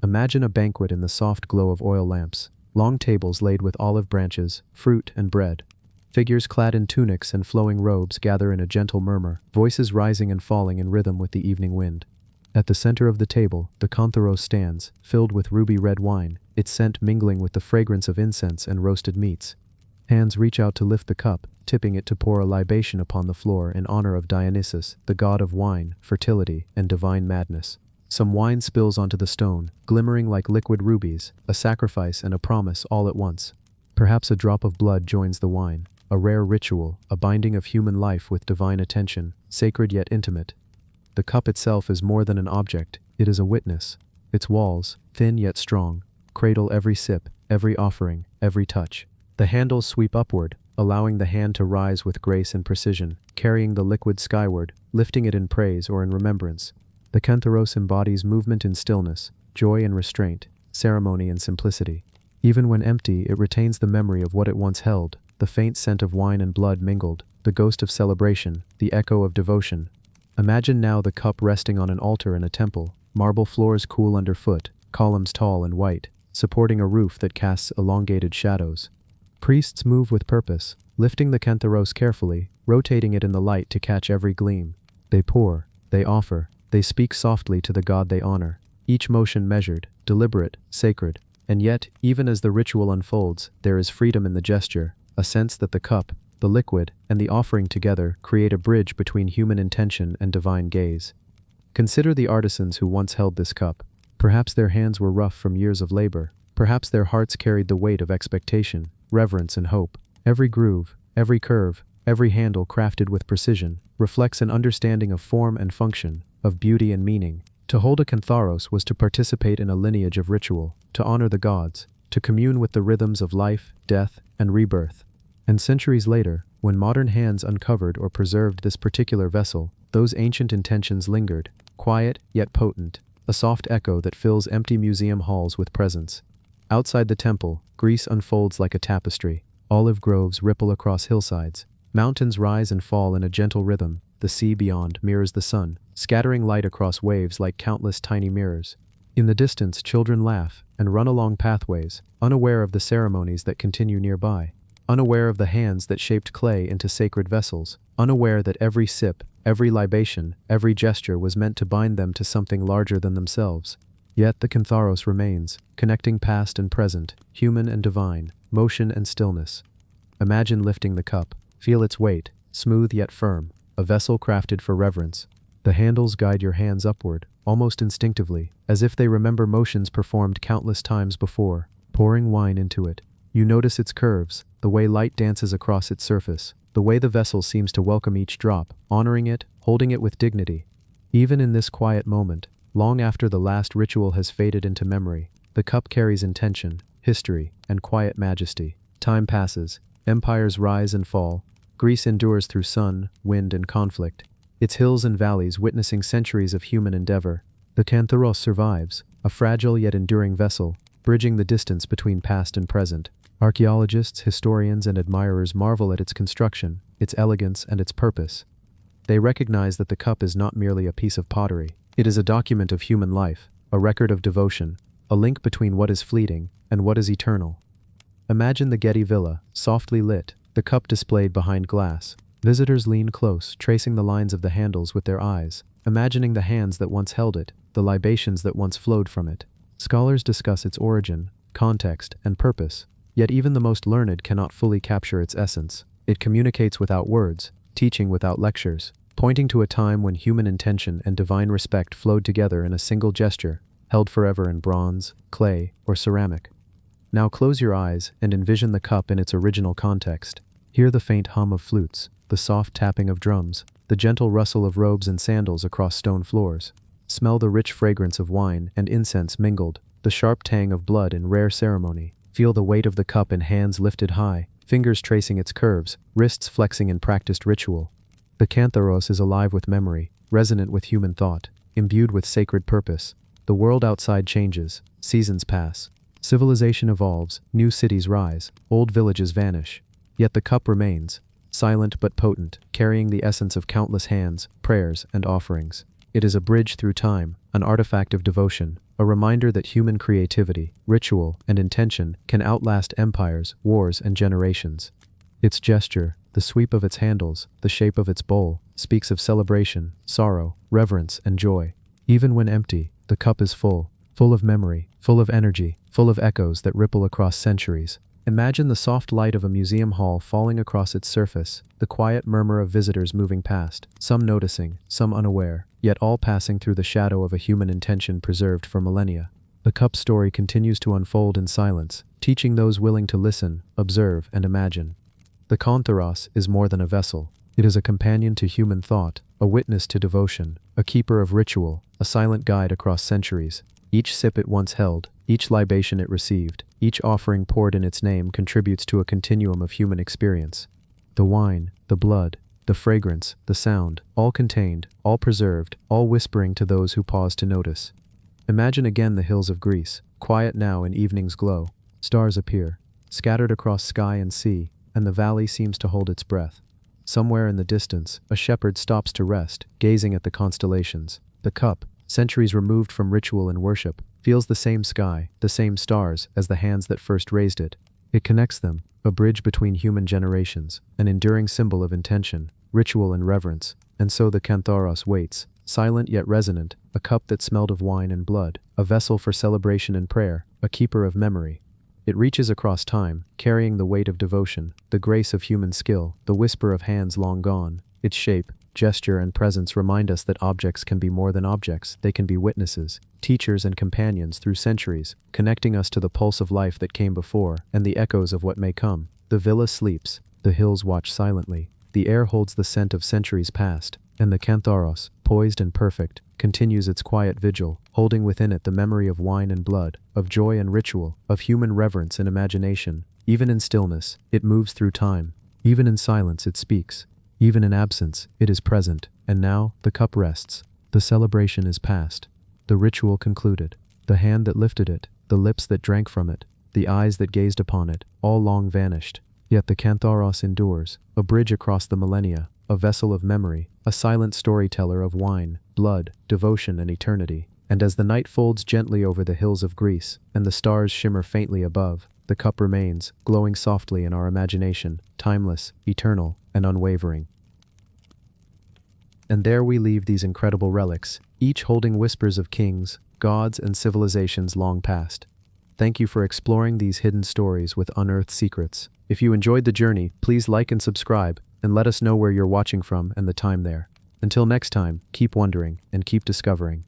Imagine a banquet in the soft glow of oil lamps, long tables laid with olive branches, fruit, and bread. Figures clad in tunics and flowing robes gather in a gentle murmur, voices rising and falling in rhythm with the evening wind. At the center of the table, the kantharos stands, filled with ruby-red wine, its scent mingling with the fragrance of incense and roasted meats. Hands reach out to lift the cup, tipping it to pour a libation upon the floor in honor of Dionysus, the god of wine, fertility, and divine madness. Some wine spills onto the stone, glimmering like liquid rubies, a sacrifice and a promise all at once. Perhaps a drop of blood joins the wine, a rare ritual, a binding of human life with divine attention, sacred yet intimate. The cup itself is more than an object, it is a witness. Its walls, thin yet strong, cradle every sip, every offering, every touch. The handles sweep upward, allowing the hand to rise with grace and precision, carrying the liquid skyward, lifting it in praise or in remembrance. The kantharos embodies movement in stillness, joy in restraint, ceremony in simplicity. Even when empty, it retains the memory of what it once held, the faint scent of wine and blood mingled, the ghost of celebration, the echo of devotion. Imagine now the cup resting on an altar in a temple, marble floors cool underfoot, columns tall and white, supporting a roof that casts elongated shadows. Priests move with purpose, lifting the kantharos carefully, rotating it in the light to catch every gleam. They pour, they offer, they speak softly to the god they honor, each motion measured, deliberate, sacred. And yet, even as the ritual unfolds, there is freedom in the gesture, a sense that the cup, the liquid, and the offering together create a bridge between human intention and divine gaze. Consider the artisans who once held this cup. Perhaps their hands were rough from years of labor. Perhaps their hearts carried the weight of expectation, reverence, and hope. Every groove, every curve, every handle crafted with precision, reflects an understanding of form and function, of beauty and meaning. To hold a kantharos was to participate in a lineage of ritual, to honor the gods, to commune with the rhythms of life, death, and rebirth. And centuries later, when modern hands uncovered or preserved this particular vessel, those ancient intentions lingered, quiet yet potent, a soft echo that fills empty museum halls with presence. Outside the temple, Greece unfolds like a tapestry. Olive groves ripple across hillsides. Mountains rise and fall in a gentle rhythm. The sea beyond mirrors the sun, scattering light across waves like countless tiny mirrors. In the distance, children laugh and run along pathways, unaware of the ceremonies that continue nearby, unaware of the hands that shaped clay into sacred vessels, unaware that every sip, every libation, every gesture was meant to bind them to something larger than themselves. Yet the kantharos remains, connecting past and present, human and divine, motion and stillness. Imagine lifting the cup. Feel its weight, smooth yet firm, a vessel crafted for reverence. The handles guide your hands upward, almost instinctively, as if they remember motions performed countless times before. Pouring wine into it, you notice its curves, the way light dances across its surface, the way the vessel seems to welcome each drop, honoring it, holding it with dignity. Even in this quiet moment, long after the last ritual has faded into memory, the cup carries intention, history, and quiet majesty. Time passes, empires rise and fall, Greece endures through sun, wind, and conflict, its hills and valleys witnessing centuries of human endeavor. The Cantharos survives, a fragile yet enduring vessel, bridging the distance between past and present. Archaeologists, historians, and admirers marvel at its construction, its elegance, and its purpose. They recognize that the cup is not merely a piece of pottery. It is a document of human life, a record of devotion, a link between what is fleeting and what is eternal. Imagine the Getty Villa, softly lit, the cup displayed behind glass. Visitors lean close, tracing the lines of the handles with their eyes, imagining the hands that once held it, the libations that once flowed from it. Scholars discuss its origin, context, and purpose, yet even the most learned cannot fully capture its essence. It communicates without words, teaching without lectures, pointing to a time when human intention and divine respect flowed together in a single gesture, held forever in bronze, clay, or ceramic. Now close your eyes and envision the cup in its original context. Hear the faint hum of flutes, the soft tapping of drums, the gentle rustle of robes and sandals across stone floors. Smell the rich fragrance of wine and incense mingled, the sharp tang of blood in rare ceremony. Feel the weight of the cup in hands lifted high, fingers tracing its curves, wrists flexing in practiced ritual. The Cantharos is alive with memory, resonant with human thought, imbued with sacred purpose. The world outside changes, seasons pass. Civilization evolves, new cities rise, old villages vanish. Yet the cup remains, silent but potent, carrying the essence of countless hands, prayers, and offerings. It is a bridge through time, an artifact of devotion, a reminder that human creativity, ritual, and intention can outlast empires, wars, and generations. Its gesture, the sweep of its handles, the shape of its bowl, speaks of celebration, sorrow, reverence, and joy. Even when empty, the cup is full of memory, full of energy, full of echoes that ripple across centuries. Imagine the soft light of a museum hall falling across its surface, the quiet murmur of visitors moving past, some noticing, some unaware, yet all passing through the shadow of a human intention preserved for millennia. The cup story continues to unfold in silence, teaching those willing to listen, observe, and imagine. The Cantharos is more than a vessel. It is a companion to human thought, a witness to devotion, a keeper of ritual, a silent guide across centuries. Each sip it once held, each libation it received, each offering poured in its name contributes to a continuum of human experience. The wine, the blood, the fragrance, the sound, all contained, all preserved, all whispering to those who pause to notice. Imagine again the hills of Greece, quiet now in evening's glow. Stars appear, scattered across sky and sea, and the valley seems to hold its breath. Somewhere in the distance, a shepherd stops to rest, gazing at the constellations. The cup, centuries removed from ritual and worship, feels the same sky, the same stars, as the hands that first raised it. It connects them, a bridge between human generations, an enduring symbol of intention, ritual, and reverence. And so the Cantharos waits, silent yet resonant, a cup that smelled of wine and blood, a vessel for celebration and prayer, a keeper of memory. It reaches across time, carrying the weight of devotion, the grace of human skill, the whisper of hands long gone. Its shape, gesture, and presence remind us that objects can be more than objects. They can be witnesses, teachers, and companions through centuries, connecting us to the pulse of life that came before and the echoes of what may come. The villa sleeps, the hills watch silently, the air holds the scent of centuries past, and the Cantharos, poised and perfect, continues its quiet vigil, holding within it the memory of wine and blood, of joy and ritual, of human reverence and imagination. Even in stillness, it moves through time. Even in silence, it speaks. Even in absence, it is present. And now, the cup rests. The celebration is past. The ritual concluded. The hand that lifted it, the lips that drank from it, the eyes that gazed upon it, all long vanished. Yet the Cantharos endures, a bridge across the millennia, a vessel of memory, a silent storyteller of wine, blood, devotion, and eternity. And as the night folds gently over the hills of Greece, and the stars shimmer faintly above, the cup remains, glowing softly in our imagination, timeless, eternal, and unwavering. And there we leave these incredible relics, each holding whispers of kings, gods, and civilizations long past. Thank you for exploring these hidden stories with Unearthed Secrets. If you enjoyed the journey, please like and subscribe, and let us know where you're watching from and the time there. Until next time, keep wondering and keep discovering.